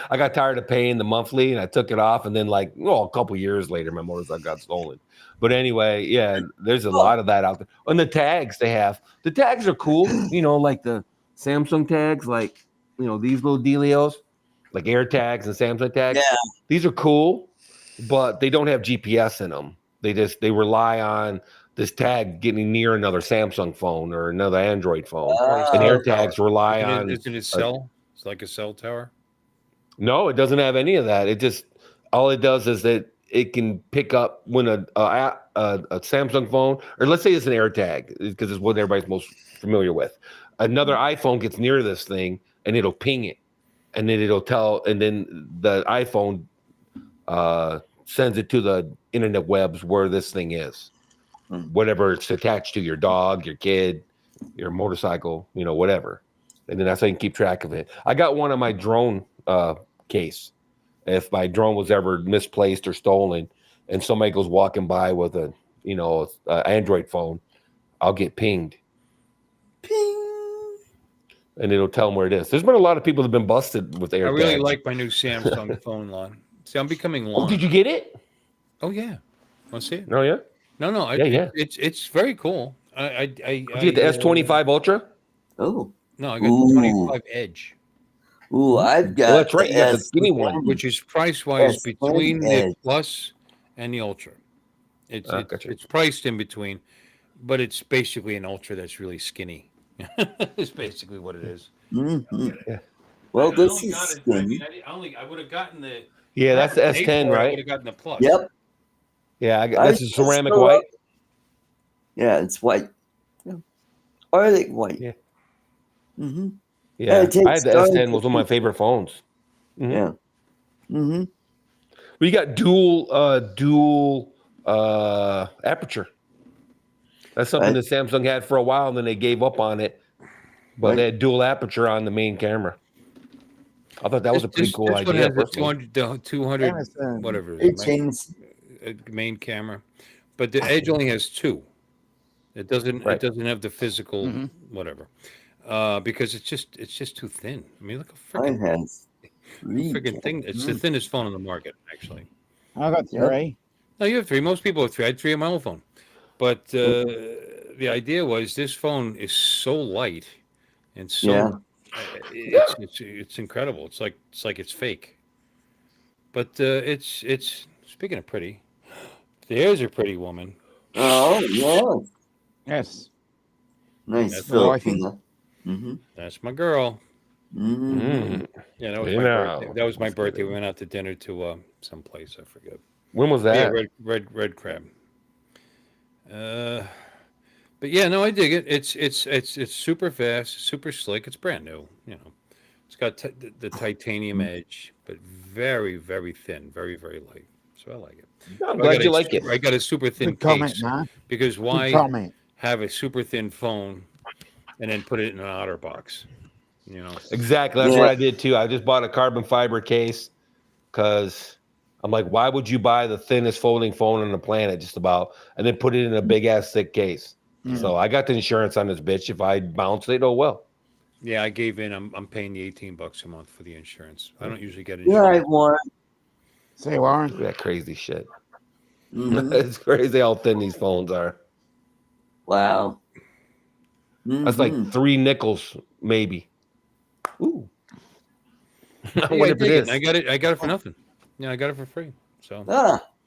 Speaker 3: I got tired of paying the monthly, and I took it off. And then a couple years later, my motorcycle got stolen. But anyway, yeah, there's a lot of that out there. And the tags they have, the tags are cool. Like the Samsung tags, these little dealios, like Air tags and Samsung tags.
Speaker 1: Yeah.
Speaker 3: These are cool, but they don't have GPS in them. They rely on this tag getting near another Samsung phone or another Android phone. And Air tags rely on.
Speaker 4: Isn't it cell? It's like a cell tower.
Speaker 3: No, it doesn't have any of that. All it does is that it can pick up when a Samsung phone, or let's say it's an AirTag, because it's what everybody's most familiar with. Another iPhone gets near this thing and it'll ping it, and then it'll tell, and then the iPhone sends it to the internet webs where this thing is, whatever it's attached to, your dog, your kid, your motorcycle, whatever. And then that's how you can keep track of it. I got one on my drone case. If my drone was ever misplaced or stolen and somebody goes walking by with a Android phone, I'll get pinged. Ping. And it'll tell them where it is. There's been a lot of people that have been busted with AirTags.
Speaker 4: I really like my new Samsung phone, Lon. See, I'm becoming Lon.
Speaker 3: Oh, did you get it?
Speaker 4: Oh, yeah. Want to see it?
Speaker 3: Oh, yeah?
Speaker 4: No. It's very cool. Did
Speaker 3: you get the S25 Ultra?
Speaker 1: Oh.
Speaker 4: No, I got the 25 Edge.
Speaker 1: Ooh, I've got.
Speaker 3: Well, that's right. You got the skinny one,
Speaker 4: which is price-wise between the Plus and the Ultra. It's priced in between, but it's basically an Ultra that's really skinny. It's basically what it is.
Speaker 1: Mm-hmm. Yeah. Well, this is skinny.
Speaker 4: I would have gotten the.
Speaker 3: Yeah, that's the S10, right?
Speaker 4: I would have gotten the Plus.
Speaker 1: Yep.
Speaker 3: Yeah, that's a ceramic white.
Speaker 1: Yeah, it's white. Yeah. Arctic white.
Speaker 3: Yeah.
Speaker 1: Mm-hmm.
Speaker 3: Yeah, I had the S10. Was one of my favorite phones. Mm-hmm.
Speaker 1: Yeah. Mm-hmm.
Speaker 3: We got dual aperture. That's something that Samsung had for a while, and then they gave up on it. But they had dual aperture on the main camera. I thought that was a pretty cool idea.
Speaker 4: This one has the 200 whatever it is, main camera, but the Edge only has 2. It doesn't. It doesn't have the physical whatever, because it's just too thin. I mean, look how freaking thing. It's the thinnest phone on the market, actually.
Speaker 2: I got 3.
Speaker 4: No, you have 3. Most people have 3. I had 3 on my old phone, but the idea was this phone is so light and so it's incredible. It's like it's fake, but it's speaking of pretty. There's a pretty woman.
Speaker 1: Oh yeah.
Speaker 2: Yes.
Speaker 1: Nice.
Speaker 4: That's my girl.
Speaker 1: Mm-hmm.
Speaker 4: Yeah, that was my birthday. That was my birthday. We went out to dinner to some place. I forget.
Speaker 3: When was that?
Speaker 4: Yeah, red crab. But yeah, no, I dig it. It's super fast, super slick. It's brand new. It's got the titanium edge, but very, very thin, very, very light. So I like it.
Speaker 3: I'm glad you like it.
Speaker 4: I got a super thin case because why have a super thin phone and then put it in an OtterBox?
Speaker 3: Exactly. That's what I did too. I just bought a carbon fiber case because I'm like, why would you buy the thinnest folding phone on the planet, just about, and then put it in a big ass thick case? So I got the insurance on this bitch. If I bounce it, oh well.
Speaker 4: Yeah, I gave in. I'm paying the $18 a month for the insurance. I don't usually get insurance.
Speaker 1: Yeah, I want.
Speaker 2: Say, Warren.
Speaker 3: That crazy shit. It's crazy how thin these phones are.
Speaker 1: Wow.
Speaker 3: That's like 3 nickels, maybe. Ooh.
Speaker 4: I wonder if it is. I got it for nothing. Yeah, I got it for free. So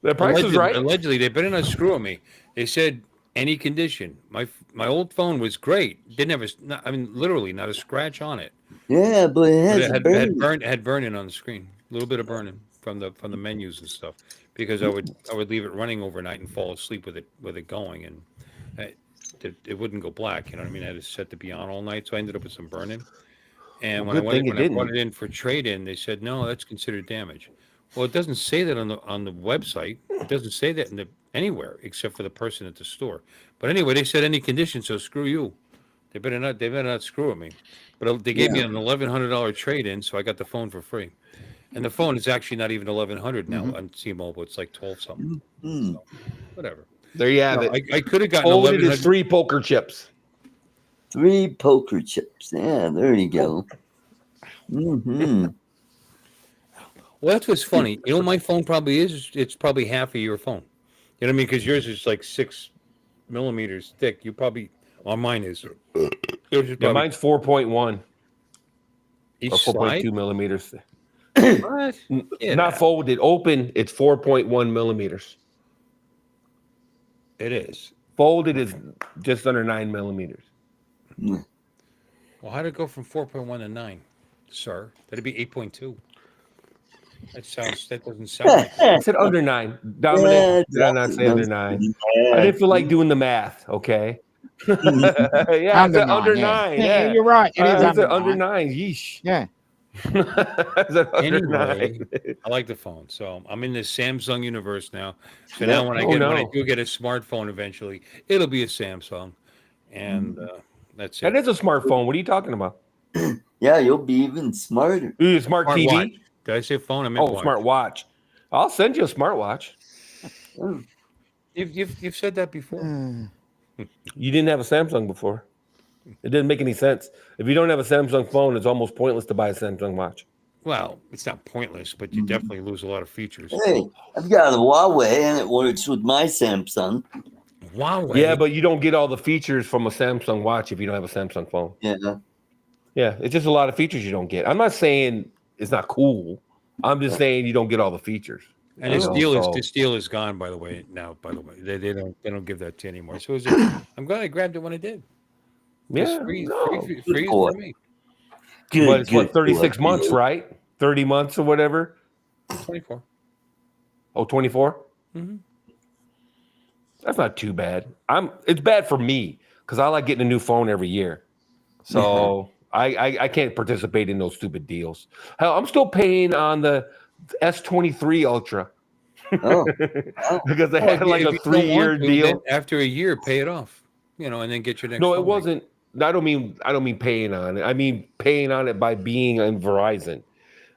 Speaker 3: the price is right.
Speaker 4: Allegedly, they better not screw me. They said any condition. My old phone was great. Didn't have literally not a scratch on it.
Speaker 1: Yeah, but it
Speaker 4: had burning on the screen. A little bit of burning from the menus and stuff. Because I would leave it running overnight and fall asleep with it going, and it wouldn't go black. You know what I mean? I had to set the beyond all night, so I ended up with some burning. And when I brought it in for trade-in, they said no, that's considered damage. Well, it doesn't say that on the website. It doesn't say that anywhere except for the person at the store. But anyway, they said any condition, so screw you. They better not screw with me. But they gave me an $1,100 trade-in, so I got the phone for free. And the phone is actually not even $1,100 now on T-Mobile. It's like $12 something. So, whatever.
Speaker 3: There you have it.
Speaker 4: I could have gotten
Speaker 3: $1,100. 3 poker chips.
Speaker 1: 3 poker chips. Yeah, there you go. Mm-hmm.
Speaker 4: Well, that's what's funny. You know what my phone probably is? It's probably half of your phone. You know what I mean? Because yours is like 6 millimeters thick. You probably, mine is.
Speaker 3: Mine's 4.1.
Speaker 4: Each
Speaker 3: or 4.2 millimeters.
Speaker 4: What?
Speaker 3: Not folded. Open, it's 4.1 millimeters.
Speaker 4: It is.
Speaker 3: Folded is just under 9 millimeters.
Speaker 4: Well, how did it go from 4.1 to 9, sir? That'd be 8.2. That doesn't sound like
Speaker 3: I said under 9. Dominic, did I not say under 9? I didn't feel like doing the math, okay? Yeah,
Speaker 2: Under
Speaker 3: it's under
Speaker 2: 9. Yeah.
Speaker 3: 9.
Speaker 2: Yeah,
Speaker 3: Yeah,
Speaker 2: you're right. It is
Speaker 3: it's
Speaker 2: under
Speaker 3: under
Speaker 2: 9.
Speaker 3: 9. Yeesh.
Speaker 2: Yeah.
Speaker 3: It's under
Speaker 4: Anyway,
Speaker 3: 9.
Speaker 4: I like the phone, so I'm in this Samsung universe now. So
Speaker 1: Yep.
Speaker 4: now when I
Speaker 3: Oh,
Speaker 4: when I
Speaker 3: no.
Speaker 4: do get a smartphone eventually, it'll be a Samsung, and that's
Speaker 3: That
Speaker 4: it.
Speaker 3: is a smartphone. What are you talking about?
Speaker 1: Yeah, you'll be even smarter.
Speaker 3: Ooh, smart
Speaker 4: Smart
Speaker 3: TV?
Speaker 4: watch. Did I say phone? I meant
Speaker 3: Oh,
Speaker 4: watch.
Speaker 3: smart watch. I'll send you a smartwatch.
Speaker 1: Oh,
Speaker 4: You've said that before.
Speaker 3: You didn't have a Samsung before. It didn't make any sense. If you don't have a Samsung phone, it's almost pointless to buy a Samsung watch.
Speaker 4: Well, it's not pointless, but you definitely lose a lot of features.
Speaker 1: hey, I've got a Huawei and it works with my Samsung.
Speaker 4: Huawei.
Speaker 3: Yeah, but you don't get all the features from a Samsung watch if you don't have a Samsung phone.
Speaker 1: Yeah.
Speaker 3: Yeah, it's just a lot of features you don't get. I'm not saying it's not cool. I'm just saying you don't get all the features.
Speaker 4: And this
Speaker 3: know,
Speaker 4: deal is gone. By the way, now they don't give that to you anymore. So I'm glad I grabbed it when I did.
Speaker 3: Yeah,
Speaker 4: free
Speaker 1: Good
Speaker 4: for
Speaker 1: boy.
Speaker 4: me.
Speaker 1: Good,
Speaker 3: but it's
Speaker 1: good
Speaker 3: what 36
Speaker 1: boy.
Speaker 3: months, right? 30 months or whatever.
Speaker 4: 24.
Speaker 3: Oh, 24?
Speaker 4: Mm-hmm.
Speaker 3: That's not too bad. It's bad for me because I like getting a new phone every year. So I can't participate in those stupid deals. Hell, I'm still paying on the S23 Ultra.
Speaker 1: Oh,
Speaker 3: Because they had like a 3-year deal.
Speaker 4: After a year, pay it off. And then get your next.
Speaker 3: No,
Speaker 4: phone
Speaker 3: it wasn't. I don't mean paying on it. I mean paying on it by being in Verizon.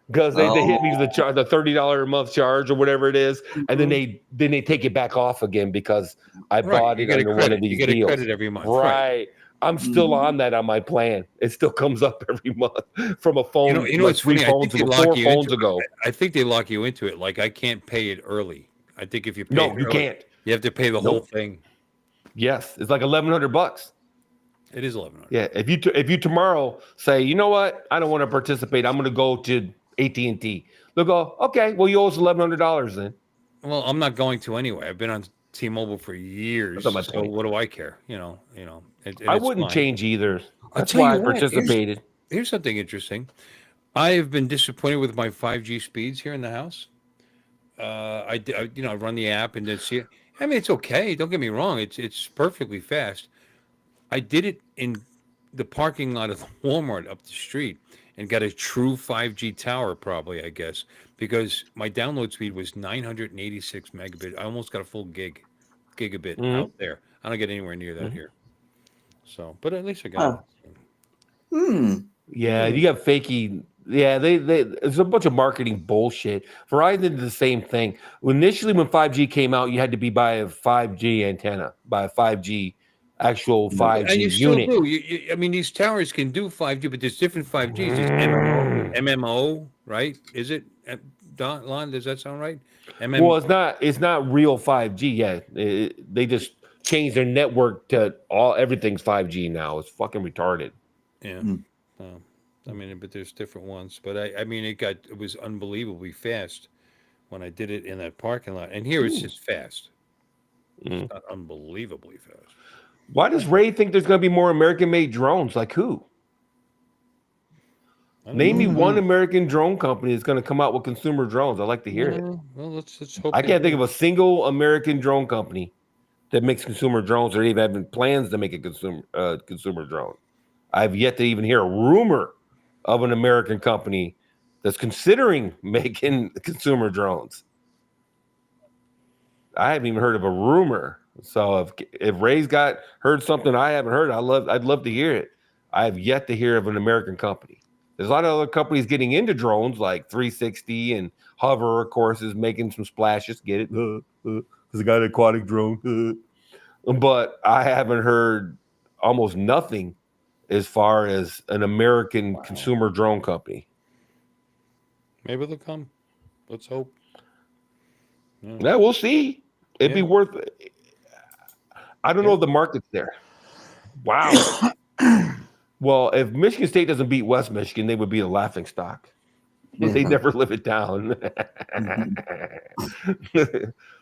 Speaker 3: Because they hit me with the $30 a month charge or whatever it is, and then they take it back off again because I bought it under one of these
Speaker 4: You get
Speaker 3: deals.
Speaker 4: a credit every month,
Speaker 3: Right. I'm still on that on my plan. It still comes up every month from a phone.
Speaker 4: You know what's funny?
Speaker 3: 4 phones ago.
Speaker 4: I think they lock you into it. Like I can't pay it early. I think if you pay
Speaker 3: No,
Speaker 4: it
Speaker 3: you
Speaker 4: early,
Speaker 3: can't.
Speaker 4: you have to pay the whole thing.
Speaker 3: Yes, it's like $1,100.
Speaker 4: It is $1,100.
Speaker 3: Yeah, if you tomorrow say, you know what, I don't want to participate. I'm going to go to AT&T. They'll go, okay, well you owe us $1,100 then.
Speaker 4: Well, I'm not going to anyway. I've been on T-Mobile for years.
Speaker 3: That's not my
Speaker 4: so
Speaker 3: point.
Speaker 4: what do I care?
Speaker 3: I wouldn't change either. That's
Speaker 4: tell
Speaker 3: why
Speaker 4: you
Speaker 3: I
Speaker 4: what,
Speaker 3: participated.
Speaker 4: Here's something interesting. I have been disappointed with my 5G speeds here in the house. I run the app and then see it. I mean, it's okay. Don't get me wrong. It's perfectly fast. I did it in the parking lot of the Walmart up the street and got a true 5G tower, probably, I guess, because my download speed was 986 megabit. I almost got a full gigabit out there. I don't get anywhere near that here. So, but at least I got it.
Speaker 3: Yeah, you got fakey. Yeah, they it's a bunch of marketing bullshit. Verizon did the same thing. Initially, when 5G came out, you had to be by a 5G antenna, by a 5G actual 5G
Speaker 4: and you still
Speaker 3: unit.
Speaker 4: do. I mean, these towers can do 5G, but there's different 5Gs. There's MMO, right? Is it? Lon, does that sound right?
Speaker 3: Well, it's not real 5G yet. They just changed their network to everything's 5G now. It's fucking retarded.
Speaker 4: Yeah. I mean, but there's different ones. But I mean, it was unbelievably fast when I did it in that parking lot. And here it's just fast. It's not unbelievably fast.
Speaker 3: Why does Ray think there's going to be more American-made drones? Like who? Name me one American drone company that's going to come out with consumer drones. I'd like to hear it.
Speaker 4: Well, let's hope.
Speaker 3: I can't think of a single American drone company that makes consumer drones or even having plans to make a consumer drone. I've yet to even hear a rumor of an American company that's considering making consumer drones. I haven't even heard of a rumor. So if Ray's heard something I haven't heard, I'd love to hear it. I have yet to hear of an American company. There's a lot of other companies getting into drones, like 360 and Hover, of course, is making some splashes. Get it? Because I got an aquatic drone. But I haven't heard almost nothing as far as an American consumer drone company.
Speaker 4: Maybe they'll come. Let's hope.
Speaker 3: Yeah, we'll see. It'd be worth it. I don't know if the market's there. Wow. Well, if Michigan State doesn't beat West Michigan, they would be a laughing stock. They never live it down.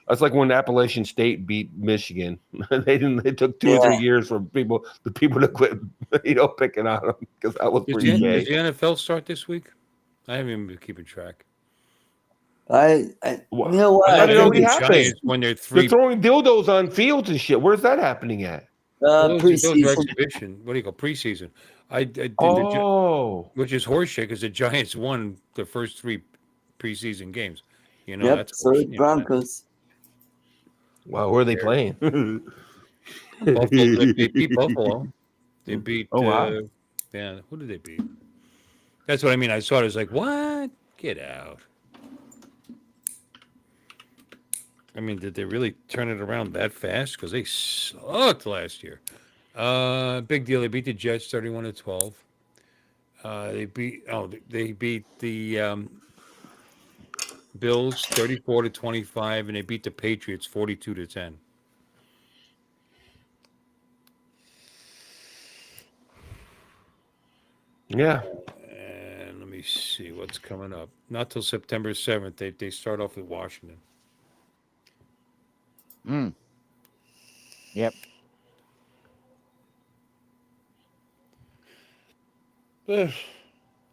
Speaker 3: That's like when Appalachian State beat Michigan. It took 2 or 3 years for the people to quit, picking on them because that was pretty gay.
Speaker 4: Does the NFL start this week? I haven't even been keeping track.
Speaker 1: You know what?
Speaker 3: I thought it already happened.
Speaker 4: When they're
Speaker 3: throwing dildos on fields and shit. Where's that happening at?
Speaker 4: Those are
Speaker 1: Preseason.
Speaker 4: exhibition. What do you call preseason? I did which is horseshit because the Giants won the first 3 preseason games. You know,
Speaker 1: Yep.
Speaker 4: that's
Speaker 1: So did Broncos.
Speaker 3: Wow, who are they playing?
Speaker 4: Buffalo. They beat Buffalo. They beat.
Speaker 3: Oh, wow.
Speaker 4: Yeah, who did they beat? That's what I mean. I saw it. I was like, what? Get out. I mean, did they really turn it around that fast? Because they sucked last year. Big deal. They beat the Jets 31-12. They beat the Bills 34-25, and they beat the Patriots 42-10.
Speaker 3: Yeah.
Speaker 4: And let me see what's coming up. Not till September 7th. They start off with Washington.
Speaker 2: Yep.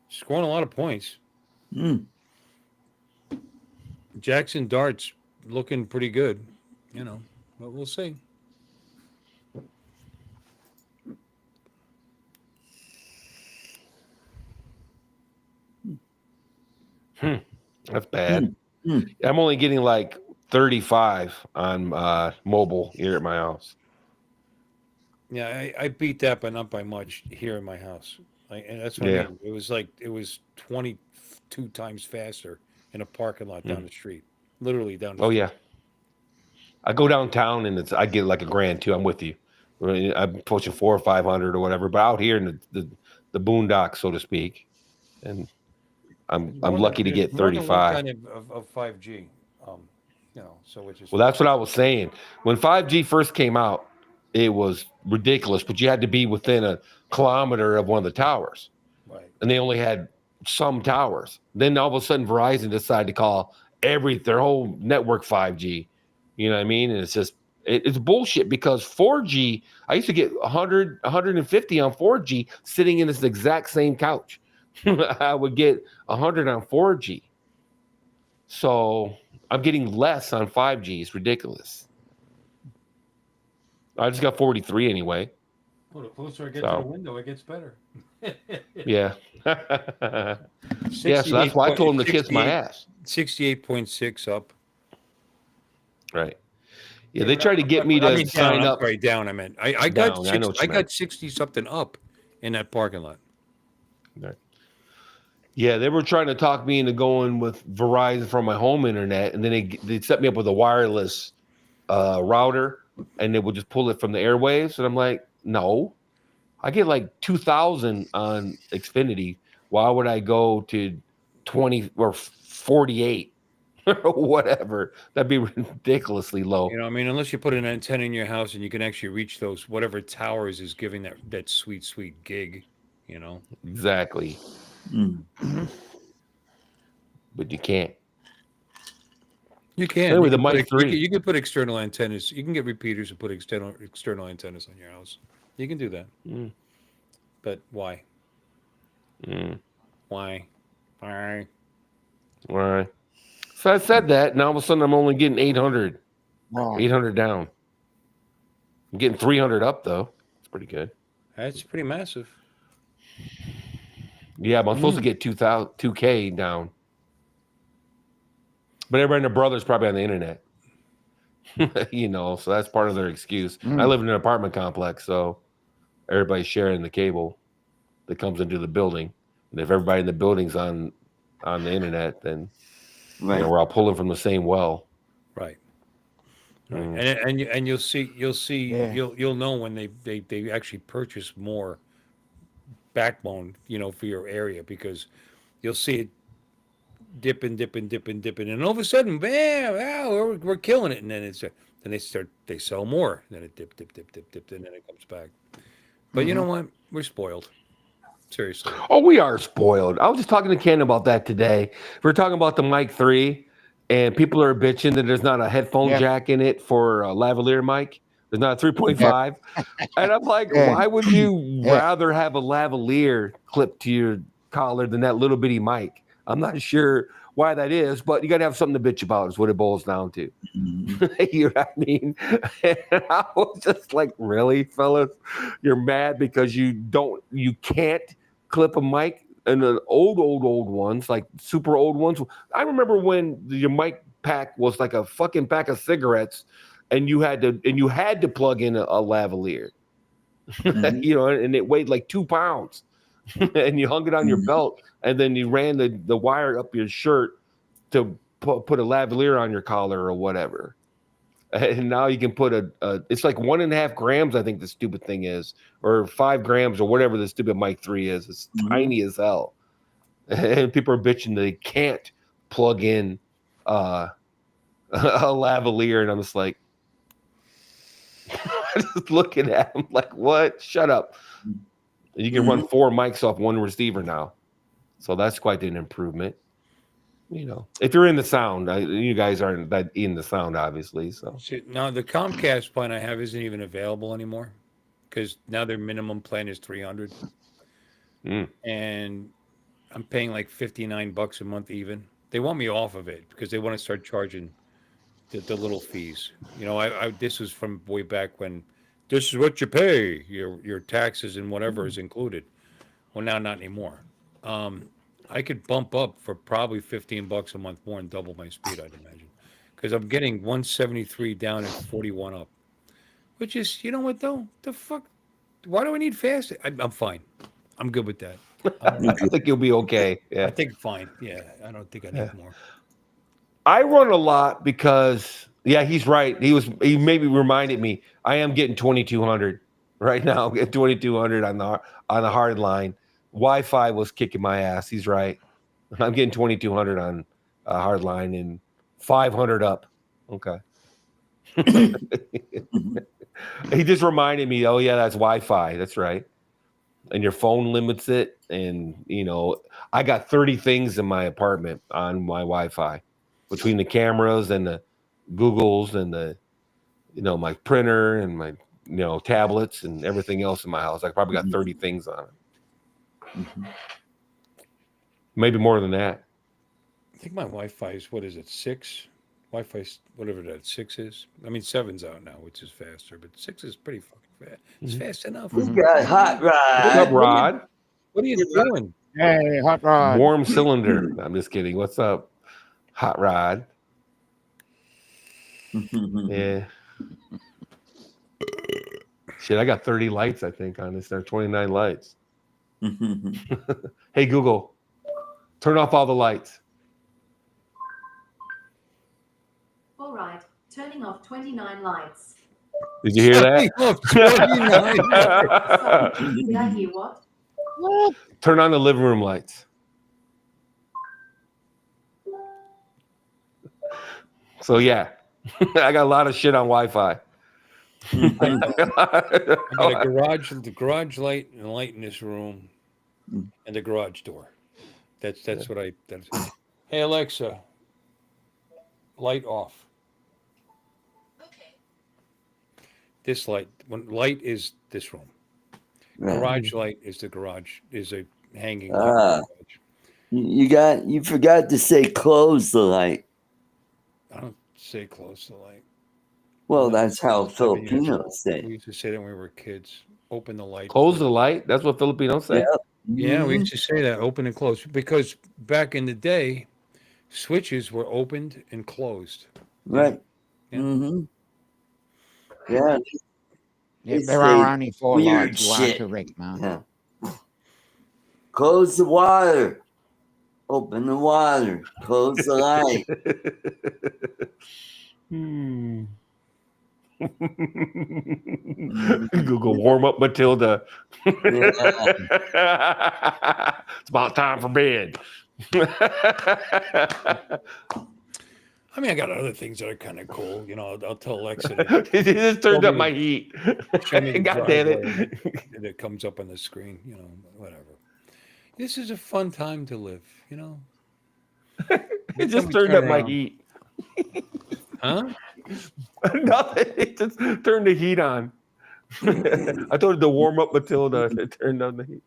Speaker 4: Scoring a lot of points.
Speaker 1: Mm.
Speaker 4: Jackson Dart's looking pretty good, you know, but we'll see.
Speaker 3: That's bad.
Speaker 1: Mm.
Speaker 3: I'm only getting like 35 on mobile here at my house.
Speaker 4: Yeah, I beat that, but not by much here in my house. And that's what I mean. It was 22 times faster in a parking lot down the street, literally down the street.
Speaker 3: Yeah. I go downtown and I get like $1,000 too. I'm with you. I'm pushing 400 or 500 or whatever, but out here in the boondocks, so to speak, and I'm lucky to get 35.
Speaker 4: Kind of 5G, you know. So which is
Speaker 3: Well, that's what I was saying. When 5G first came out, it was ridiculous, but you had to be within a kilometer of one of the towers,
Speaker 4: right.
Speaker 3: And they only had some towers. Then all of a sudden, Verizon decided to call their whole network 5G. You know what I mean? And it's just it's bullshit because 4G. I used to get 100, 150 on 4G sitting in this exact same couch. I would get 100 on 4G. So I'm getting less on 5G. It's ridiculous. I just got 43 anyway.
Speaker 4: Well, the closer I get to the window, it gets better.
Speaker 3: Yeah. Yeah, so that's why I told him to kiss my ass.
Speaker 4: 68.6 up.
Speaker 3: Right. Yeah, they tried to get me to sign up.
Speaker 4: Right down, I meant. I got 60 something up in that parking lot.
Speaker 3: Right. Yeah, they were trying to talk me into going with Verizon for my home internet, and then they set me up with a wireless router, and they would just pull it from the airwaves. And I'm like, no, I get like 2,000 on Xfinity. Why would I go to 20 or 48 or whatever? That'd be ridiculously low.
Speaker 4: You know, I mean, unless you put an antenna in your house and you can actually reach those whatever towers is giving that sweet gig. You know,
Speaker 3: exactly. But you can't.
Speaker 4: You can.
Speaker 3: Anyway, the Mike 3.
Speaker 4: You can put external antennas. You can get repeaters and put external antennas on your house. You can do that. But why? Why?
Speaker 3: Why? So I said that, and all of a sudden I'm only getting 800.
Speaker 2: Wow.
Speaker 3: 800 down. I'm getting 300 up, though. It's pretty good.
Speaker 4: That's pretty massive.
Speaker 3: Yeah, but I'm supposed to get 2K down. But everybody and their brother's probably on the internet. You know, so that's part of their excuse. I live in an apartment complex, so everybody's sharing the cable that comes into the building. And if everybody in the building's on the internet, then you know, we're all pulling from the same well.
Speaker 4: Right. And you'll see you'll know when they actually purchase more backbone, you know, for your area, because you'll see it dipping, and all of a sudden, bam, wow, we're killing it, and then they sell more, and then it dip, and then it comes back. But you know what? We're spoiled. Seriously.
Speaker 3: Oh, we are spoiled. I was just talking to Ken about that today. We're talking about the Mic 3, and people are bitching that there's not a headphone jack in it for a lavalier mic. There's not a 3.5. And I'm like, why would you rather have a lavalier clipped to your collar than that little bitty mic? I'm not sure why that is, but you got to have something to bitch about is what it boils down to. You know what I mean? And I was just like, really, fellas? You're mad because you can't clip a mic? And the old ones, like super old ones. I remember when your mic pack was like a fucking pack of cigarettes, and you had to plug in a lavalier, you know, and it weighed like 2 pounds, and you hung it on your belt, and then you ran the wire up your shirt to put a lavalier on your collar or whatever. And now you can put it's like 1.5 grams, I think the stupid thing is, or 5 grams or whatever the stupid Mic 3 is. It's tiny as hell. And people are bitching they can't plug in a lavalier. And I'm just like, just looking at him like, what? Shut up. You can run 4 mics off 1 receiver now. So that's quite an improvement. You know, if you're in the sound, you guys aren't that in the sound, obviously. So
Speaker 4: now the Comcast plan I have isn't even available anymore because now their minimum plan is $300, and I'm paying like $59 a month. Even they want me off of it because they want to start charging the little fees. You know, I this was from way back when. This is what you pay, your taxes and whatever is included. Well, now not anymore. I could bump up for probably $15 a month more and double my speed, I'd imagine, because I'm getting 173 down and 41 up, which is, you know what though? The fuck? Why do I need fast? I'm fine. I'm good with that.
Speaker 3: I think you'll be okay. Yeah,
Speaker 4: I think fine. Yeah, I don't think I need more.
Speaker 3: I run a lot because he's right. He maybe reminded me. I am getting 2200 right now. I'm getting 2200 on the hard line. Wi-Fi was kicking my ass. He's right. I'm getting 2200 on hard line and 500 up. Okay. He just reminded me, oh yeah, that's Wi-Fi. That's right. And your phone limits it. And you know, I got 30 things in my apartment on my Wi-Fi between the cameras and the Googles and the, you know, my printer and my, you know, tablets and everything else in my house. I probably got 30 things on it. Maybe more than that.
Speaker 4: I think my Wi-Fi is, what is it, 6? Wi-Fi, whatever that 6 is. I mean, 7's out now, which is faster, but 6 is pretty fucking fast. It's fast enough.
Speaker 1: We got Hot Rod.
Speaker 3: What's up, Rod?
Speaker 4: What are you doing?
Speaker 2: Hey, Hot Rod.
Speaker 3: Warm cylinder. I'm just kidding. What's up, Hot Rod? Yeah. Shit, I got 30 lights, I think, on this. There are 29 lights. Hey, Google, turn off all the lights.
Speaker 5: All right, turning off 29 lights.
Speaker 3: Did you hear that?
Speaker 5: Sorry, did I hear what?
Speaker 3: Turn on the living room lights. So, yeah, I got a lot of shit on Wi-Fi.
Speaker 4: I got the garage light and the light in this room and the garage door. That's what that's. Hey Alexa, light off.
Speaker 5: Okay.
Speaker 4: This light is this room. Garage light is the garage, is a hanging light.
Speaker 1: You forgot to say close the light.
Speaker 4: I don't say close the light.
Speaker 1: Well, that's how
Speaker 4: 7 years
Speaker 1: Filipinos
Speaker 4: old.
Speaker 1: say.
Speaker 4: We used to say that when we were kids. Open the light.
Speaker 3: Close the light. That's what Filipinos say.
Speaker 4: Yeah, we used to say that, open and close, because back in the day, switches were opened and closed.
Speaker 1: Right.
Speaker 4: Yeah.
Speaker 1: Yeah.
Speaker 2: Yeah,
Speaker 1: It's
Speaker 2: there are
Speaker 1: a
Speaker 2: only 4
Speaker 1: weird
Speaker 2: lights. You
Speaker 1: shit.
Speaker 2: are correct, Mark.
Speaker 1: Yeah. Close the water. Open the water. Close the light.
Speaker 3: Google warm up Matilda.
Speaker 1: Yeah.
Speaker 3: It's about time for bed.
Speaker 4: I mean, I got other things that are kind of cool. You know, I'll tell Alexa to
Speaker 3: It just turned up my heat.
Speaker 4: show me the
Speaker 3: God damn
Speaker 4: driveway
Speaker 3: it.
Speaker 4: that comes up on the screen. You know, whatever. This is a fun time to live. You know.
Speaker 3: It just turned up my heat.
Speaker 4: Huh?
Speaker 3: Nothing. It just turned the heat on. I told it to warm up Matilda. It turned on the heat.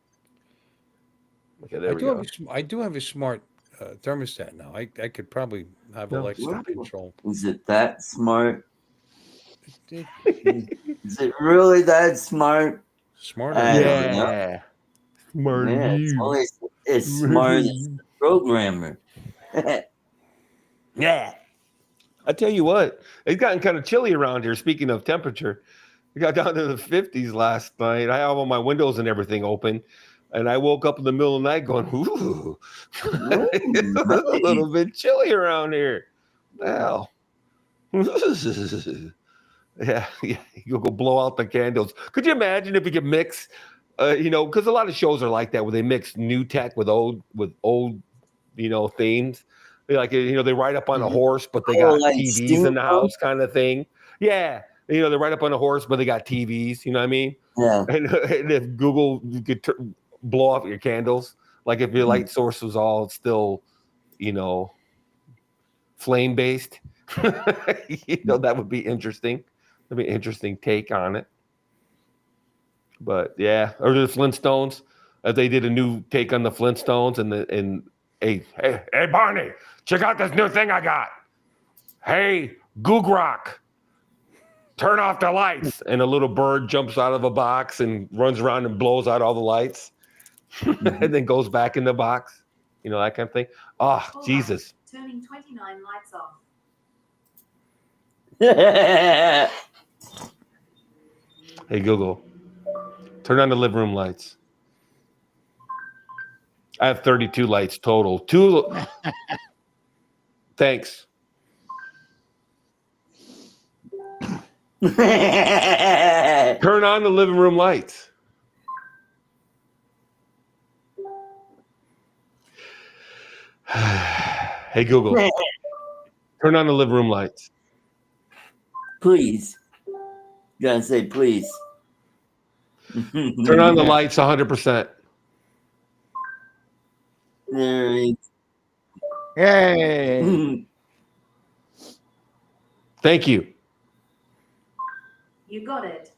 Speaker 3: Okay, there we go.
Speaker 4: I do have a smart thermostat now. I could probably have Alexa control.
Speaker 1: Is it that smart?
Speaker 4: It,
Speaker 1: Is it really that smart?
Speaker 4: smarter.
Speaker 1: I don't know.
Speaker 3: Yeah. Smart
Speaker 1: Yeah,
Speaker 3: of
Speaker 1: it's
Speaker 3: you.
Speaker 1: only as smart as the programmer.
Speaker 3: Yeah. I tell you what, it's gotten kind of chilly around here. Speaking of temperature, it got down to the 50s last night. I have all my windows and everything open, and I woke up in the middle of the night going, "Ooh, it's a little bit chilly around here." Well, yeah, you'll go blow out the candles. Could you imagine if we could mix? Because a lot of shows are like that, where they mix new tech with old, themes. They ride up on a horse, but they got
Speaker 1: like
Speaker 3: TVs in the
Speaker 1: steampunk?
Speaker 3: house, kind of thing. Yeah, they ride up on a horse, but they got TVs. You know what I mean?
Speaker 1: Yeah.
Speaker 3: And if Google could blow off your candles, like if your light source was all still, flame based, that would be interesting. That'd be an interesting take on it. But yeah, or the Flintstones, they did a new take on the Flintstones, and hey Barney, check out this new thing I got. Hey Googrock, turn off the lights, and a little bird jumps out of a box and runs around and blows out all the lights, and then goes back in the box. That kind of thing. Oh,
Speaker 5: All
Speaker 3: Jesus.
Speaker 5: Right. Turning 29 lights off.
Speaker 3: Hey Google, turn on the living room lights. I have 32 lights total. Thanks. Turn on the living room lights. Hey Google, turn on the living room lights.
Speaker 1: Please. You gotta say please.
Speaker 3: Turn on the lights 100%.
Speaker 1: There it
Speaker 2: Yay.
Speaker 1: is.
Speaker 3: Thank you.
Speaker 5: You got it.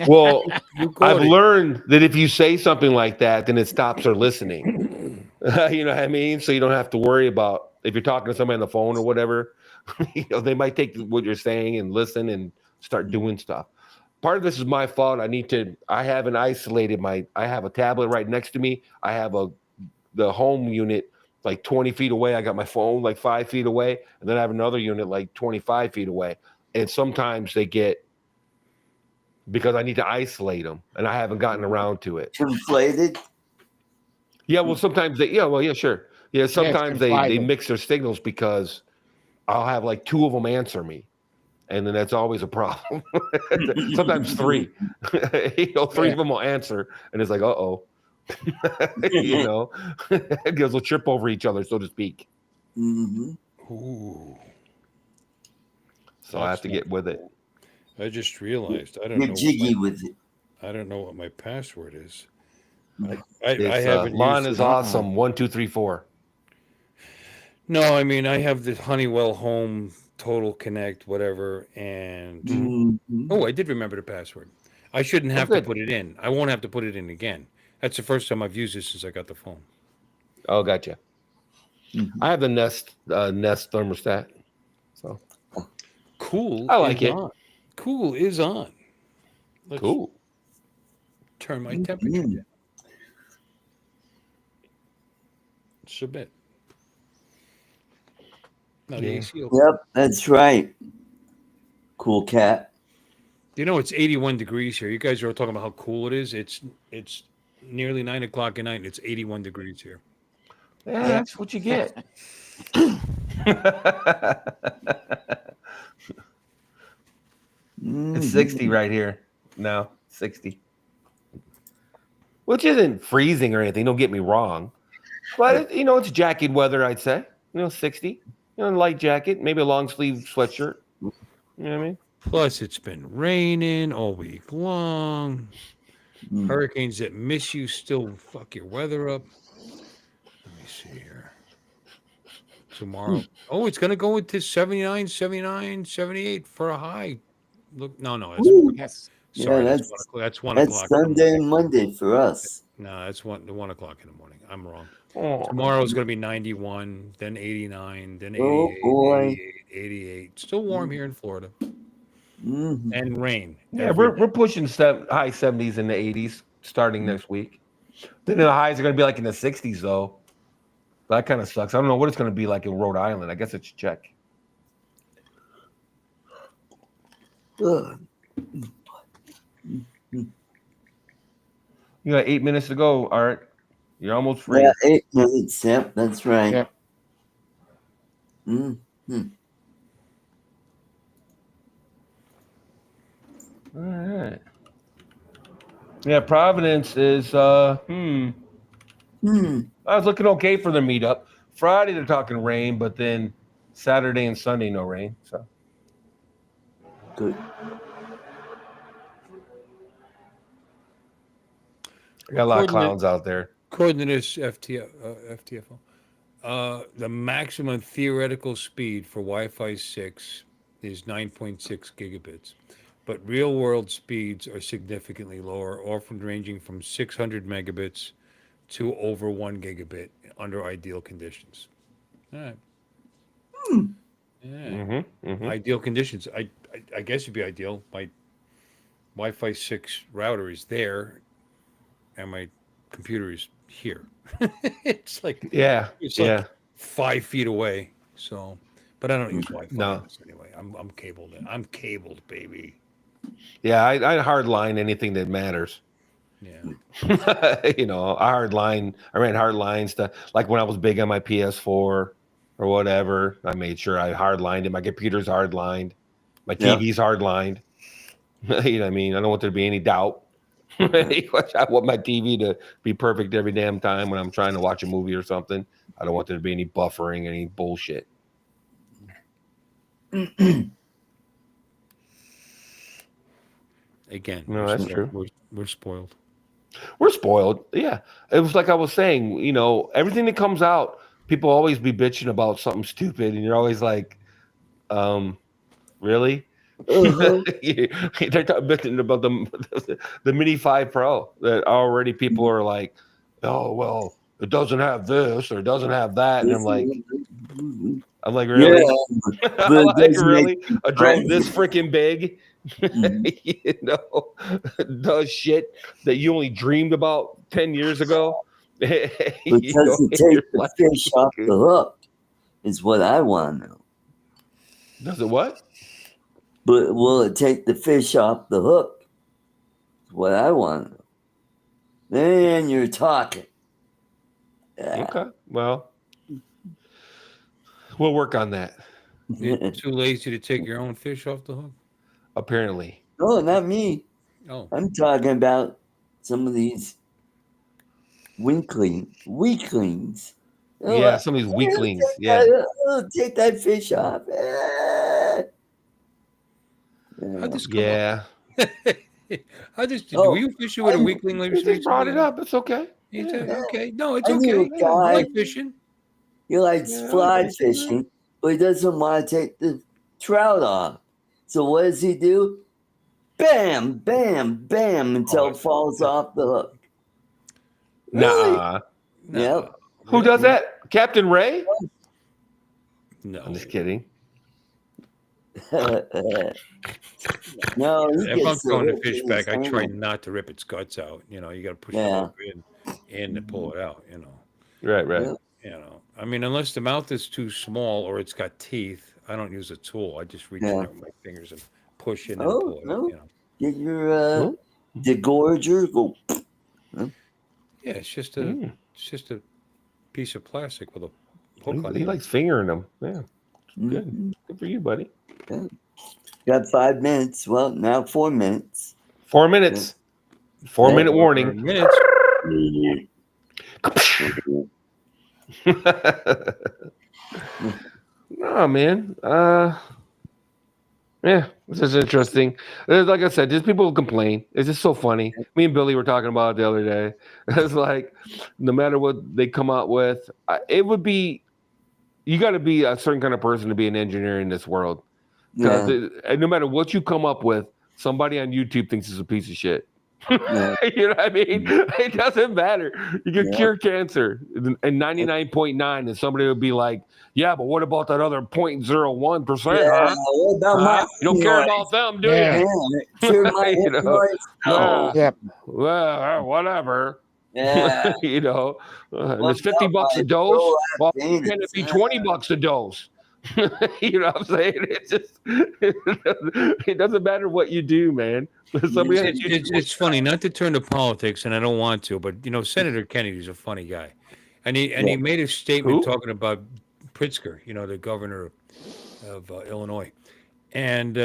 Speaker 3: Well,
Speaker 4: You got
Speaker 3: I've
Speaker 4: it.
Speaker 3: learned that if you say something like that, then it stops her listening. You know what I mean? So you don't have to worry about if you're talking to somebody on the phone or whatever. They might take what you're saying and listen and start doing stuff. Part of this is my fault. I haven't isolated I have a tablet right next to me. I have the home unit like 20 feet away. I got my phone like 5 feet away. And then I have another unit like 25 feet away. And sometimes they get, because I need to isolate them, and I haven't gotten around to it.
Speaker 1: Conflated?
Speaker 3: Yeah, well, sometimes sure. Yeah, sometimes they mix their signals because I'll have like two of them answer me, and then that's always a problem. Sometimes three. Three of them will answer, and it's like, uh-oh. Because they'll trip over each other, so to speak.
Speaker 1: Mm-hmm.
Speaker 4: Ooh.
Speaker 3: So I have to get with it.
Speaker 4: I just realized I don't know.
Speaker 1: Get jiggy with it.
Speaker 4: I don't know what my password is. I
Speaker 3: It's,
Speaker 4: haven't
Speaker 3: Lon
Speaker 4: used
Speaker 3: is
Speaker 4: it.
Speaker 3: awesome. 1, 2, 3, 4.
Speaker 4: No, I mean I have the Honeywell Home Total Connect, whatever, and
Speaker 1: Mm-hmm.
Speaker 4: I did remember the password. I shouldn't have to put it in. I won't have to put it in again. That's the first time I've used this since I got the phone.
Speaker 3: Oh, gotcha. I have the Nest thermostat. So
Speaker 4: Cool.
Speaker 3: I like it.
Speaker 4: On. Cool is on. Let's
Speaker 3: Cool.
Speaker 4: turn my temperature down. Submit. Now the AC open.
Speaker 1: Yep, that's right. Cool cat.
Speaker 4: It's 81 degrees here. You guys are talking about how cool it is. It's nearly 9 o'clock at night, and it's 81 degrees here.
Speaker 3: Yeah, that's what you get. It's 60 right here. No, 60. Which isn't freezing or anything, don't get me wrong. But, it's jacket weather, I'd say. 60. Light jacket, maybe a long sleeve sweatshirt. You know what I mean?
Speaker 4: Plus, it's been raining all week long. Hurricanes that miss you still fuck your weather up. Let me see here. Tomorrow. Oh, it's going to go into 79, 78 for a high. Look, no, it's
Speaker 2: Yes.
Speaker 4: Sorry,
Speaker 1: Yeah,
Speaker 4: that's 1
Speaker 1: that's
Speaker 4: o'clock. in the
Speaker 1: Sunday
Speaker 4: morning.
Speaker 1: and Monday for us.
Speaker 4: No, that's 1 o'clock in the morning. I'm wrong.
Speaker 3: Oh,
Speaker 4: Tomorrow is going to be 91, then 89, then
Speaker 1: Oh
Speaker 4: 88,
Speaker 1: boy.
Speaker 4: 88. Still warm here in Florida,
Speaker 1: Mm-hmm.
Speaker 4: and rain.
Speaker 3: yeah,
Speaker 4: every
Speaker 3: we're pushing high 70s and the 80s starting next week. Then the highs are going to be like in the 60s though. That kind of sucks. I don't know what it's going to be like in Rhode Island. I guess it's check.
Speaker 1: Ugh.
Speaker 3: You got 8 minutes to go, Art. You're almost free.
Speaker 1: Yeah, 8 minutes. Yep, that's right.
Speaker 2: Yep.
Speaker 1: Mm-hmm.
Speaker 3: All right. Yeah, Providence is I was looking okay for the meetup. Friday they're talking rain, but then Saturday and Sunday no rain. So
Speaker 1: Good.
Speaker 3: I got a lot of clowns out there.
Speaker 4: According to this FTFO, the maximum theoretical speed for Wi-Fi 6 is 9.6 gigabits, but real-world speeds are significantly lower, often ranging from 600 megabits to over 1 gigabit under ideal conditions. All right. Yeah. Ideal conditions. I guess it'd be ideal. My Wi-Fi 6 router is there, and my computer is here. It's like
Speaker 3: Yeah.
Speaker 4: it's like 5 feet away. So, but I don't use Wi-Fi
Speaker 3: No.
Speaker 4: anyway. I'm cabled. I'm cabled, baby.
Speaker 3: Yeah, I hard line anything that matters.
Speaker 4: Yeah.
Speaker 3: You know, I ran hard lines to like when I was big on my PS4 or whatever. I made sure I hard lined it. My computer's hard lined. My TV's hard lined. You know what I mean? I don't want there to be any doubt. I want my TV to be perfect every damn time when I'm trying to watch a movie or something. I don't want there to be any buffering, any bullshit.
Speaker 4: Again,
Speaker 3: No, that's true.
Speaker 4: We're spoiled.
Speaker 3: We're spoiled. Yeah. It was like I was saying, you know, everything that comes out, people always be bitching about something stupid, and you're always like, really?
Speaker 1: Uh-huh.
Speaker 3: They're talking about the Mini 5 Pro that already people are like, oh, well, it doesn't have this or it doesn't have that. And I'm like, really?
Speaker 1: Yeah,
Speaker 3: I'm like, really? A drone
Speaker 1: right.
Speaker 3: this freaking big, you know, does shit that you only dreamed about 10 years ago.
Speaker 1: Because it takes the fish off the hook is what I want to know.
Speaker 3: Does it what?
Speaker 1: But will it take the fish off the hook? Is what I want to know. Then you're talking.
Speaker 3: Okay. Well, we'll work on that.
Speaker 4: You're too lazy to take your own fish off the hook?
Speaker 3: Apparently.
Speaker 1: No, not me.
Speaker 4: Oh.
Speaker 1: I'm talking about some of these weaklings.
Speaker 3: Yeah, some of these weaklings.
Speaker 1: Take that fish off.
Speaker 4: How'd this come
Speaker 3: Yeah.
Speaker 4: up? Were you fishing with a weakling?
Speaker 3: You just brought it up. It's okay.
Speaker 4: Okay. No, it's
Speaker 1: I knew
Speaker 4: okay.
Speaker 1: a guy-
Speaker 4: I like fishing.
Speaker 1: He likes fly fishing, but he doesn't want to take the trout off. So what does he do? Bam, bam, bam, until it falls off the hook. Really?
Speaker 3: Nah.
Speaker 1: Yep.
Speaker 3: Who does that? Captain Ray?
Speaker 4: No.
Speaker 3: I'm just kidding.
Speaker 1: No,
Speaker 4: If I'm throwing the fish back, I try not to rip its guts out. You know, you got to push the hook in to pull it out. You know.
Speaker 3: Right.
Speaker 1: Yeah.
Speaker 4: You know, I mean, unless the mouth is too small or it's got teeth, I don't use a tool. I just reach in there with my fingers and push in and pull it out. You know.
Speaker 1: Get your degorger. Go.
Speaker 4: Yeah, it's just a piece of plastic with a hook on it.
Speaker 3: He likes fingering them. Yeah. Good. Good for you, buddy.
Speaker 1: Yeah. Got 5 minutes. Well, now 4 minutes.
Speaker 3: 4 minutes. 4 minute warning.
Speaker 4: Minutes.
Speaker 3: No, man. Yeah, this is interesting. Like I said, there's people who complain. It's just so funny. Me and Billy were talking about it the other day. It's like, no matter what they come out with, it would be, you got to be a certain kind of person to be an engineer in this world. Because no matter what you come up with, somebody on YouTube thinks it's a piece of shit.
Speaker 1: Yeah.
Speaker 3: You know what I mean? It doesn't matter. You can cure cancer and 99.9, and somebody would be like, yeah, but what about that other 0.01%, huh?
Speaker 1: What about my
Speaker 3: You don't care about them, do
Speaker 2: Yeah.
Speaker 3: you?
Speaker 1: Cure my
Speaker 3: You know,
Speaker 1: noise? No.
Speaker 2: Yep.
Speaker 3: Well, whatever.
Speaker 1: Yeah.
Speaker 3: You know, and
Speaker 1: What
Speaker 3: it's $50
Speaker 1: about
Speaker 3: a
Speaker 1: my
Speaker 3: dose. Well,
Speaker 1: prolactin?
Speaker 3: can it be $20 a dose? You know what I'm saying? It's just it doesn't matter what you do, man. Somebody on YouTube
Speaker 4: It's funny, not to turn to politics, and I don't want to, but Senator Kennedy's a funny guy, and he made a statement
Speaker 3: Who?
Speaker 4: talking about Pritzker, the governor of Illinois, and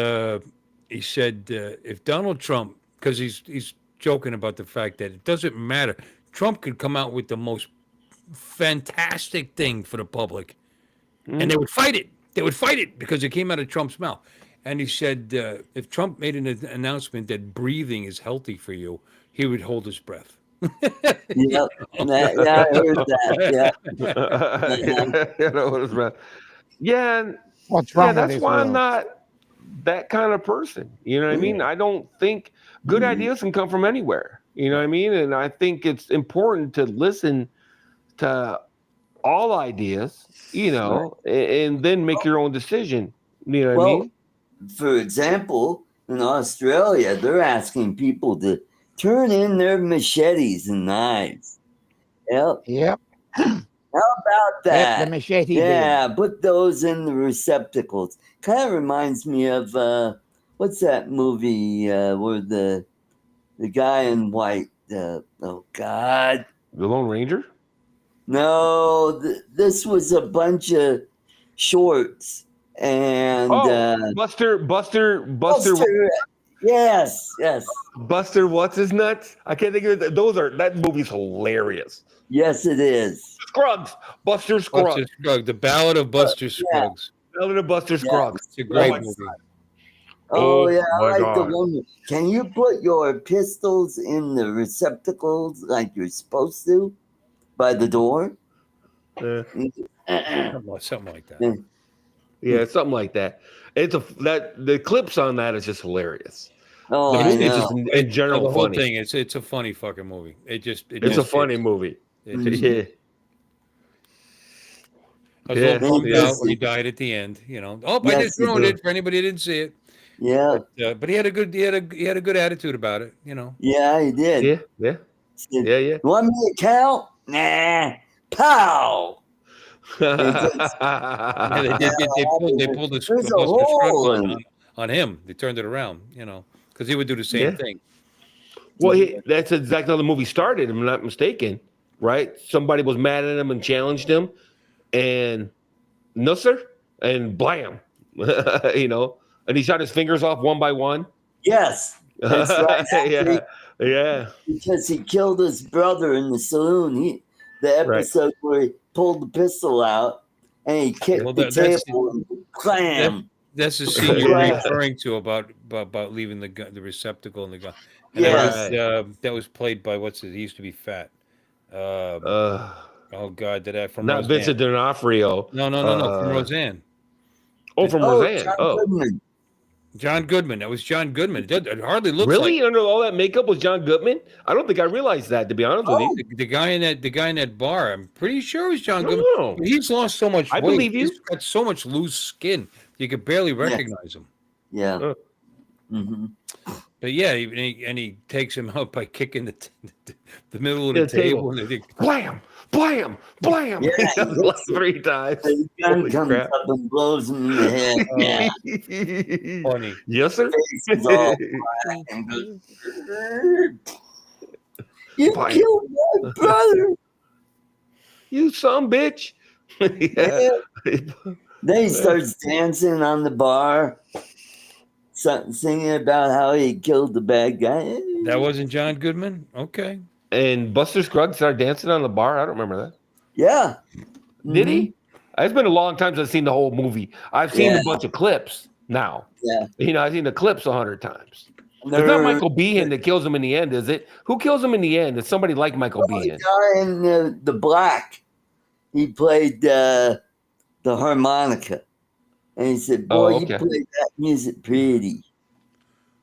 Speaker 4: he said if Donald Trump, because he's joking about the fact that it doesn't matter, Trump could come out with the most fantastic thing for the public, and they would fight it. They would fight it because it came out of Trump's mouth. And he said, if Trump made an announcement that breathing is healthy for you, he would hold his breath.
Speaker 1: Yep. Yeah, I heard that.
Speaker 3: Yeah.
Speaker 2: What's wrong with
Speaker 3: That's
Speaker 2: this
Speaker 3: why I'm
Speaker 2: world?
Speaker 3: not that kind of person. You know what I mean? I don't think good ideas can come from anywhere. You know what I mean? And I think it's important to listen to all ideas, and then make your own decision. You know what I mean?
Speaker 1: For example, in Australia, they're asking people to turn in their machetes and knives. Yep. How about that?
Speaker 2: Yep, the machete.
Speaker 1: Yeah, put those in the receptacles. Kind of reminds me of what's that movie where the guy in white? Oh God!
Speaker 3: The Lone Ranger?
Speaker 1: No, this was a bunch of shorts and
Speaker 3: Buster.
Speaker 1: Yes.
Speaker 3: Buster, what's his nuts? I can't think of it. That movie's hilarious.
Speaker 1: Yes, it is.
Speaker 3: Scruggs, Buster Scruggs.
Speaker 4: Buster Scruggs, the Ballad of Buster Scruggs.
Speaker 3: Ballad of Buster Scruggs.
Speaker 4: It's a great movie.
Speaker 1: Oh yeah, I like the
Speaker 3: God.
Speaker 1: one. Can you put your pistols in the receptacles like you're supposed to by the door?
Speaker 4: Something like that.
Speaker 3: Yeah, something like that. The clips on that is just hilarious.
Speaker 1: Oh,
Speaker 3: The
Speaker 1: I
Speaker 3: movie is
Speaker 1: know.
Speaker 3: just in general
Speaker 4: The whole
Speaker 3: funny.
Speaker 4: thing, it's a funny fucking movie.
Speaker 3: It's a funny movie. Yeah.
Speaker 4: I was all bummed out when he died at the end. I just ruined it for anybody who didn't see it.
Speaker 1: Yeah.
Speaker 4: But he had a good attitude about it.
Speaker 1: Yeah, he did.
Speaker 3: Yeah.
Speaker 1: You want me to count? Nah. Pow.
Speaker 4: Yeah, they pulled the
Speaker 1: There's a hole
Speaker 4: on him. They turned it around, because he would do the same thing.
Speaker 3: Well, that's exactly how the movie started, if I'm not mistaken, right? Somebody was mad at him and challenged him, and no, sir, and blam, and he shot his fingers off one by one.
Speaker 1: Yes. That's right.
Speaker 3: Yeah.
Speaker 1: Because he killed his brother in the saloon. The episode where he pulled the pistol out and he kicked the table and clam.
Speaker 4: That's the scene you're referring to about leaving the receptacle in the gun. And that was played by he used to be fat. Oh God, from
Speaker 3: not
Speaker 4: Roseanne.
Speaker 3: Vincent D'Onofrio.
Speaker 4: No, from Roseanne.
Speaker 3: Oh, from Roseanne.
Speaker 4: John Goodman. That was John Goodman. It hardly looks
Speaker 3: really under all that makeup was John Goodman. I don't think I realized that, to be honest with you.
Speaker 4: The guy in that bar. I'm pretty sure it was John Goodman.
Speaker 3: No.
Speaker 4: He's lost so much weight.
Speaker 3: I believe you.
Speaker 4: He's got so much loose skin. You could barely recognize him.
Speaker 1: Yeah.
Speaker 4: But yeah, he takes him out by kicking the middle of the table. And they
Speaker 3: blam, blam, blam.
Speaker 1: Yeah,
Speaker 3: 3 times.
Speaker 1: The gun comes up and blows him in the head.
Speaker 4: Funny.
Speaker 3: Yes, sir.
Speaker 1: You killed my brother.
Speaker 3: You son bitch.
Speaker 1: Then he starts dancing on the bar, singing about how he killed the bad guy.
Speaker 4: That wasn't John Goodman? Okay.
Speaker 3: And Buster Scruggs started dancing on the bar? I don't remember that.
Speaker 1: Yeah.
Speaker 3: Did he? It's been a long time since I've seen the whole movie. I've seen a bunch of clips now.
Speaker 1: Yeah.
Speaker 3: I've seen the clips 100 times. It's not Michael Behan that kills him in the end, is it? Who kills him in the end? It's somebody like Michael Behan.
Speaker 1: The guy in the black. He played the harmonica. And he said, boy, you played that music pretty.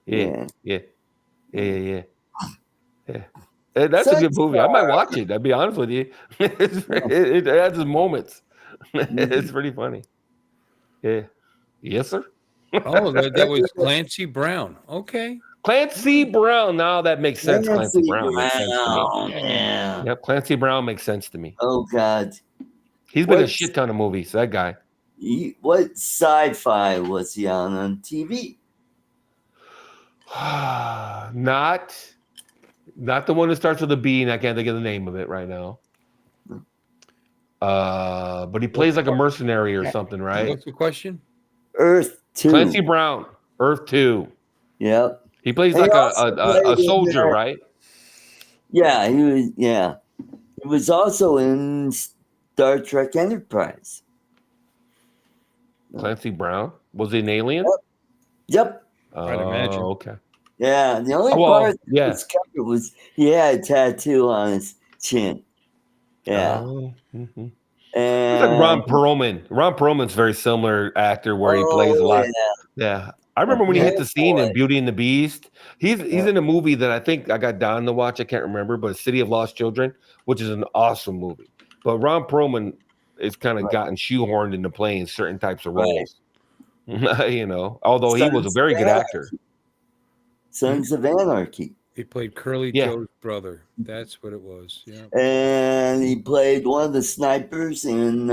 Speaker 3: Yeah. Hey, that's a good movie. I might watch it. I'll be honest with you. It has its moments. It's pretty funny. Yeah. Yes, sir.
Speaker 4: Oh, that was Clancy Brown. Okay.
Speaker 3: Clancy Brown. Now that makes sense. Clancy
Speaker 1: Clancy
Speaker 3: Brown makes sense to me.
Speaker 1: Yeah.
Speaker 3: Yep, Clancy Brown makes sense to me.
Speaker 1: Oh God.
Speaker 3: He's been in a shit ton of movies. That guy.
Speaker 1: What sci-fi was he on TV?
Speaker 3: Not the one that starts with a B, and I can't think of the name of it right now. But he plays like a mercenary or something, right?
Speaker 4: What's the question?
Speaker 1: Earth 2.
Speaker 3: Clancy Brown, Earth 2.
Speaker 1: Yep.
Speaker 3: He plays like a soldier, right?
Speaker 1: Yeah, he was. Yeah, he was also in Star Trek Enterprise.
Speaker 3: Clancy Brown was he an alien?
Speaker 1: Yep.
Speaker 4: I'd imagine.
Speaker 3: Okay.
Speaker 1: Yeah, the only part that was covered was he had a tattoo on his chin. Yeah.
Speaker 3: Mm-hmm.
Speaker 1: And
Speaker 3: it's like Ron Perlman. Ron Perlman's a very similar actor where he plays a lot. Yeah. I remember when he hit the scene in Beauty and the Beast. He's in a movie that I think I got Don to watch. I can't remember, but City of Lost Children, which is an awesome movie. But Ron Perlman is kind of gotten shoehorned into playing certain types of roles. You know, although he was a very good actor.
Speaker 1: Sons of Anarchy.
Speaker 4: He played Curly Joe's brother. That's what it was. Yeah.
Speaker 1: And he played one of the snipers in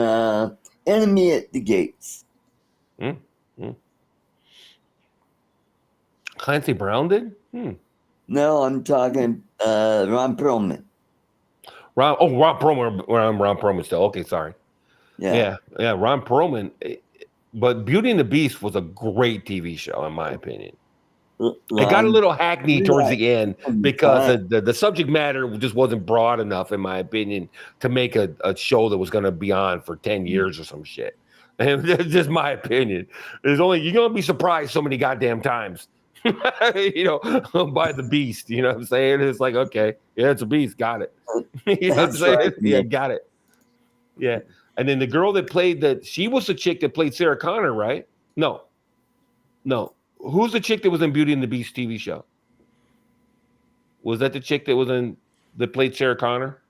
Speaker 1: Enemy at the Gates.
Speaker 3: Clancy Brown did?
Speaker 1: No, I'm talking Ron Perlman.
Speaker 3: Ron Perlman. Ron Perlman still. Okay, sorry. Yeah. Ron Perlman. But Beauty and the Beast was a great TV show, in my opinion. It got a little hackneyed towards the end because the subject matter just wasn't broad enough, in my opinion, to make a show that was going to be on for 10 years or some shit. And that's just my opinion. You're going to be surprised so many goddamn times, you know, by the beast. You know what I'm saying? It's like, okay, yeah, it's a beast. Got it. You know what I'm saying? Right. Yeah, got it. Yeah. And then the girl that played she was the chick that played Sarah Connor, right? No. Who's the chick that was in Beauty and the Beast TV show? Was that the chick that played Sarah Connor?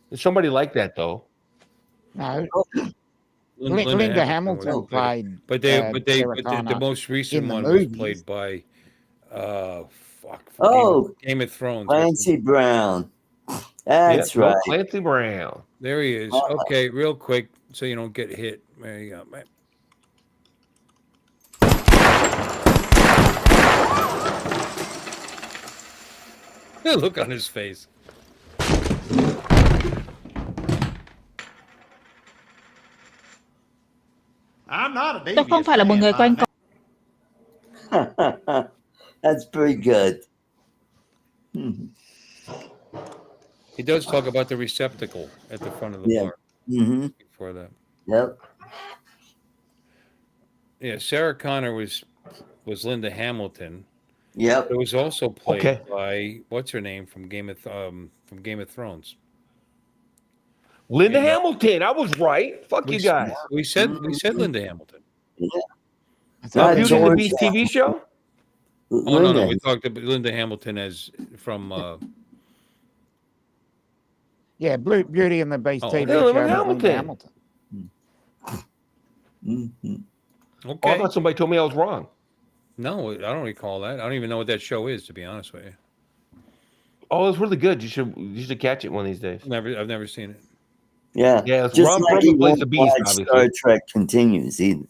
Speaker 3: There's somebody like that though.
Speaker 2: No. Linda Hamilton played.
Speaker 4: But the most recent one was played by Game of Thrones.
Speaker 1: Clancy Brown. That's right.
Speaker 3: Clancy Brown.
Speaker 4: There he is. Okay, real quick, so you don't get hit. There you go, man. Look on his face.
Speaker 6: Tôi không phải là một người quanh co.
Speaker 1: That's pretty good.
Speaker 4: He does talk about the receptacle at the front of the bar. Before that.
Speaker 1: Yep.
Speaker 4: Yeah, Sarah Connor was Linda Hamilton.
Speaker 1: Yep.
Speaker 4: It was also played by what's her name from Game of Thrones.
Speaker 3: Linda Hamilton. I was right. Fuck you guys.
Speaker 4: We said Linda Hamilton.
Speaker 1: Yeah.
Speaker 3: Beauty and the Beast TV show?
Speaker 4: Oh no, we talked about Linda Hamilton as from
Speaker 2: Beauty and the Beast TV show.
Speaker 3: Linda Hamilton.
Speaker 4: Okay.
Speaker 3: Oh, I thought somebody told me I was wrong.
Speaker 4: No, I don't recall that. I don't even know what that show is, to be honest with you.
Speaker 3: Oh, it's really good. You should catch it one of these days.
Speaker 4: I've never seen it.
Speaker 1: Yeah.
Speaker 3: Yeah,
Speaker 1: just
Speaker 3: Ron
Speaker 1: like
Speaker 3: Perlman plays the Beast, obviously.
Speaker 1: Star Trek Continues either.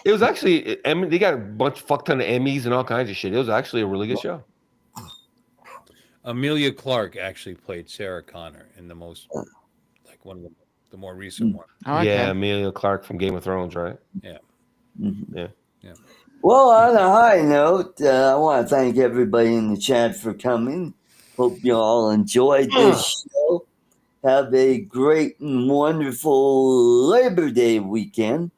Speaker 3: It was actually, they got a fuck ton of Emmys and all kinds of shit. It was actually a really good show.
Speaker 4: Amelia Clarke actually played Sarah Connor in the most, like one of the more recent one.
Speaker 2: Oh, okay.
Speaker 3: Yeah, Amelia Clarke from Game of Thrones, right?
Speaker 4: Yeah.
Speaker 3: Yeah.
Speaker 1: Well, on a high note, I want to thank everybody in the chat for coming. Hope you all enjoyed this show. Have a great and wonderful Labor Day weekend.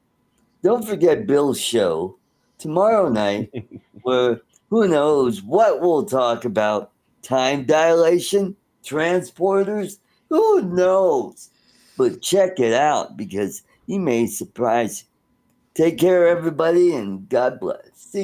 Speaker 1: Don't forget Bill's show tomorrow night, where who knows what we'll talk about. Time dilation, transporters, who knows? But check it out because he may surprise you. Take care, everybody, and God bless. See you.